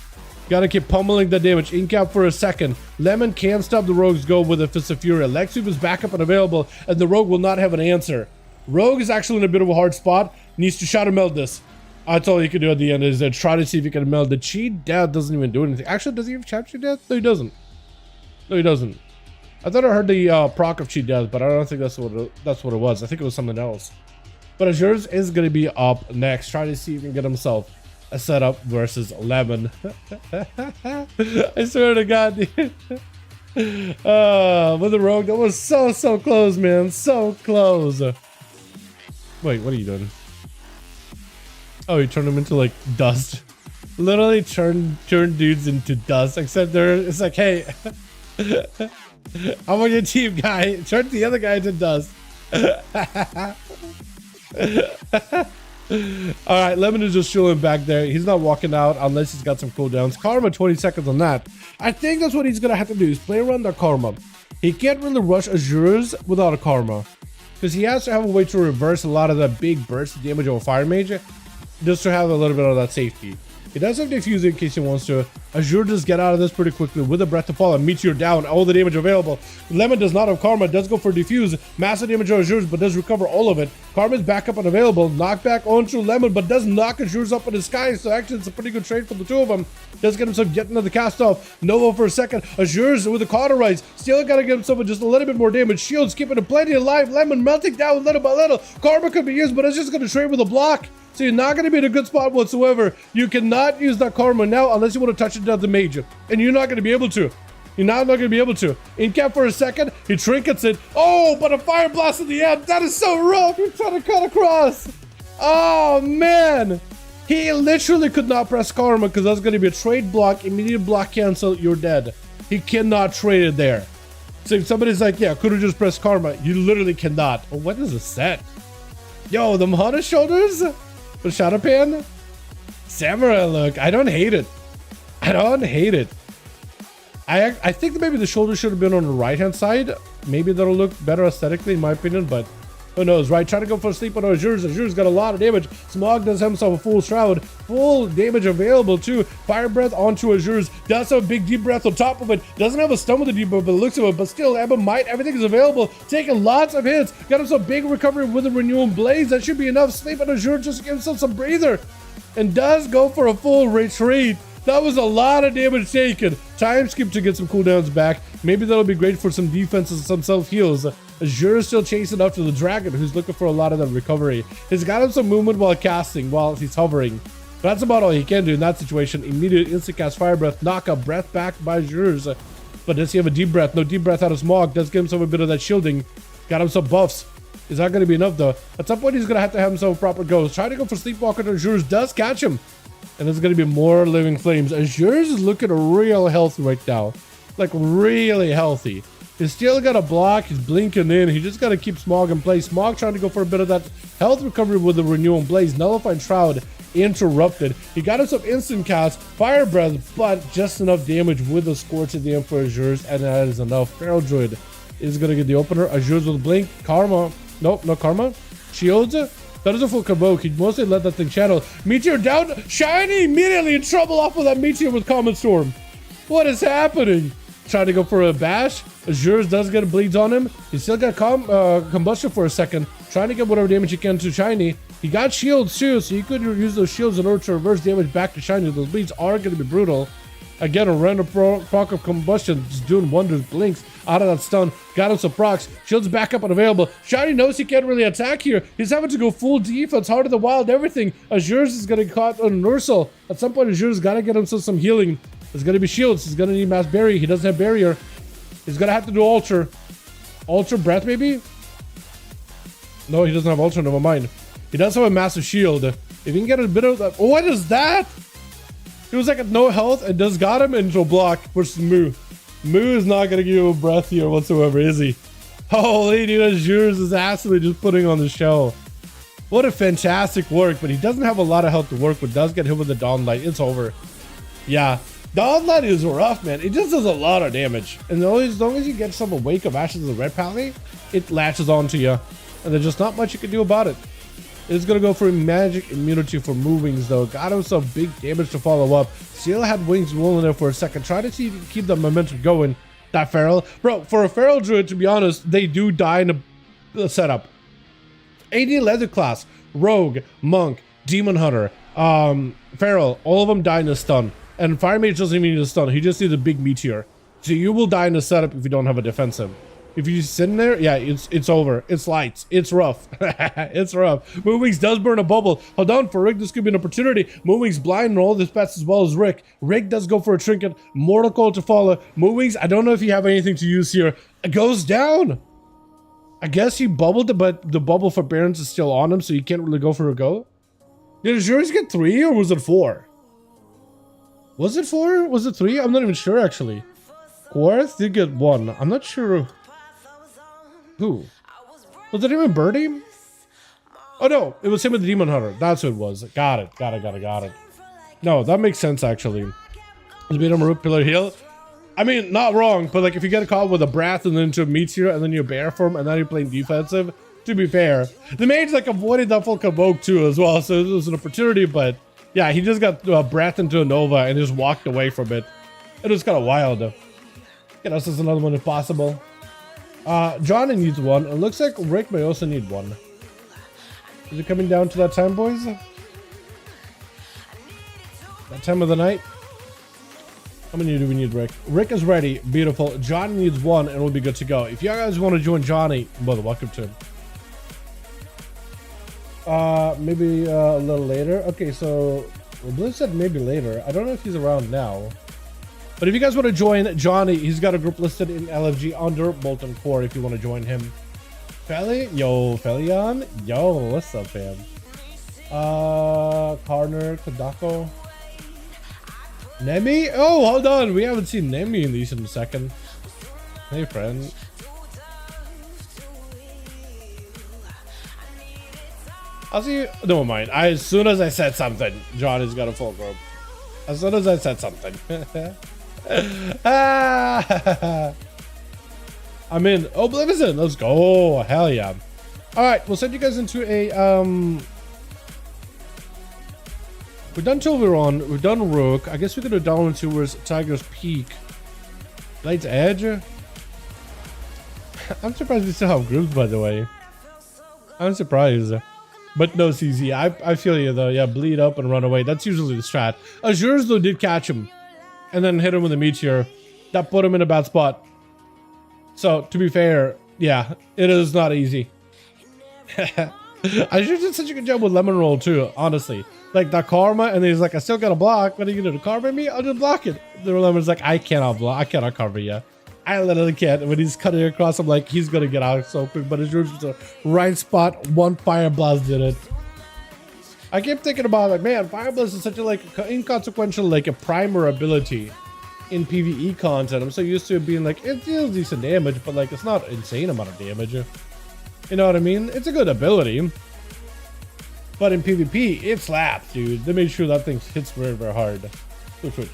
Gotta keep pummeling the damage. Ink out for a second. Lemon can't stop the Rogue's go with a Fist of Fury. Lexi is back up and available, and the Rogue will not have an answer. Rogue is actually in a bit of a hard spot. Needs to shadow meld this. That's all you can do at the end is try to see if you can meld. The cheat death doesn't even do anything. Actually, does he have cheat death? No, he doesn't. No, he doesn't. I thought I heard the proc of cheat death, but I don't think that's what it was. I think it was something else. But Azure's is going to be up next. Try to see if he can get himself a setup versus Lemon. I swear to God, dude. With the Rogue, that was so close, man. So close. Wait, what are you doing? Oh, you turned them into like dust. Literally turn dudes into dust. Except it's like, hey, I'm on your team, guy. Turn the other guy into dust. All right, Lemon is just chilling back there. He's not walking out unless he's got some cooldowns. Karma, 20 seconds on that. I think that's what he's gonna have to do is play around the Karma. He can't really rush Azure's without a Karma, because he has to have a way to reverse a lot of the big burst of damage of a Fire Mage, just to have a little bit of that safety. He does have Diffuser in case he wants to. Azure does get out of this pretty quickly with a Breath to Fall and Meteor down, all the damage available. Lemon does not have Karma, does go for Diffuse. Massive damage on Azure's, but does recover all of it. Karma's back up and available. Knockback onto Lemon, but does knock Azure's up in the sky, so actually it's a pretty good trade for the two of them. Does get himself getting to the cast off. Nova for a second. Azure's with a Cauterize. Still gotta get himself just a little bit more damage. Shields keeping him plenty alive. Lemon melting down little by little. Karma could be used, but it's just gonna trade with a block. So you're not going to be in a good spot whatsoever. You cannot use that Karma now unless you want to touch it down the Mage. And you're not going to be able to. You're not going to be able to. In cap for a second, he trinkets it. Oh, but a Fire Blast in the end. That is so rough. You're trying to cut across. Oh, man. He literally could not press Karma because that's going to be a trade block. Immediate block cancel. You're dead. He cannot trade it there. So if somebody's like, yeah, could have just pressed Karma. You literally cannot. Oh, what is a set? Yo, the Mahana shoulders? The Shadow Pan? Samurai look. I don't hate it. I don't hate it. I think that maybe the shoulder should have been on the right-hand side. Maybe that'll look better aesthetically, in my opinion, but who knows, right? Trying to go for a sleep on Azure's. Azure's got a lot of damage. Smog does have himself a full shroud. Full damage available, too. Fire Breath onto Azure's. Does have a big Deep Breath on top of it. Doesn't have a stun with the Deep Breath, but it looks of it. But still, Ebba Might, everything is available. Taking lots of hits. Got himself big recovery with a Renewal Blaze. That should be enough. Sleep on Azure just to give himself some breather. And does go for a full retreat. That was a lot of damage taken. Time skip to get some cooldowns back. Maybe that'll be great for some defenses and some self-heals. Azure is still chasing after the dragon, who's looking for a lot of that recovery. He's got him some movement while casting, while he's hovering. But that's about all he can do in that situation. Immediate instant cast Fire Breath, knock a breath back by Azure's. But does he have a Deep Breath? No Deep Breath out of Smog. Does give himself a bit of that shielding. Got him some buffs. Is not going to be enough though. At some point he's going to have himself a proper go. Try to go for Sleepwalker to Azure's. Does catch him. And there's going to be more Living Flames. Azure's is looking real healthy right now. Like really healthy. He's still got a block. He's blinking in. He just got to keep Smog in place. Smog trying to go for a bit of that health recovery with the Renewal Blaze. Nullified Shroud interrupted. He got himself instant cast. Fire Breath, but just enough damage with the Scorch at the end for Azure's. And that is enough. Feral Druid is going to get the opener. Azure's with Blink. Karma. Nope, no Karma. Shields. That is a full Convoke. He mostly let that thing channel. Meteor down. Shiny immediately in trouble off of that Meteor with Common Storm. What is happening? Trying to go for a bash. Azure's does get a bleeds on him. He still got combustion for a second. Trying to get whatever damage he can to Shiny. He got shields too, so you could use those shields in order to reverse damage back to Shiny. Those bleeds are going to be brutal. Again, a random proc of combustion, just doing wonders. Blinks out of that stun. Got him some procs. Shields back up and available. Shiny knows he can't really attack here. He's having to go full defense, Heart of the Wild, everything. Azure's is going to get caught on Ursal. At some point, Azure's got to get himself some healing. There's going to be shields. He's going to need Mass Barrier. He doesn't have Barrier. He's going to have to do Alter. Alter Breath, maybe? No, he doesn't have Alter. Never mind. He does have a massive shield. If he can get a bit of that. Oh, what is that? He was like at no health and just got him into a block versus Moo. Moo is not going to give you a breath here whatsoever, is he? Holy dude, Azure's is absolutely just putting on the show. What a fantastic work, but he doesn't have a lot of health to work with. Does get hit with the Dawn Light. It's over. Yeah. Dawn Light is rough, man. It just does a lot of damage. And as long as you get some Wake of Ashes of the Red Pally, it latches onto you. And there's just not much you can do about it. Is gonna go for magic immunity for movings though. Got himself big damage to follow up. Still had wings rolling there for a second. Try to see if you can keep the momentum going. That feral, bro, for a feral druid, to be honest, they do die in the setup. AD leather class, rogue, monk, demon hunter, feral, all of them die in a stun. And fire mage doesn't even need a stun. He just needs a big meteor. So you will die in the setup if you don't have a defensive. If you just sit in there, yeah, it's over. It's lights. It's rough. It's rough. Moonwings does burn a bubble. Hold on, for Rick, this could be an opportunity. Moonwings blind and all his pets as well as Rick. Rick does go for a trinket. Mortal Coil to follow. Moonwings, I don't know if you have anything to use here. It goes down. I guess he bubbled it, but the bubble for Barons is still on him, so you can't really go for a go. Did Azures get 3 or was it 4? Was it 4? Was it 3? I'm not even sure actually. Quarth did get 1. I'm not sure. Who? Was it even Birdie? Oh no, it was him with the Demon Hunter. That's who it was. Got it. No, that makes sense actually. Beat him a Root Pillar Heal. I mean, not wrong, but like if you get caught with a Breath and then into a Meteor and then you bear form and then you're playing defensive, to be fair, the mage like avoided that full Convoke too as well, so it was an opportunity, but yeah, he just got Breath into a Nova and just walked away from it. It was kind of wild though. Get us another one if possible. Johnny needs 1. It looks like Rick may also need 1. Is it coming down to that time, boys? That time of the night? How many do we need, Rick? Rick is ready. Beautiful. Johnny needs 1 and we'll be good to go. If you guys want to join Johnny, well, welcome to him. Maybe a little later. Okay, so Blizz said maybe later. I don't know if he's around now. But if you guys want to join Johnny, he's got a group listed in LFG under Molten Core if you want to join him. Feli? Yo, Felion? Yo, what's up, fam? Karner, Kodako. Nemi? Oh, hold on. We haven't seen Nemi in these in a second. Hey, friend. I'll see you. Never mind. As soon as I said something, Johnny's got a full group. As soon as I said something. I'm in. Oh, Oblivion, let's go. Hell yeah. All right, we'll send you guys into a we're done Tilveron, we've done Rook. I guess we're gonna down towards Tiger's Peak. Light's Edge. I'm surprised we still have groups, by the way. I'm surprised. But no, CZ, I feel you though. Yeah, bleed up and run away. That's usually the strat. Azures though did catch him and then hit him with a meteor. That put him in a bad spot. So to be fair, yeah, it is not easy. Azure did such a good job with Lemon Roll too, honestly. Like that karma, and he's like, I still got to block. What are you gonna do? Karma me? I'll just block it. The Lemon's like, I cannot block. I cannot cover you. I literally can't. When he's cutting across, I'm like, he's gonna get out so quick. But Azure's was the right spot. One Fire Blast did it. I kept thinking about like, man, Fire Blast is such a like inconsequential like a primer ability in PvE content. I'm so used to it being like it deals decent damage, but like it's not insane amount of damage. You know what I mean? It's a good ability. But in PvP, it slaps, dude. They made sure that thing hits very, very hard. Switch.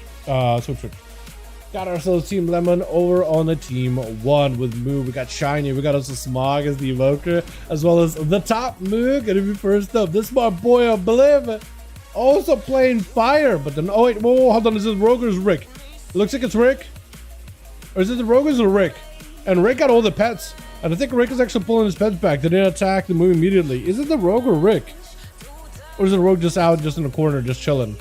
Got ourselves Team Lemon over on the Team 1 with Moog. We got Shiny. We got also Smog as the Evoker, as well as the top Moog. Gonna be first up. This is my boy Obliv. Also playing Fire. But then, oh wait, whoa, hold on. Is it Rogue or is it Rick? It looks like it's Rick. Or is it the Rogue or is it Rick? And Rick got all the pets. And I think Rick is actually pulling his pets back. They didn't attack the Moog immediately. Is it the Rogue or Rick? Or is the Rogue just out, just in the corner, just chilling?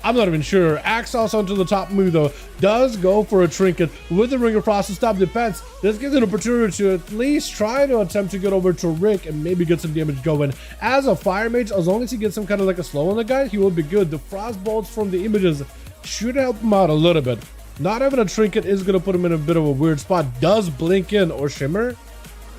I'm not even sure. Axe also onto the top move, though. Does go for a trinket with the Ring of Frost to stop the pets. This gives an opportunity to at least try to attempt to get over to Rick and maybe get some damage going. As a Fire Mage, as long as he gets some kind of like a slow on the guy, he will be good. The Frost bolts from the images should help him out a little bit. Not having a trinket is going to put him in a bit of a weird spot. Does blink in or shimmer?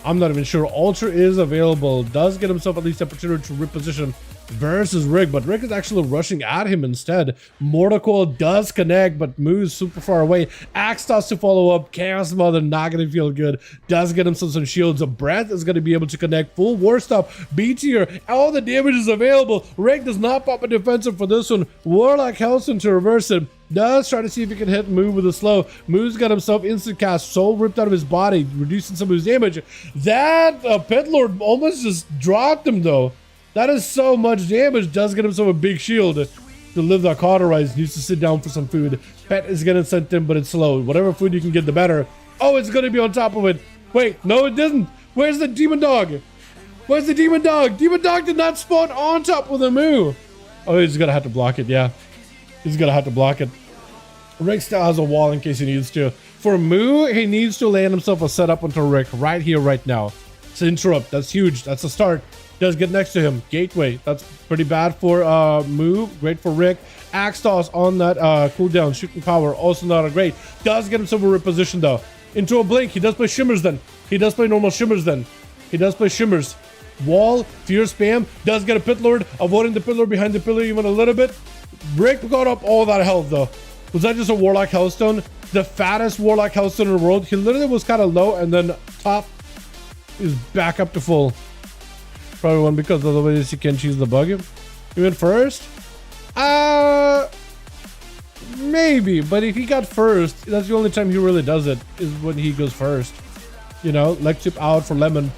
I'm not even sure. Ultra is available. Does get himself at least the opportunity to reposition versus Rick, but Rick is actually rushing at him instead. Mortal Coil does connect, but moves super far away. Axe starts to follow up. Chaos Mother not going to feel good. Does get himself some shields. A Breath is going to be able to connect. Full War Stop. B tier. All the damage is available. Rick does not pop a defensive for this one. Warlock Helston to reverse it. Does try to see if he can hit Moo with a slow. Moo's got himself instant cast, soul ripped out of his body, reducing some of his damage. That Pit Lord almost just dropped him though. That is so much damage. Does get himself a big shield to live that cauterize. Needs to sit down for some food. Pet is getting sent in, but it's slow. Whatever food you can get, the better. Oh, it's gonna be on top of it. Wait, no, it didn't. Where's the demon dog? Where's the demon dog? Demon dog did not spawn on top of the moo. Oh, he's gonna have to block it. Yeah, he's gonna have to block it. Rick still has a wall in case he needs to. For Moo, he needs to land himself a setup onto Rick right here, right now. It's an interrupt. That's huge. That's a start. Does get next to him. Gateway. That's pretty bad for Moo. Great for Rick. Axe toss on that cooldown. Shooting power. Also not a great. Does get himself a reposition though. Into a blink. He does play shimmers then. He does play normal shimmers then. He does play shimmers. Wall. Fear spam. Does get a pit lord. Avoiding the pit lord behind the pillar even a little bit. Rick got up all that health though. Was that just a Warlock Hellstone? The fattest Warlock Hellstone in the world. He literally was kind of low and then top is back up to full. Probably one because otherwise you can choose the bug. He went first? Maybe. But if he got first, that's the only time he really does it, is when he goes first. You know, leg chip out for Lemon.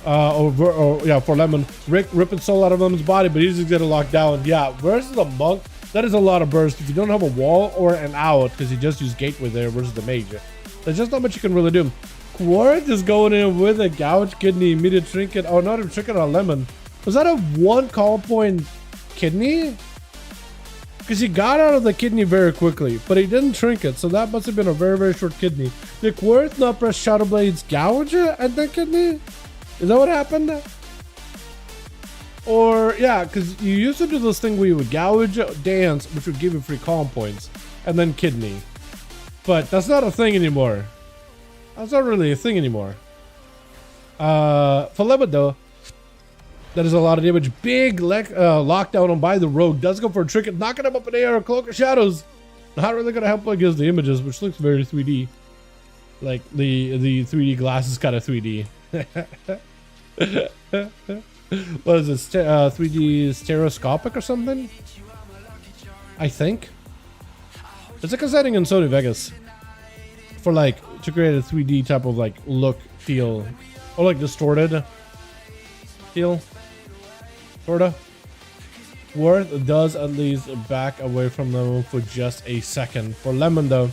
Yeah, for Lemon. Rick ripping soul out of Lemon's body, but he's just getting locked down. Yeah, versus a monk. That is a lot of burst. If you don't have a wall or an out, because you just use gateway there versus the mage, there's just not much you can really do. Quartz is going in with a gouge kidney, immediate trinket. Oh, not a trinket on Lemon. Was that a one call point kidney? Because he got out of the kidney very quickly, but he didn't trinket, so that must have been a very, very short kidney. Did Quartz not press Shadow Blade's gouge at the kidney? Is that what happened? Or, yeah, because you used to do this thing where you would gouge, dance, which would give you free calm points, and then kidney. But that's not a thing anymore. That's not really a thing anymore. For Lemon, though, that is a lot of damage. Big lockdown on by the rogue. Does go for a trinket, knocking him up in the air, cloak of shadows. Not really going to help against the images, which looks very 3D. Like, the 3D glass is kind of 3D. What is it? 3D stereoscopic or something? I think. It's like a setting in Sony Vegas for like to create a 3D type of like look, feel, or like distorted feel, sorta. Worth does at least back away from them for just a second. For Lemon though,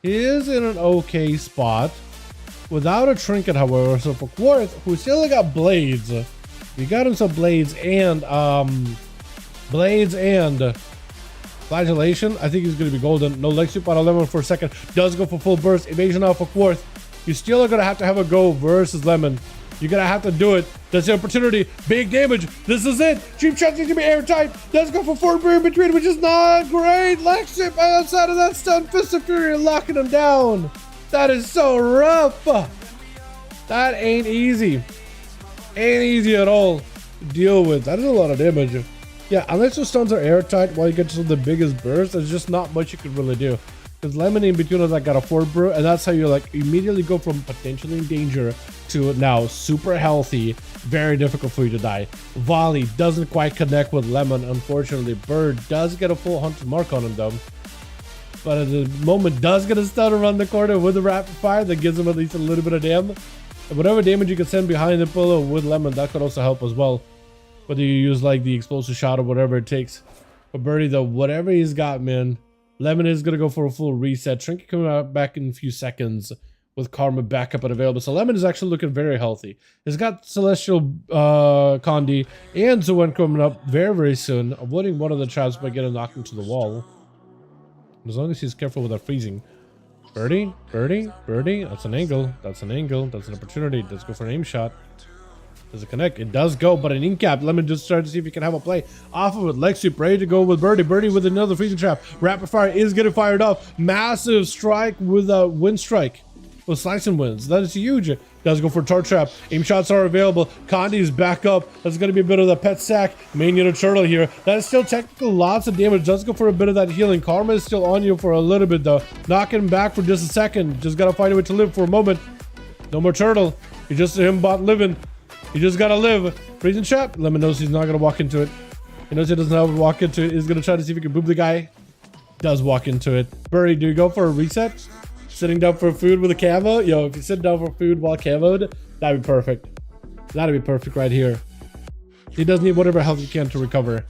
he is in an okay spot without a trinket, however. So for Quartz, who still got blades. We got him some blades and flagellation. I think he's gonna be golden. No leg sweep on a Lemon for a second. Does go for full burst. Evasion off for Quartz. You still are gonna have to have a go versus Lemon. You're gonna have to do it. That's the opportunity. Big damage. This is it. Cheap shots need to be airtight. Does go for 4 in between, which is not great. Leg sweep outside of that stun. Fist of Fury locking him down. That is so rough. That ain't easy. Ain't easy at all to deal with. That is a lot of damage. Yeah, unless your stuns are airtight while you get to the biggest burst, there's just not much you can really do. Because Lemon in between us, I got a 4 brew, and that's how you like immediately go from potentially in danger to now super healthy, very difficult for you to die. Volley doesn't quite connect with Lemon, unfortunately. Bird does get a full 100 mark on him though. But at the moment does get a stun around the corner with the rapid fire that gives him at least a little bit of damage. And whatever damage you can send behind the pillow with Lemon, that could also help as well. Whether you use like the explosive shot or whatever it takes. But Birdie though, whatever he's got, man, Lemon is gonna go for a full reset. Trinket coming out back in a few seconds with Karma backup and available. So Lemon is actually looking very healthy. He's got Celestial Condi and Zoen coming up very, very soon, avoiding one of the traps by getting knocked into the wall. As long as he's careful with that freezing. Birdie, Birdie, Birdie. That's an angle. That's an angle. That's an opportunity. Let's go for an aim shot. Does it connect? It does go, but an incap. Lemon just started to see if he can have a play off of it. Leg sweep ready to go with Birdie. Birdie with another freezing trap. Rapid fire is getting fired off. Massive strike with a wind strike. With slicing winds. That is huge. Does go for a tart trap. Aim shots are available. Condi is back up. That's going to be a bit of the pet sack. Main unit turtle here. That is still technically lots of damage. Does go for a bit of that healing. Karma is still on you for a little bit though. Knocking him back for just a second. Just got to find a way to live for a moment. No more turtle. You just him bot living. You just got to live. Freezing trap. Lemon knows he's not going to walk into it. He knows he doesn't have to walk into it. He's going to try to see if he can boop the guy. Does walk into it. Birdie, do you go for a reset? Sitting down for food with a camo? Yo, if you sit down for food while camoed, that'd be perfect. That'd be perfect right here. He does need whatever health he can to recover.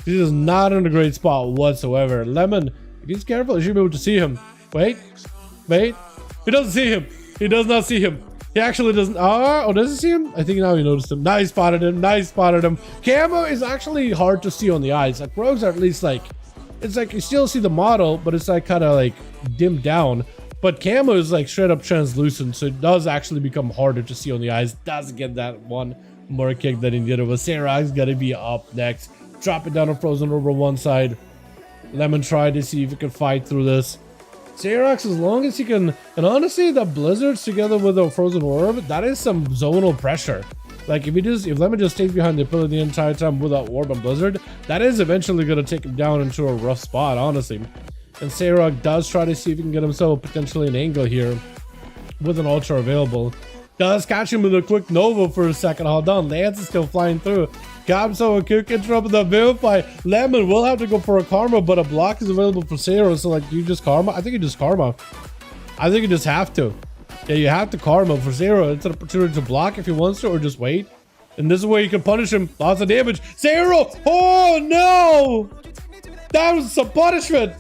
He is not in a great spot whatsoever. Lemon, if he's careful, he should be able to see him. Wait. He doesn't see him. He does not see him. He actually doesn't. Oh, does he see him? I think now he noticed him. Nice spotted him. Camo is actually hard to see on the eyes. Like rogues are at least like, it's like you still see the model, but it's like kind of like dimmed down. But camo is like straight up translucent, so it does actually become harder to see on the eyes. Does get that one more kick than he did. It was Sarah's gonna be up next. Drop it down on Frozen over one side. Lemon tried to see if he could fight through this. Xerox, as long as he can, and honestly, the blizzards together with the frozen orb, that is some zonal pressure. Like if Lemon just stays behind the pillar the entire time without orb and blizzard, that is eventually going to take him down into a rough spot, honestly. And Xerox does try to see if he can get himself potentially an angle here with an ultra available. Does catch him with a quick Nova for a second. Hold on, Lance is still flying through. Got himself a quick interrupt with the Vivify. Lemon will have to go for a Karma, but a block is available for Sarah. So like, you just Karma? I think you just Karma. I think you just have to. Yeah, you have to Karma for Sarah. It's an opportunity to block if he wants to, or just wait. And this is where you can punish him. Lots of damage. Sarah! Oh no! That was some punishment.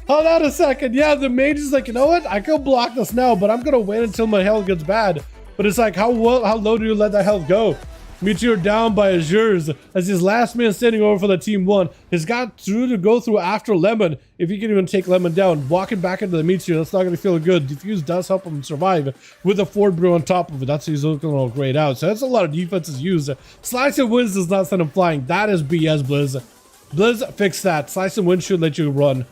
Hold on a second. Yeah, the mage is like, you know what? I could block this now, but I'm gonna wait until my health gets bad. But it's like, how low do you let that health go? Meteor down by Azures as his last man standing over for the team one. He's got through to go through after Lemon. If he can even take Lemon down, walking back into the Meteor, that's not going to feel good. Diffuse does help him survive with a Ford Brew on top of it. That's he's looking all grayed out. So that's a lot of defenses used. Slice and Winds does not send him flying. That is BS, Blizz. Blizz, fix that. Slice and Wind should let you run.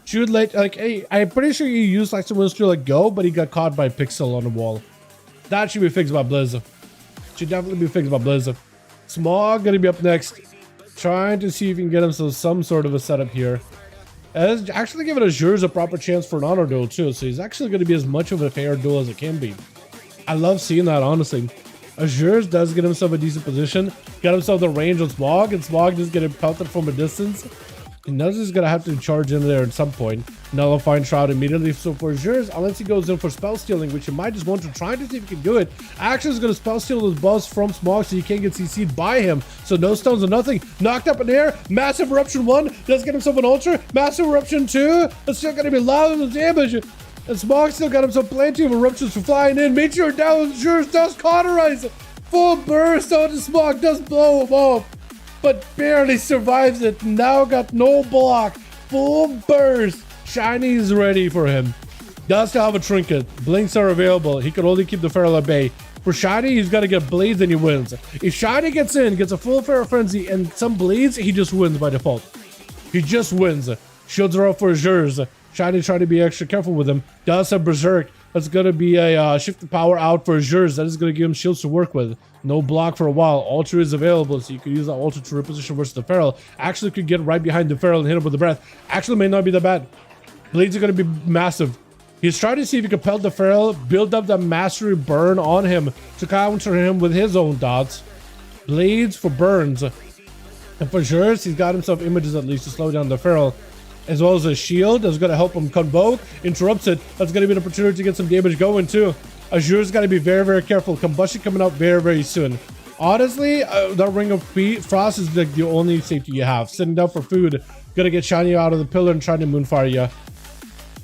Should let, like, hey, I'm pretty sure you used Slice and Winds to like go, but he got caught by Pixel on the wall. That should be fixed by Blizz. Should definitely be fixed by Blizz. Smog gonna be up next. Trying to see if he can get himself some sort of a setup here. As actually giving Azures a proper chance for an honor duel too. So he's actually gonna be as much of a fair duel as it can be. I love seeing that, honestly. Azures does get himself a decent position. Got himself the range on Smog, and Smog just getting pelted from a distance. He knows he's gonna have to charge in there at some point. Nullifying Shroud immediately. So for Azures, unless he goes in for spell stealing, which you might just want to try to see if he can do it. Action is gonna spell steal those buffs from Smog so you can't get CC'd by him. So no stones or nothing. Knocked up in air. Massive Eruption 1. Does get himself an ultra. Massive Eruption 2. It's still gonna be loud with damage. And Smog still got himself plenty of eruptions for flying in. Meteor down. Azures does cauterize. Full burst onto Smog. Does blow him off, but barely survives it. Now got no block. Full burst. Shiny is ready for him. Does still have a trinket. Blinks are available. He could only keep the Feral at bay. For Shiny, he's got to get Blades and he wins. If Shiny gets in, gets a full Feral Frenzy and some Blades, he just wins by default. He just wins. Shields are up for Azures. Shiny trying to be extra careful with him. Does have Berserk. That's going to be a shift of power out for Azures. That is going to give him shields to work with. No block for a while. Ultra is available, so you can use that Ultra to reposition versus the Feral. Actually could get right behind the Feral and hit him with the breath. Actually may not be that bad. Blades are going to be massive. He's trying to see if he can pelt the Feral, build up that Mastery burn on him to counter him with his own dots. Blades for burns. And for Azures, he's got himself images at least to slow down the Feral, as well as a shield that's going to help him convoke. Interrupts it. That's going to be an opportunity to get some damage going too. Azure's got to be very, very careful. Combustion coming out very, very soon. Honestly, that Ring of Frost is like the only safety you have. Sitting down for food. Gonna get Shiny out of the pillar and trying to Moonfire you.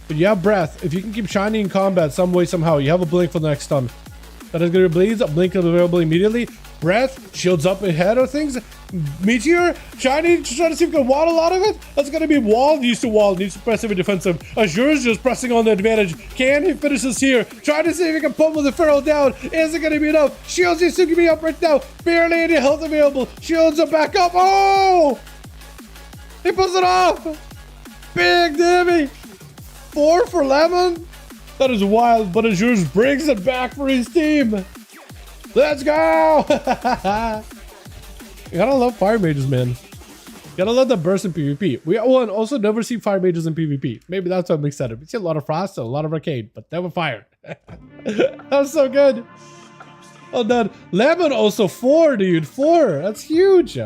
But you have Breath. If you can keep Shiny in combat some way, somehow, you have a Blink for the next stun. That is gonna be Bleeds. A Blink is available immediately. Breath. Shields up ahead of things. Meteor. Shiny. Just trying to see if we can waddle out of it. That's gonna be wall. Needs to wall. Needs to press heavy defensive. Azure's just pressing on the advantage. Can he finish this here? Trying to see if he can pummel the Feral down. Is it gonna be enough? Shields needs to be up right now. Barely any health available. Shields are back up. Oh! He pulls it off. Big Dimmy. 4 for Lemon. That is wild, but Azures brings it back for his team. Let's go. You gotta love Fire Mages, man. You gotta love the burst in PvP. We also never see Fire Mages in PvP. Maybe that's what makes sense. We see a lot of Frost, a lot of Arcade, but never Fire. That was so good. Oh, done. Lemon also 4, dude. 4. That's huge.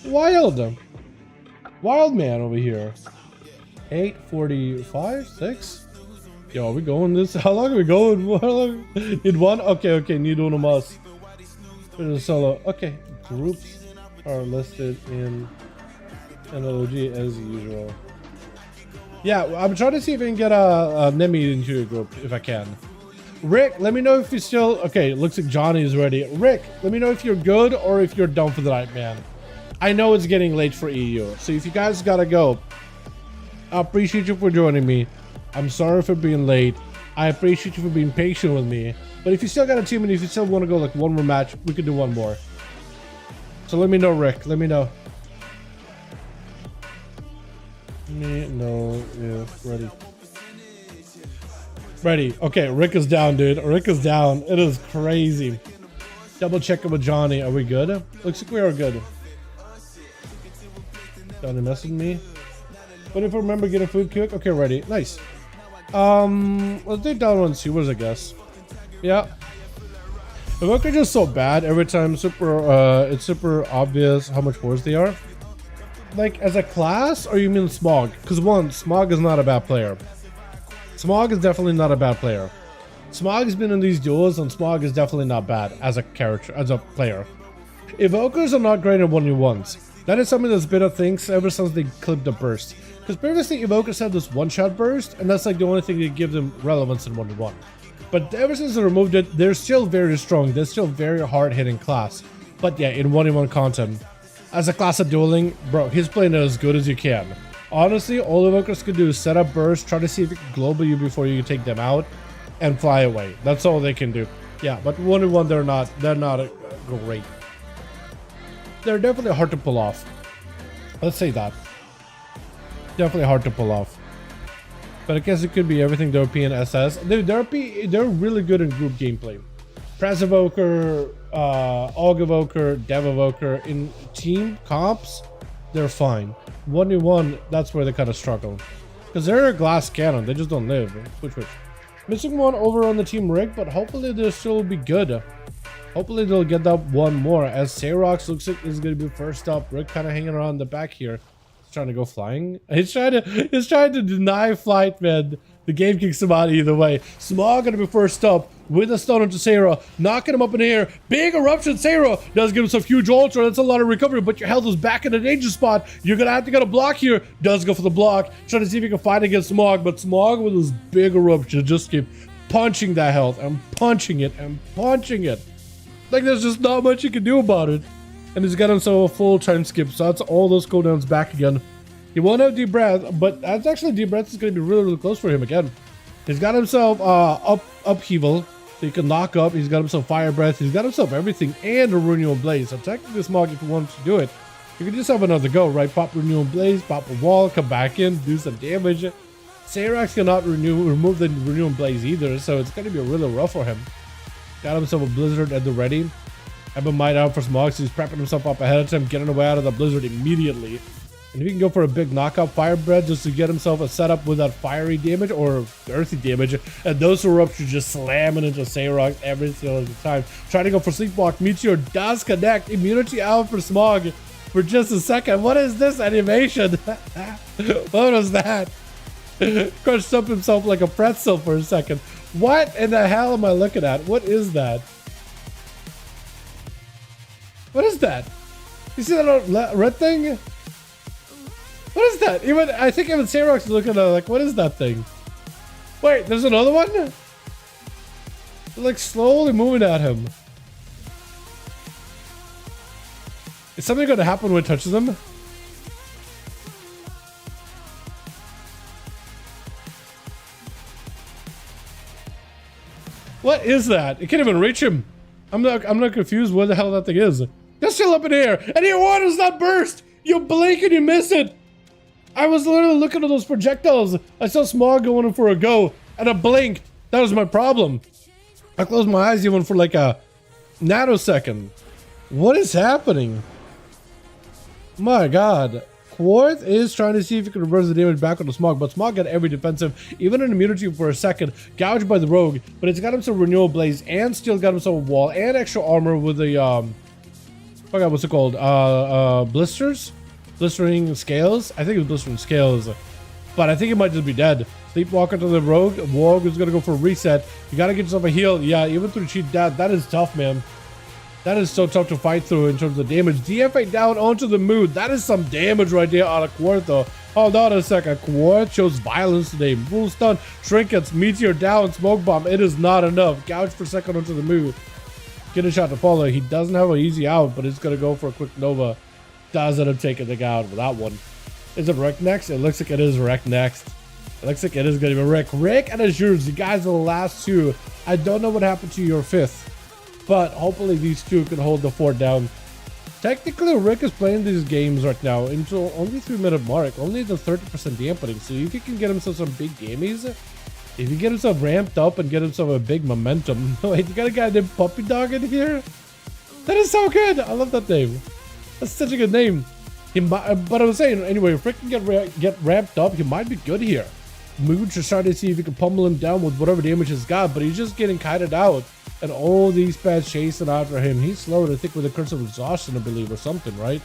Wild. Wild man over here. 8:45, 6. Yo, are we going this? How long are we going? How long? Need one? Okay, need one of us. There's a solo. Okay, groups are listed in NLG as usual. Yeah, I'm trying to see if I can get a Nemi into your group if I can. Rick, let me know if you're still okay. Looks like Johnny is ready. Rick, let me know if you're good or if you're done for the night, man. I know it's getting late for EU, so if you guys gotta go, I appreciate you for joining me. I'm sorry for being late. I appreciate you for being patient with me. But if you still got a team and if you still want to go like one more match, we could do one more. So let me know, Rick. Let me know. Let me know if ready. Ready. Okay, Rick is down, dude. Rick is down. It is crazy. Double check it with Johnny. Are we good? Looks like we are good. Johnny messaged me. But if I remember getting food quick. Okay, ready. Nice. Let's do Dalaran sewers, I guess. Yeah. The Evoker is just so bad every time. It's super obvious how much worse they are. Like as a class, or you mean Smog? Because one, Smog is not a bad player. Smog is definitely not a bad player. Smog has been in these duels, and Smog is definitely not bad as a character, as a player. Evokers are not great at 1v1s. That is something that's been a thing ever since they clipped the burst. Because previously Evokers had this one-shot burst, and that's like the only thing that gives them relevance in 1v1. But ever since they removed it, they're still very strong. They're still very hard-hitting class. But yeah, in 1v1 content, as a class of dueling, bro, he's playing it as good as you can. Honestly, all Evokers can do is set up burst, try to see if it can global you before you take them out, and fly away. That's all they can do. Yeah, but 1v1 they're not great. They're definitely hard to pull off. Let's say that. Definitely hard to pull off. But I guess it could be everything European SS. They're really good in group gameplay. Press Evoker, Aug Evoker, Dev Evoker, in team comps, they're fine. 1v1, that's where they kind of struggle. Because they're a glass cannon, they just don't live. Which. Missing one over on the team rig, but hopefully they'll still be good. Hopefully they'll get that one more, as Sayrox looks like is going to be first up. Rick kind of hanging around the back here. He's trying to go flying. He's trying to deny flight, man. The game kicks him out either way. Smog going to be first up with a stun into Sarah, knocking him up in the air. Big eruption. Sarah does give himself huge ultra. That's a lot of recovery, but your health is back in the danger spot. You're going to have to get a block here. Does go for the block. Trying to see if he can fight against Smog, but Smog with his big eruption just keep punching that health and punching it and punching it. Like there's just not much you can do about it. And he's got himself a full time skip, so that's all those cooldowns back again. He won't have deep breath, but that's actually deep breath is going to be really, really close for him again. He's got himself upheaval, so he can knock up. He's got himself fire breath. He's got himself everything and a renewal blaze. So technically, Smog, if you want to do it, you can just have another go, right? Pop renewal blaze, pop a wall, come back in, do some damage. Sayrax cannot remove the renewal blaze either, so it's going to be really rough for him. Got himself a blizzard at the ready. I've been might out for Smog, so he's prepping himself up ahead of time, getting away out of the blizzard immediately. And if he can go for a big knockout fire breath just to get himself a setup with that fiery damage or earthy damage, and those eruptions just slamming into Sayrox every single time. Trying to go for sleepwalk. Meteor does connect. Immunity out for Smog for just a second. What is this animation? What was that? Crushed up himself like a pretzel for a second. What in the hell am I looking at? What is that? What is that? You see that red thing? What is that? I think even Sayrox is looking at it like, what is that thing? Wait, there's another one? They're like slowly moving at him. Is something going to happen when it touches him? What is that? It can't even reach him. I'm not confused what the hell that thing is. They're still up in the air. And your water's not burst. You blink and you miss it. I was literally looking at those projectiles. I saw Smog going in for a go, and I blinked. That was my problem. I closed my eyes even for like a nanosecond. What is happening? My God. Quarth is trying to see if he can reverse the damage back on the Smog, but Smog got every defensive, even an immunity for a second, gouged by the Rogue, but it's got himself Renewal Blaze, and still got himself a wall, and extra armor with the, I forgot what's it called, blisters? Blistering scales? I think it's blistering scales, but I think it might just be dead. Sleepwalker to the Rogue. Rogue is gonna go for a reset. You gotta get yourself a heal. Yeah, even through cheat death, that is tough, man. That is so tough to fight through in terms of damage. DFA down onto the mood. That is some damage right there on a Quart though. Hold on a second. Quart shows violence today. Bull stun, trinkets, meteor down, smoke bomb. It is not enough. Gouge for second onto the mood. Get a shot to follow. He doesn't have an easy out, but he's going to go for a quick Nova. Does end up taking the guy out with that one. Is it Rick next? It looks like it is Rick next. It looks like it is going to be Rick. Rick and Azures, the guys are the last two. I don't know what happened to your fifth, but hopefully these two can hold the fort down. Technically, Rick is playing these games right now until only 3-minute mark, only the 30% dampening. So if he can get himself some big gamies, if he get himself ramped up and get himself a big momentum. Wait, you got a guy named Puppy Dog in here? That is so good. I love that name. That's such a good name. But I was saying, anyway, if Rick can get ramped up, he might be good here. Mood just trying to see if he can pummel him down with whatever damage he's got, but he's just getting kited out. And all these pads chasing after him. He's slowed, I think, with a curse of exhaustion, I believe, or something, right?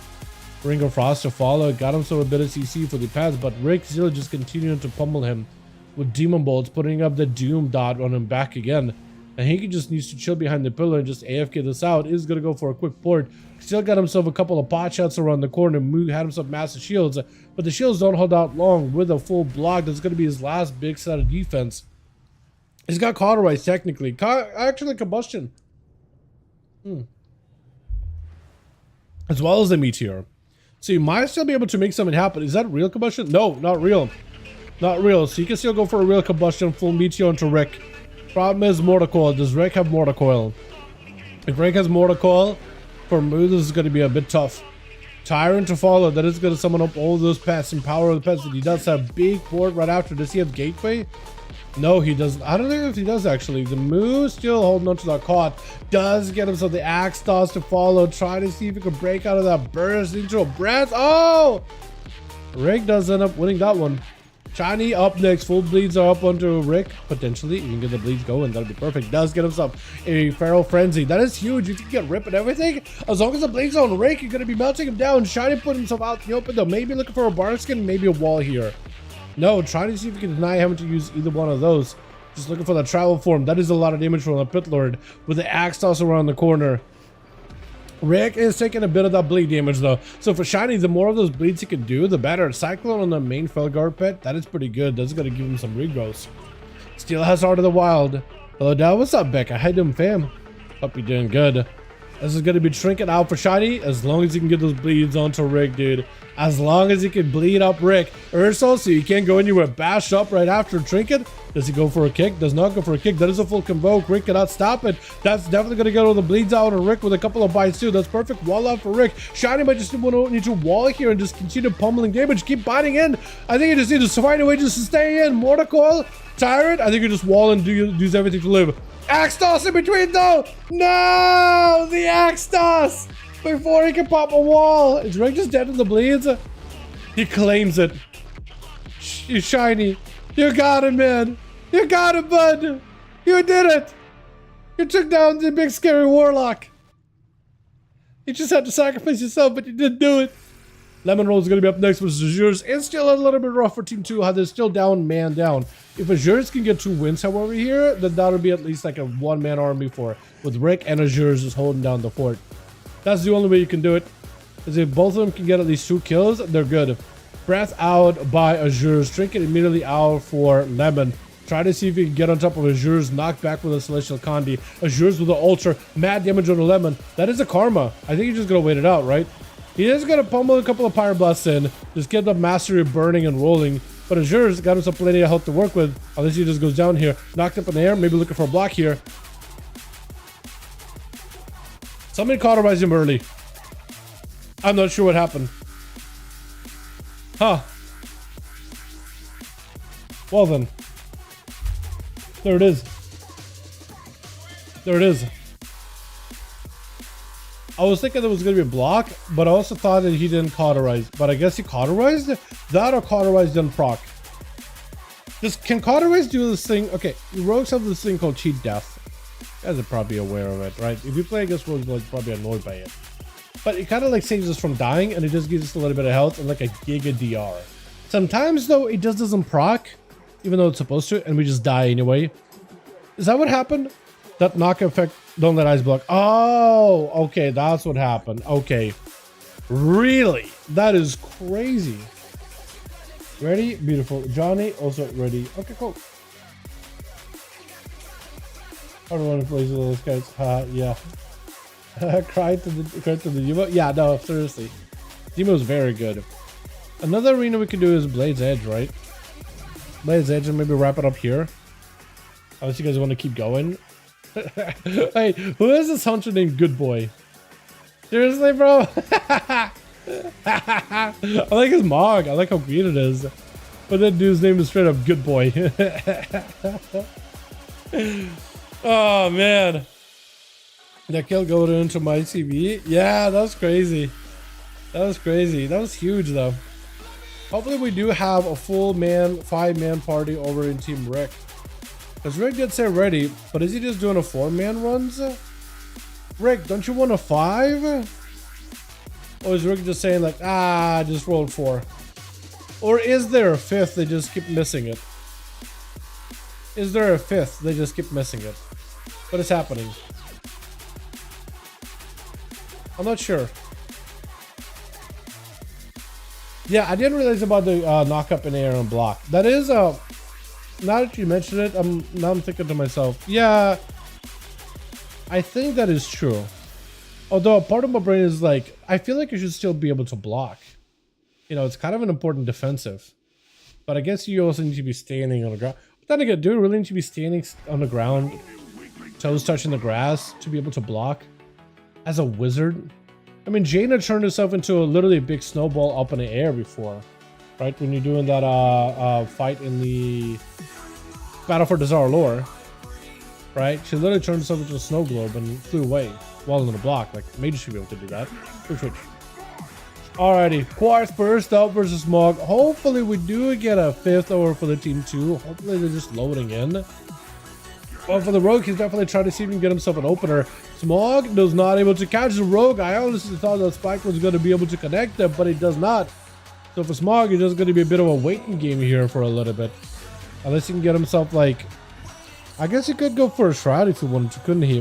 Ring of Frost to follow. Got him some a bit of CC for the pads, but Rick still just continuing to pummel him with Demon Bolts, putting up the Doom dot on him back again. And he just needs to chill behind the pillar and just AFK this out. Is going to go for a quick port. Still got himself a couple of pot shots around the corner. Moog had himself massive shields, but the shields don't hold out long with a full block. That's going to be his last big set of defense. He's got cauterized technically. Actually, combustion. As well as the meteor. So you might still be able to make something happen. Is that real combustion? No, not real. Not real. So you can still go for a real combustion, full meteor into Rick. Problem is mortar coil. Does Rick have mortar coil? If Rick has mortar coil, for Mood this is going to be a bit tough. Tyrant to follow. That is going to summon up all those pets and power of the pets. And he does have big port right after. Does he have gateway? No, he doesn't. I don't think if he does actually. The Moo still holding on to that caught. Does get himself the axe toss to follow. Try to see if he can break out of that burst into a breath. Oh! Rick does end up winning that one. Shiny up next. Full bleeds are up onto Rick. Potentially. You can get the bleeds going. That'll be perfect. Does get himself a Feral Frenzy. That is huge. You can get Rip and everything. As long as the bleeds on Rick, you're going to be melting him down. Shiny put himself out in the open though. Maybe looking for a bar skin. Maybe a wall here. No, trying to see if you can deny having to use either one of those. Just looking for that travel form. That is a lot of damage from the Pit Lord with the axe toss around the corner. Rick is taking a bit of that bleed damage though. So for Shiny, the more of those bleeds he can do, the better. Cyclone on the main Felgar pet, that is pretty good. That's gonna give him some regrowths. Still has Heart of the Wild. Hello, Dad. What's up, Beck? How you doing, fam? Hope you're doing good. This is gonna be Trinket out for Shiny, as long as he can get those bleeds onto Rick, dude. As long as he can bleed up Rick. Urso, so you can't go anywhere. Bash up right after Trinket. Does he go for a kick? Does not go for a kick. That is a full convoke. Rick cannot stop it. That's definitely going to get all the bleeds out on Rick with a couple of bites too. That's perfect. Wall out for Rick. Shiny might just need to wall here and just continue pummeling damage. Keep biting in. I think you just need to find a way just to stay in. Mortar Coil. Tyrant. I think you just wall and use everything to live. Axe toss in between though. No! The axe toss! Before he can pop a wall. Is Rick just dead in the bleeds? He claims it. You Shiny. You got him, man. You got him, bud. You did it. You took down the big scary warlock. You just had to sacrifice yourself, but you didn't do it. Lemon Roll is going to be up next with Azures. It's still a little bit rough for Team 2. How they're still down, man down. If Azures can get 2 wins, however, here, then that'll be at least like a 1-man army with Rick and Azures just holding down the fort. That's the only way you can do it. Is if both of them can get at least 2 kills, they're good. Breath out by Azures. Trinket immediately out for Lemon. Try to see if you can get on top of Azures. Knock back with a Celestial Condi. Azures with the Ultra. Mad damage on the Lemon. That is a Karma. I think you're just going to wait it out, right? He is going to pummel a couple of Pyroblasts in. Just get the Mastery burning and rolling. But Azures got himself plenty of health to work with. Unless he just goes down here. Knocked up in the air. Maybe looking for a block here. Somebody cauterized him early. I'm not sure what happened. Huh. Well then. There it is. There it is. I was thinking there was going to be a block, but I also thought that he didn't cauterize. But I guess he cauterized? That or cauterized didn't proc. Can cauterize do this thing? Okay, rogues have this thing called cheat death. You guys are probably aware of it, right? If you play against rogues, you're probably annoyed by it. But it kind of like saves us from dying, and it just gives us a little bit of health and like a giga DR. Sometimes though, it just doesn't proc, even though it's supposed to, and we just die anyway. Is that what happened? That knock effect Don't let ice block. Oh, okay. That's what happened. Okay. Really? That is crazy. Ready? Beautiful. Johnny also ready. Okay, cool. Everyone plays with those guys. Yeah. Cry to the Demo. Yeah, no, seriously. Demo's very good. Another arena we could do is Blade's Edge, right? Blade's Edge and maybe wrap it up here. Unless you guys want to keep going. Hey, who is this hunter named Good Boy? Seriously, bro? I like his mog. I like how green it is. But that dude's name is straight up Good Boy. Oh, man. That kill going into my TV. Yeah, that was crazy. That was crazy. That was huge, though. Hopefully, we do have a full man, 5-man party over in Team Rick. Because Rick did say ready, but is he just doing a 4-man runs? Rick, don't you want a 5? Or is Rick just saying like, I just rolled 4? Or is there a 5th, they just keep missing it? Is there a 5th, they just keep missing it? What is happening? I'm not sure. Yeah, I didn't realize about the knock up in air and block. That is now that you mentioned it, now I'm thinking to myself, yeah, I think that is true. Although part of my brain is like, I feel like you should still be able to block. You know, it's kind of an important defensive. But I guess you also need to be standing on the ground. But then again, do you really need to be standing on the ground, toes touching the grass, to be able to block? As a wizard? I mean, Jaina turned herself into literally a big snowball up in the air before. Right? When you're doing that fight in the Battle for Dazar Lore. Right? She literally turned herself into a snow globe and flew away while on the block. Like, Mage should be able to do that. Switch. Alrighty. Quartz first up versus Smog. Hopefully we do get a 5th over for the team 2. Hopefully they're just loading in. Well, for the Rogue, he's definitely trying to see if he can get himself an opener. Smog does not able to catch the Rogue. I honestly thought that Spike was going to be able to connect them, but he does not. So for Smog, it's just going to be a bit of a waiting game here for a little bit. Unless he can get himself, like... I guess he could go for a Shroud if he wanted to, couldn't he?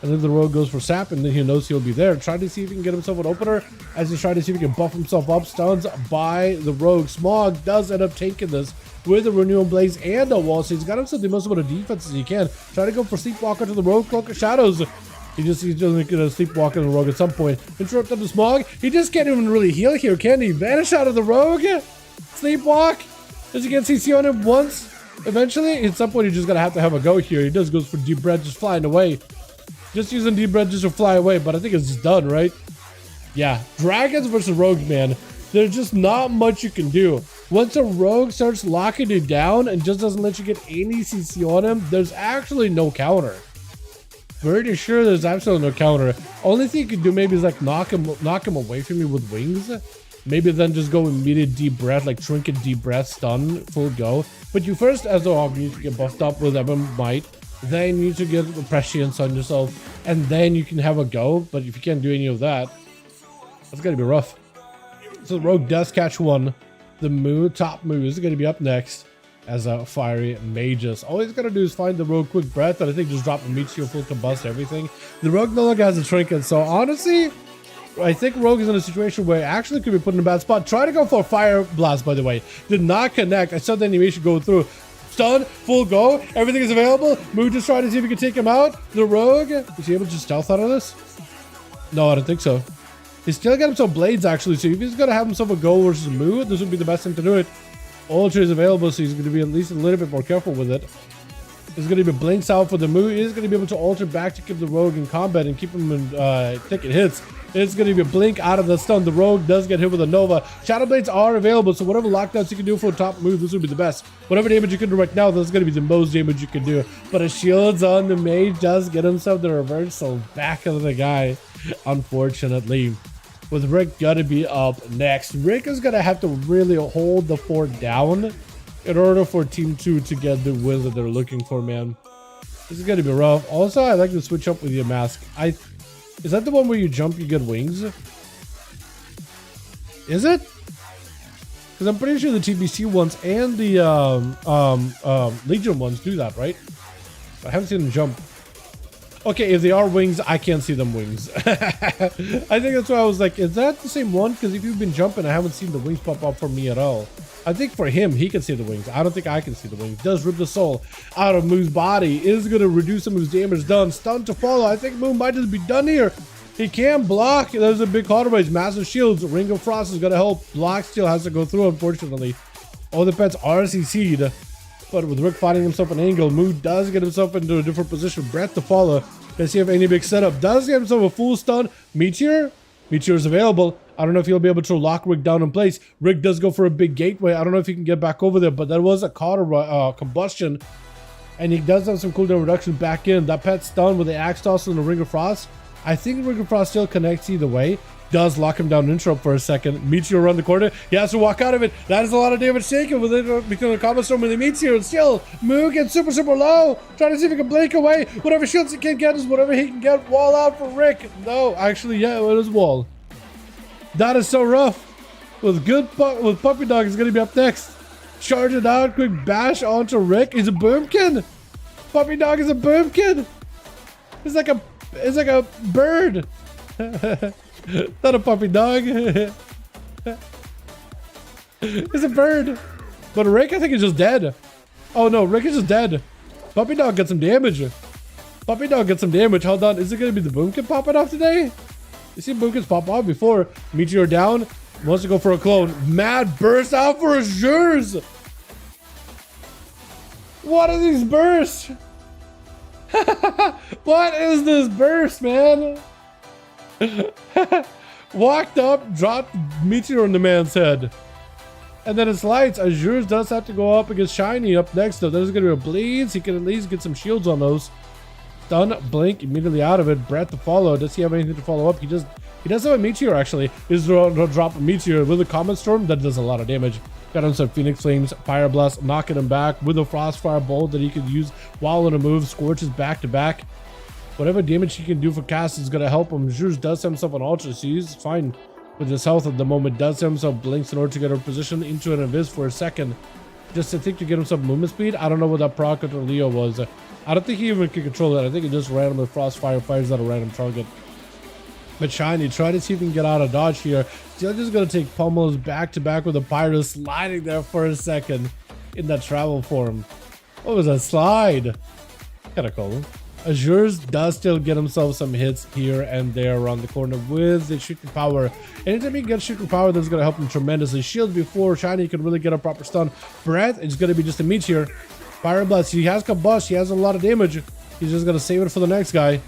And then the Rogue goes for Sap, and then he knows he'll be there. Try to see if he can get himself an opener, as he's trying to see if he can buff himself up. Stuns by the Rogue. Smog does end up taking this with a Renewal Blaze and a wall, so he's got himself the most amount of defense as he can. Try to go for Sleepwalker to the Rogue. Cloak of Shadows. He's just gonna Sleepwalker to the Rogue at some point. Interrupt up the Smog. He just can't even really heal here, can he? Vanish out of the Rogue. Sleepwalk. Does he get CC on him once? Eventually, at some point, he's just gonna have to have a go here. He just goes for Deep Breath, just flying away. Just using Deep Breath just to fly away, but I think it's just done, right? Yeah, Dragons versus Rogues, man. There's just not much you can do. Once a Rogue starts locking you down and just doesn't let you get any CC on him, there's actually no counter. Pretty sure there's absolutely no counter. Only thing you can do maybe is like knock him away from you with wings. Maybe then just go immediate Deep Breath, like Trinket Deep Breath, stun, full go. But you first, as the Hog, need to get buffed up with Ebon Might. Then you need to get Prescience on yourself. And then you can have a go. But if you can't do any of that, that's gonna be rough. So Rogue does catch one. The Moo, top Moo, is going to be up next as a Fiery Magus. All he's going to do is find the Rogue Quick Breath, and I think just drop a Meteor, full combust, everything. The Rogue no longer has a Trinket, so honestly, I think Rogue is in a situation where actually could be put in a bad spot. Try to go for a Fire Blast, by the way. Did not connect. I saw the animation go through. Stun, full go, everything is available. Moo just trying to see if he can take him out. The Rogue, is he able to stealth out of this? No, I don't think so. He's still got himself Blades, actually, so if he's going to have himself a go versus Moo, this would be the best thing to do it. Ultra is available, so he's going to be at least a little bit more careful with it. There's going to be Blinks out for the Moo. He is going to be able to alter back to keep the Rogue in combat and keep him in, taking hits. It's going to be a Blink out of the stun. The Rogue does get hit with a Nova. Shadow Blades are available, so whatever lockdowns you can do for a top move, this would be the best. Whatever damage you can do right now, this is going to be the most damage you can do. But a Shields on the Mage does get himself the reversal back of the guy, unfortunately. With Rick gonna be up next. Rick is gonna have to really hold the fort down in order for Team 2 to get the wins that they're looking for, man. This is gonna be rough. Also, I like to switch up with your mask. Is that the one where you jump, you get wings? Is it? Because I'm pretty sure the TBC ones and the Legion ones do that, right? I haven't seen them jump. Okay, if they are wings, I can't see them wings. I think that's why I was like, is that the same one? Because if you've been jumping, I haven't seen the wings pop up for me at all. I think for him, he can see the wings. I don't think I can see the wings. Does rip the soul out of Moo's body. Is going to reduce some of his damage done. Stun to follow. I think Moo might just be done here. He can block. There's a big cauterbase. Massive shields. Ring of Frost is going to help. Block still has to go through, unfortunately. All the pets are CC'd. But with Rick finding himself an angle, Moo does get himself into a different position. Breath to follow. Let's see if any big setup. Does get himself a full stun. Meteor. Meteor is available. I don't know if he'll be able to lock Rick down in place. Rick does go for a big gateway. I don't know if he can get back over there, but that was a combustion. And he does have some cooldown reduction back in. That pet's stun with the Axe Toss and the Ring of Frost. I think Ring of Frost still connects either way. Does lock him down interrupt for a second. Meteor around the corner. He has to walk out of it. That is a lot of damage taken with it becoming a combo storm with the Meteor. And still, Moo gets super low. Trying to see if he can blink away. Whatever shields he can get is whatever he can get. Wall out for Rick. No, actually, yeah, it is wall. That is so rough. With Puppy Dog is going to be up next. Charge it out. Quick bash onto Rick. He's a boomkin. Puppy Dog is a boomkin. It's like a bird. Not a puppy dog. It's a bird. But Rick, I think, is just dead. Oh no, Rick is just dead. Puppy Dog gets some damage. Puppy Dog gets some damage. Hold on. Is it going to be the Boomkin popping off today? You see Boomkins pop off before. Meteor down. Wants to go for a clone. Mad burst out for Azures. What are these bursts? What is this burst, man? Walked up, dropped Meteor on the man's head. And then it's lights. Azures does have to go up against Shiny up next, though. There's going to be a Bleeds. He can at least get some shields on those. Stun, blink, immediately out of it. Breath to follow. Does he have anything to follow up? He does have a Meteor, actually. He's going to drop a Meteor with a Comet Storm. That does a lot of damage. Got him some Phoenix Flames, Fire Blast, knocking him back with a Frostfire Bolt that he could use while in a move. Scorches back to back. Whatever damage he can do for cast is going to help him. Jules does have himself an Ultra, so he's fine with his health at the moment. Does have himself Blinks in order to get a position into an Invis for a second. Just to think to get himself movement speed. I don't know what that proc or Leo was. I don't think he even can control that. I think it just randomly Frostfire fires at a random target. But Shiny, try to see if he can get out of dodge here. Still just going to take pummels back to back with a Pyro sliding there for a second in that travel form. What was that slide? Kind of cool. Azures does still get himself some hits here and there around the corner with the shooting power. Anytime he gets shooting power, that's going to help him tremendously. Shield before Shiny can really get a proper stun. Breath is going to be just a Meteor. Fire Blast, he has Combust, he has a lot of damage. He's just going to save it for the next guy.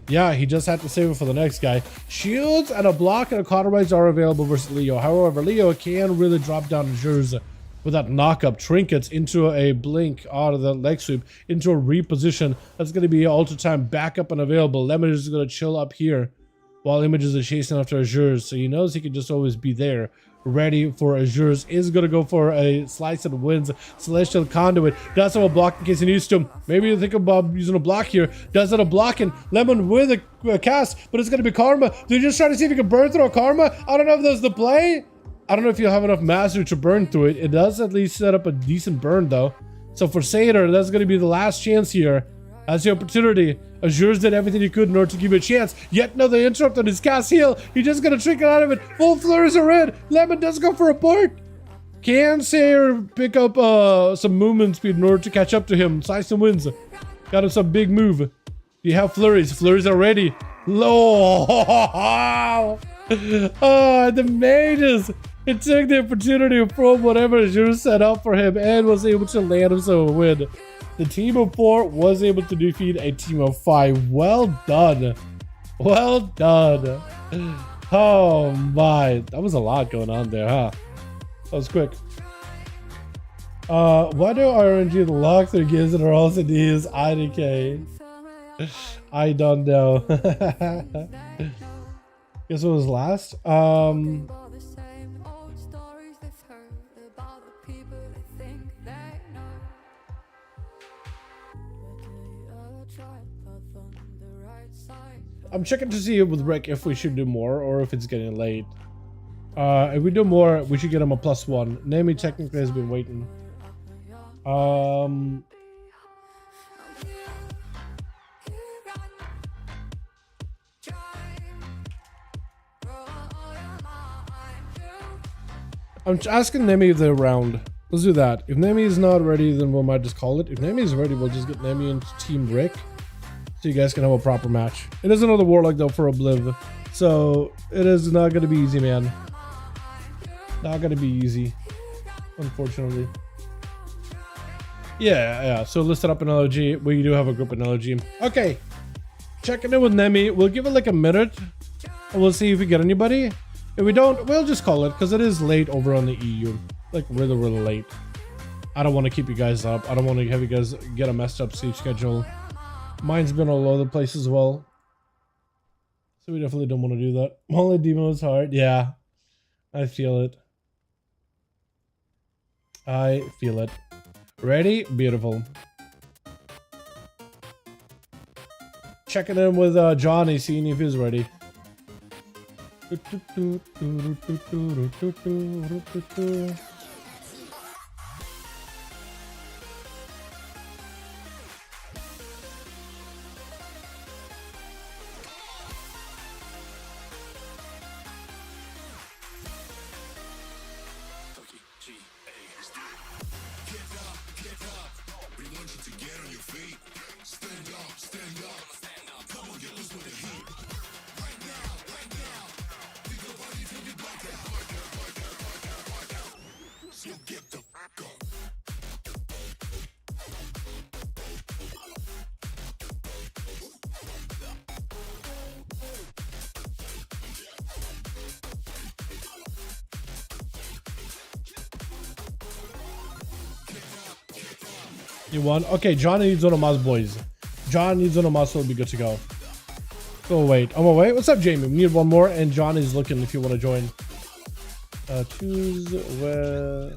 Yeah, he just had to save it for the next guy. Shields and a block and a cauterize are available versus Leo. However, Leo can really drop down Azures with that knock-up. Trinkets into a blink out of the leg sweep, into a reposition. That's going to be ultra time backup and available. Lemon is going to chill up here while Images is chasing after Azures. So he knows he can just always be there, ready for Azures. Is going to go for a slice and wins. Celestial Conduit does have a block in case he needs to. Maybe you think about using a block here. Does it a blocking. Lemon with a cast, but it's going to be Karma. They're just trying to see if he can burn through a Karma. I don't know if that's the play. I don't know if you'll have enough mastery to burn through it. It does at least set up a decent burn, though. So for Satyr, that's going to be the last chance here. That's the opportunity. Azures did everything he could in order to give you a chance. Yet another interrupt on his cast heal. He's just going to trick it out of it. Full flurries are red. Lemon does go for a port. Can Satyr pick up some movement speed in order to catch up to him? Syson wins. Got him some big move. Do you have flurries? Flurries are ready. Low. Oh, the mages. It took the opportunity from whatever Azure set up for him and was able to land himself a win. The team of 4 was able to defeat a team of 5. Well done. Well done. Oh my. That was a lot going on there, huh? That was quick. Why do RNG lock their gives that are also these IDK? I don't know. Guess what was last? I'm checking to see with Rick if we should do more or if it's getting late. If we do more, we should get him a +1. Naming technically has been waiting. I'm asking Nemi if they're around. Let's do that. If Nemi is not ready, then we might just call it. If Nemi is ready, we'll just get Nemi into Team Rick, so you guys can have a proper match. It is another Warlock though for Obliv, so it is not gonna be easy, man. Not gonna be easy, unfortunately. Yeah. So let's set up an LG. We do have a group in LG. Okay, checking in with Nemi. We'll give it like a minute, and we'll see if we get anybody. If we don't, we'll just call it because it is late over on the EU. Like really late. I don't want to keep you guys up. I don't want to have you guys get a messed up sleep schedule. Mine's been all over the place as well, so we definitely don't want to do that. Only demo is hard. Yeah, I feel it. I feel it. Ready? Beautiful. Checking in with Johnny, seeing if he's ready. You won? Okay, John needs one of my boys. John needs one of my, so it'll be good to go. Go wait. I'm away. What's up, Jamie? We need one more, and John is looking if you want to join. Choose where.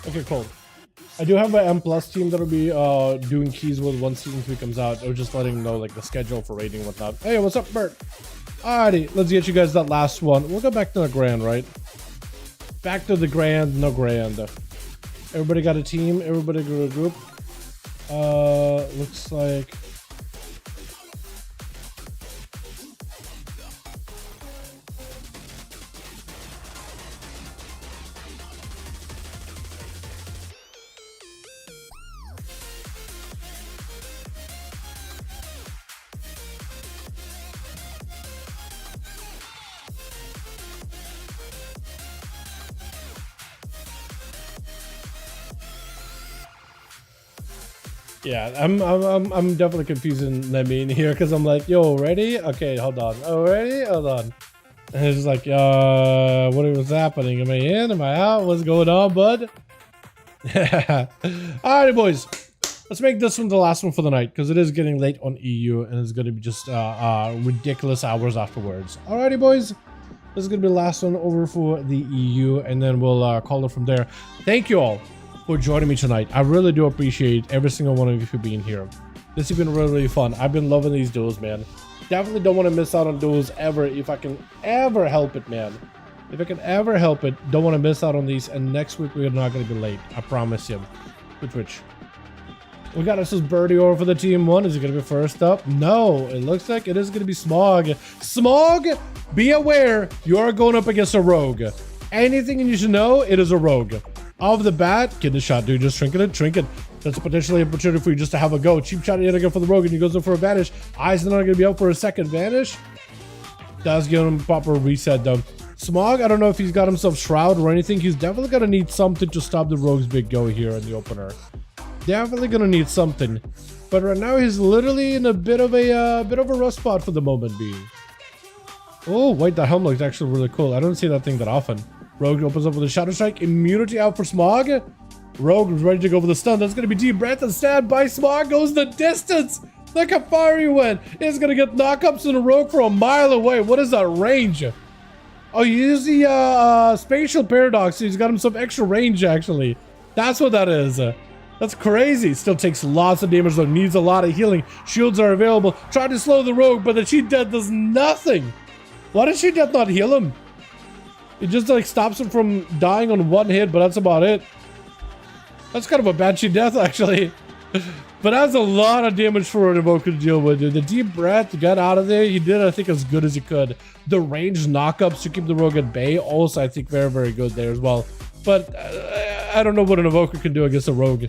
Okay, cool. I do have an M Plus team that'll be doing keys with once season 3 comes out. Or just letting them know like the schedule for rating and whatnot. Hey, what's up, Bert? Alrighty, let's get you guys that last one. We'll go back to the grand, right? Back to the grand, no grand. Everybody got a team. Everybody got a group. Looks like. Yeah, I'm definitely confusing Nemi in here because I'm like, yo, ready? Okay, hold on. Oh, ready? Hold on. And it's just like, what was happening? Am I in? Am I out? What's going on, bud? Alrighty, boys. Let's make this one the last one for the night because it is getting late on EU and it's going to be just ridiculous hours afterwards. Alrighty, boys. This is going to be the last one over for the EU and then we'll call it from there. Thank you all for joining me tonight. I really do appreciate every single one of you for being here. This has been really fun. I've been loving these duels, man. Definitely don't want to miss out on duels ever if I can ever help it, man. If I can ever help it, don't want to miss out on these. And next week we're not going to be late, I promise you. Which we got us Birdie over for the team 1. Is it going to be first up? No, it looks like it is going to be Smog. Smog, be aware you are going up against a rogue. Anything you should know, it is a rogue. Off the bat, get the shot, dude. Just trinket. That's potentially an opportunity for you just to have a go. Cheap shot yet again for the rogue, and he goes in for a vanish. Eyes are not going to be out for a second vanish. Does give him a proper reset though. Smog, I don't know if he's got himself Shroud or anything. He's definitely going to need something to stop the rogue's big go here in the opener. Definitely going to need something. But right now he's literally in a bit of a rough spot for the moment being. Oh, wait, that helmet looks actually really cool. I don't see that thing that often. Rogue opens up with a Shadow Strike. Immunity out for Smog. Rogue is ready to go for the stun. That's going to be deep breath and stand by. Smog goes the distance. Look how far he went. He's going to get knockups in a Rogue from a mile away. What is that range? Oh, he used the spatial paradox. So he's got himself extra range, actually. That's what that is. That's crazy. Still takes lots of damage, though. Needs a lot of healing. Shields are available. Try to slow the Rogue, but the Cheat Death does nothing. Why does Cheat Death not heal him? It just like stops him from dying on one hit, but that's about it. That's kind of a bad Cheat Death, actually. But that's a lot of damage for an Evoker to deal with, dude. The deep breath got out of there. He did, I think, as good as he could. The ranged knockups to keep the Rogue at bay, also, I think, very, very good there as well. But I don't know what an Evoker can do against a Rogue.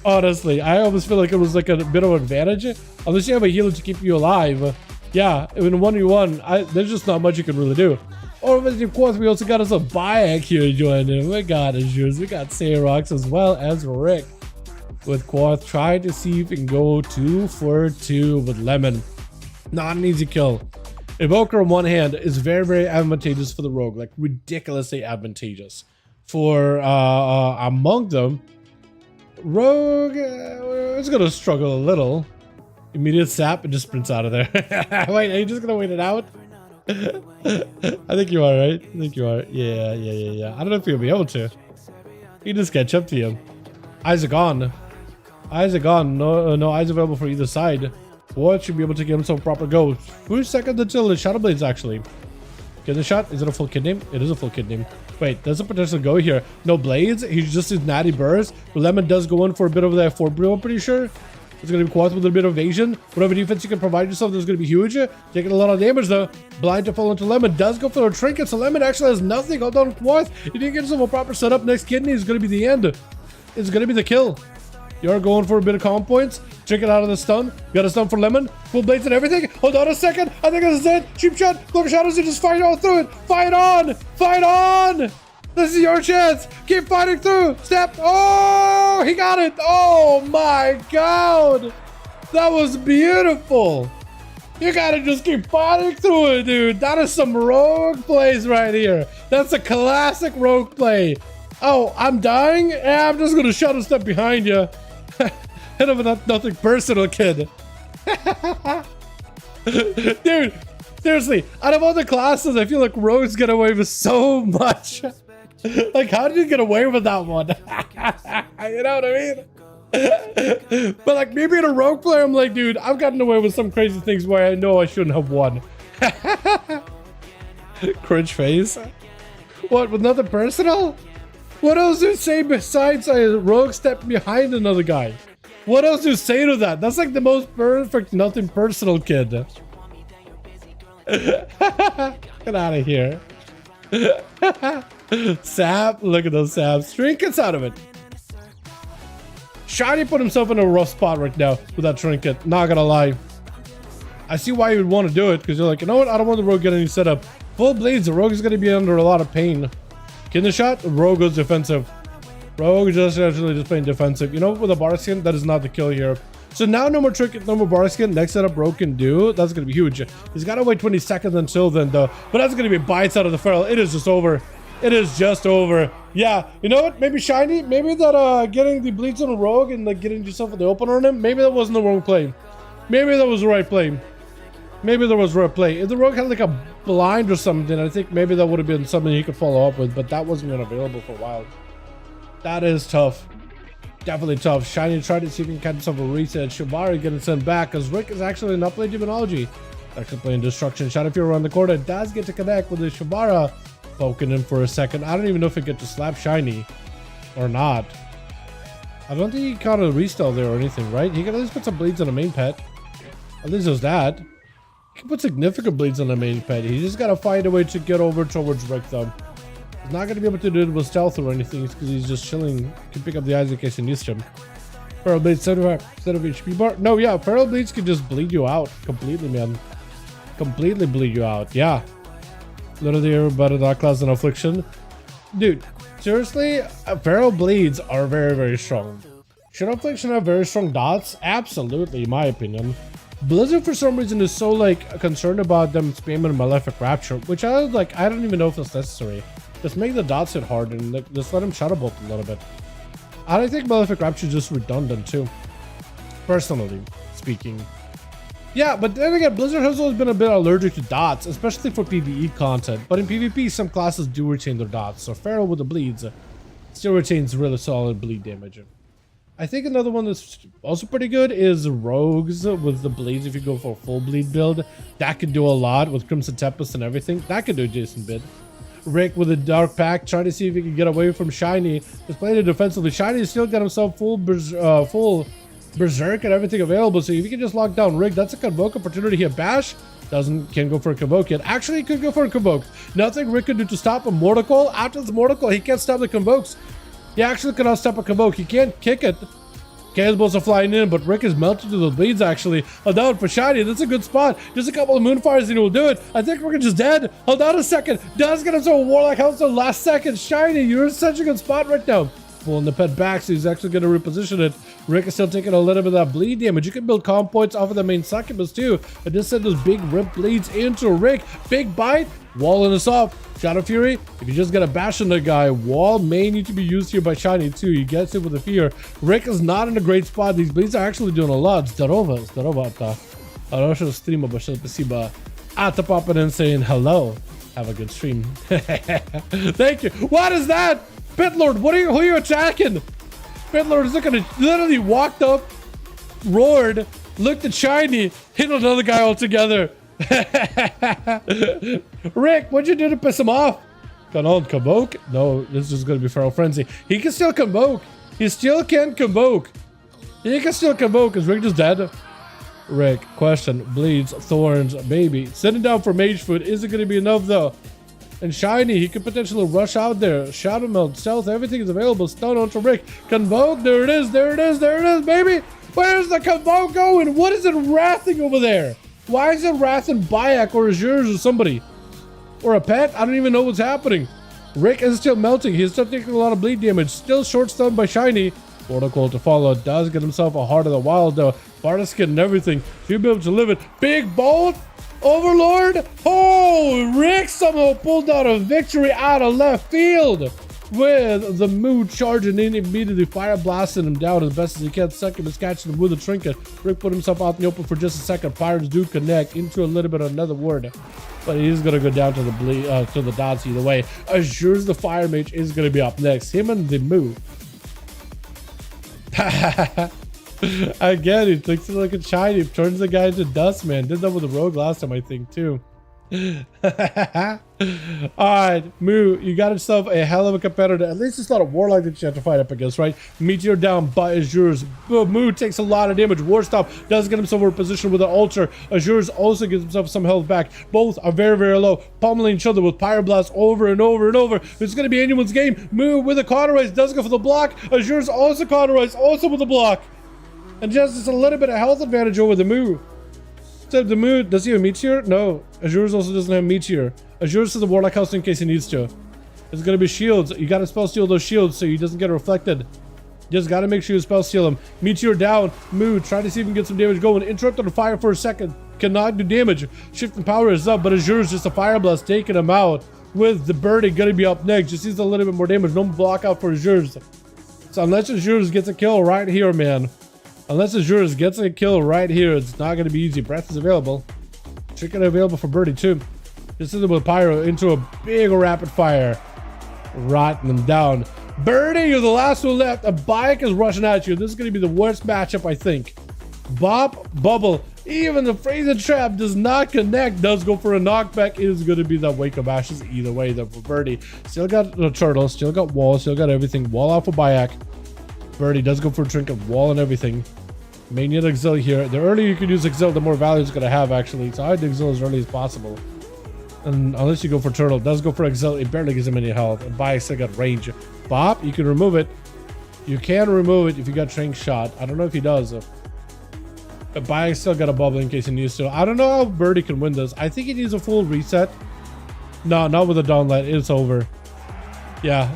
Honestly, I almost feel like it was like a bit of an advantage. Unless you have a healer to keep you alive. Yeah, in 1v1, there's just not much you can really do. Or of course, we also got us a Bayek here joining. We got ASUS, we got Sayrox as well as Rick. With Quarth trying to see if he can go 2 for 2 with Lemon. Not an easy kill. Evoker on one hand is very, very advantageous for the Rogue, like ridiculously advantageous. For among them, Rogue is gonna struggle a little. Immediate sap and just sprints out of there. Wait, are you just gonna wait it out? I think you are, right? I think you are. Yeah. I don't know if you'll be able to. You just catch up to him. Eyes are gone. Eyes are gone. No eyes available for either side. What should be able to get himself proper go. 2 seconds until the Shadow Blades actually. Get the shot. Is it a full kid name? It is a full kid name. Wait, there's a potential go here. No blades. He's just his natty burst. But Lemon does go in for a bit of that 4 brew, I'm pretty sure. It's going to be Quarth with a bit of evasion. Whatever defense you can provide yourself, there's going to be huge. Taking a lot of damage though. Blind to fall into Lemon. Does go for a trinket. So Lemon actually has nothing. Hold on, Quarth. He didn't get himself a proper setup. Next kidney is going to be the end. It's going to be the kill. You're going for a bit of calm points. Check it out of the stun. Got a stun for Lemon. Full blades and everything. Hold on a second. I think this is it. Cheap shot. Cloak Shadows. You just fight all through it. Fight on. Fight on. This is your chance. Keep fighting through. Step. Oh, he got it. Oh my God. That was beautiful. You gotta just keep fighting through it, dude. That is some Rogue plays right here. That's a classic Rogue play. Oh, I'm dying? Yeah, I'm just gonna shut a step behind you. Hit him with nothing personal, kid. Dude, seriously, out of all the classes, I feel like Rogues get away with so much. Like, how did you get away with that one? You know what I mean? But like, maybe in a Rogue player, I'm like, dude, I've gotten away with some crazy things where I know I shouldn't have won. Cringe face. What, with nothing personal? What else do you say besides a Rogue step behind another guy? What else do you say to that? That's like the most perfect nothing personal, kid. Get out of here. Sap, look at those saps. Trinkets out of it. Shiny put himself in a rough spot right now with that trinket. Not gonna lie. I see why you would want to do it, because you're like, you know what? I don't want the Rogue getting any setup. Full blades, the Rogue is gonna be under a lot of pain. Get the shot, Rogue goes defensive. Rogue just actually just playing defensive. You know, with a bar skin, that is not the kill here. So now no more trinket, no more bar skin. Next setup Rogue can do. That's gonna be huge. He's gotta wait 20 seconds until then though. But that's gonna be bites out of the Feral. It is just over. It is just over. Yeah, you know what? Maybe shiny. Maybe that getting the bleeds on a Rogue and like getting yourself in the opener on him. Maybe that wasn't the wrong play. Maybe that was the right play. Maybe there was the right play. If the Rogue had like a blind or something, I think maybe that would have been something he could follow up with. But that wasn't even available for a while. That is tough. Definitely tough. Shiny tried to see if he can catch himself a reset. Shibari getting sent back because Rick is actually not playing Demonology. Actually playing Destruction. Shadow Fury around the corner does get to connect with the Shibara. Poking him for a second. I don't even know if he get to slap Shiny or not. I don't think he caught a restyle there or anything, right? He can at least put some bleeds on the main pet. At least there's that. He can put significant bleeds on the main pet. He just gotta find a way to get over towards Rick though. He's not gonna be able to do it with stealth or anything because he's just chilling. He can pick up the eyes in case he needs them. Feral Blades 75% of HP bar. No, yeah, Feral Blades can just bleed you out completely, man. Completely bleed you out, yeah. Literally everybody that class in Affliction. Dude, seriously, Feral Blades are very, very strong. Should Affliction have very strong dots? Absolutely, in my opinion. Blizzard for some reason is so like concerned about them spamming Malefic Rapture, which I was like, I don't even know if it's necessary. Just make the dots hit hard and like, just let him shadow bolt a little bit. I think Malefic Rapture is just redundant too, personally speaking. Yeah, but then again, Blizzard has always been a bit allergic to dots, especially for PvE content. But in PvP, some classes do retain their dots. So Pharaoh with the bleeds still retains really solid bleed damage. I think another one that's also pretty good is Rogues with the bleeds. If you go for a full bleed build, that could do a lot with Crimson Tempest and everything. That could do a decent bit. Rick with a Dark Pact, trying to see if he can get away from Shiny. Just playing it defensively. Shiny still got himself full Berserk and everything available, so if you can just lock down Rick, that's a Convoke opportunity here. Bash can't go for a Convoke yet. Actually, he could go for a Convoke. Nothing Rick could do to stop a Mortal Coil. After this Mortal Coil, he can't stop the Convokes. He actually cannot stop a Convoke. He can't kick it. Cannonballs are flying in, but Rick is melted to the bleeds actually. Hold on for Shiny. That's a good spot. Just a couple of Moonfires and he will do it. I think Rick is just dead. Hold on a second. Does get himself a Warlock House on last second. Shiny, you're in such a good spot right now. Pulling the pet back, so he's actually going to reposition it. Rick is still taking a little bit of that bleed damage. You can build calm points off of the main succubus too. I just sent those big rip bleeds into Rick. Big bite, walling us off. Shadow Fury, if you just get a bash on the guy, wall may need to be used here by Shiny too. He gets it with the fear. Rick is not in a great spot. These bleeds are actually doing a lot. Zdarova. Хорошего стрима, большое спасибо. Ata popping in saying hello. Have a good stream. Thank you. What is that? Pitlord, who are you attacking? Pitlord is looking at, literally walked up, roared, looked at Shiny, hit another guy altogether. Rick, what'd you do to piss him off? Can on Convoke? No, this is gonna be Feral Frenzy. He can still Convoke. He still can Convoke. He can still Convoke. Is Rick just dead? Rick, question, bleeds, thorns, baby. Sitting down for Mage Food. Is it gonna be enough though? And Shiny, he could potentially rush out there. Shadow Melt, Stealth, everything is available. Stun onto Rick. Convoke, there it is, there it is, there it is, baby. Where's the Convoke going? What is it wrathing over there? Why is it wrathing Bayak or Azures or somebody? Or a pet? I don't even know what's happening. Rick is still melting. He's still taking a lot of bleed damage. Still short stunned by Shiny. Protocol to follow. Does get himself a Heart of the Wild though. Bartiskin and everything. Should be able to live it. Big Bolt. Overlord. Oh, Rick somehow pulled out a victory out of left field with the mood charging in, immediately fire blasting him down as best as he can. Second is catching him with a trinket. Rick put himself out in the open for just a second. Pirates do connect into a little bit of another word, but he's gonna go down to the to the dots either way. Azures the Fire Mage is gonna be up next. Him and the Moo. Again, he takes it like a Shiny, turns the guy into dust, man. Did that with the Rogue last time, I think, too. Alright, Moo, you got yourself a hell of a competitor. At least it's not a Warlock that you have to fight up against, right? Meteor down by Azures. Moo takes a lot of damage. Warstop does get himself in position with an Altar. Azures also gives himself some health back. Both are very, very low, pummeling each other with Pyroblast over and over and over. It's going to be anyone's game. Moo with a Cauterize does go for the block. Azures also Cauterize, also with the block. And just a little bit of health advantage over the Moo. So the Moo, does he have Meteor? No. Azures also doesn't have Meteor. Azures has the Warlock House in case he needs to. It's gonna be shields. You gotta spell steal those shields so he doesn't get reflected. Just gotta make sure you spell steal him. Meteor down. Moo, try to see if he can get some damage going. Interrupt on the fire for a second. Cannot do damage. Shift and power is up, but Azures just a Fire Blast taking him out. With the Birdie gonna be up next. Just needs a little bit more damage. No block out for Azures. So unless Azures gets a kill right here, man. Unless Azures gets a kill right here, it's not going to be easy. Breath is available. Chicken available for Birdie too. This is with Pyro into a big rapid fire. Rotting them down. Birdie, you're the last one left. A bike is rushing at you. This is going to be the worst matchup, I think. Bop, Bubble. Even the Freezing Trap does not connect. Does go for a knockback. It is going to be the Wake of Ashes either way though for Birdie. Still got the Turtle. Still got Wall. Still got everything. Wall out for Bayak. Birdie does go for a Trinket, Wall and everything. May need Exile here. The earlier you can use Exile, the more value it's going to have actually. So I would Exile as early as possible. And unless you go for Turtle, it does go for Exile. It barely gives him any health. And Bayak still got range. Bop, you can remove it. You can remove it if you got Trank Shot. I don't know if he does. But Bayak still got a bubble in case he needs to. I don't know how Birdie can win this. I think he needs a full reset. No, not with a Dawnlight. It's over. Yeah.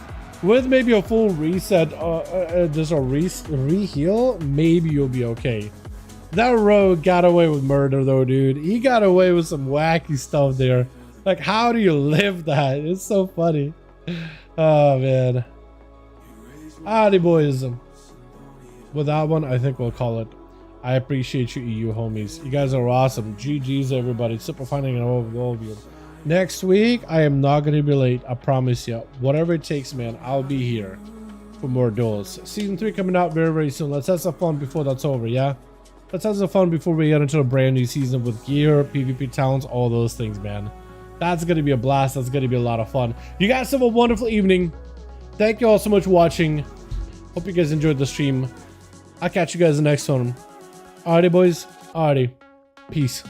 with maybe a full reset, just a re-heal, maybe you'll be okay. That rogue got away with murder though, dude. He got away with some wacky stuff there. Like, how do you live that? It's so funny. Oh, man. Alrighty, boys. With that one, I think we'll call it. I appreciate you, EU homies. You guys are awesome. GG's, everybody. Super finding all of you. Next week, I am not going to be late. I promise you. Whatever it takes, man, I'll be here for more duels. Season 3 coming out very, very soon. Let's have some fun before that's over, yeah? Let's have some fun before we get into a brand new season with gear, PvP towns, all those things, man. That's going to be a blast. That's going to be a lot of fun. You guys have a wonderful evening. Thank you all so much for watching. Hope you guys enjoyed the stream. I'll catch you guys in the next one. Alrighty, boys. Alrighty. Peace.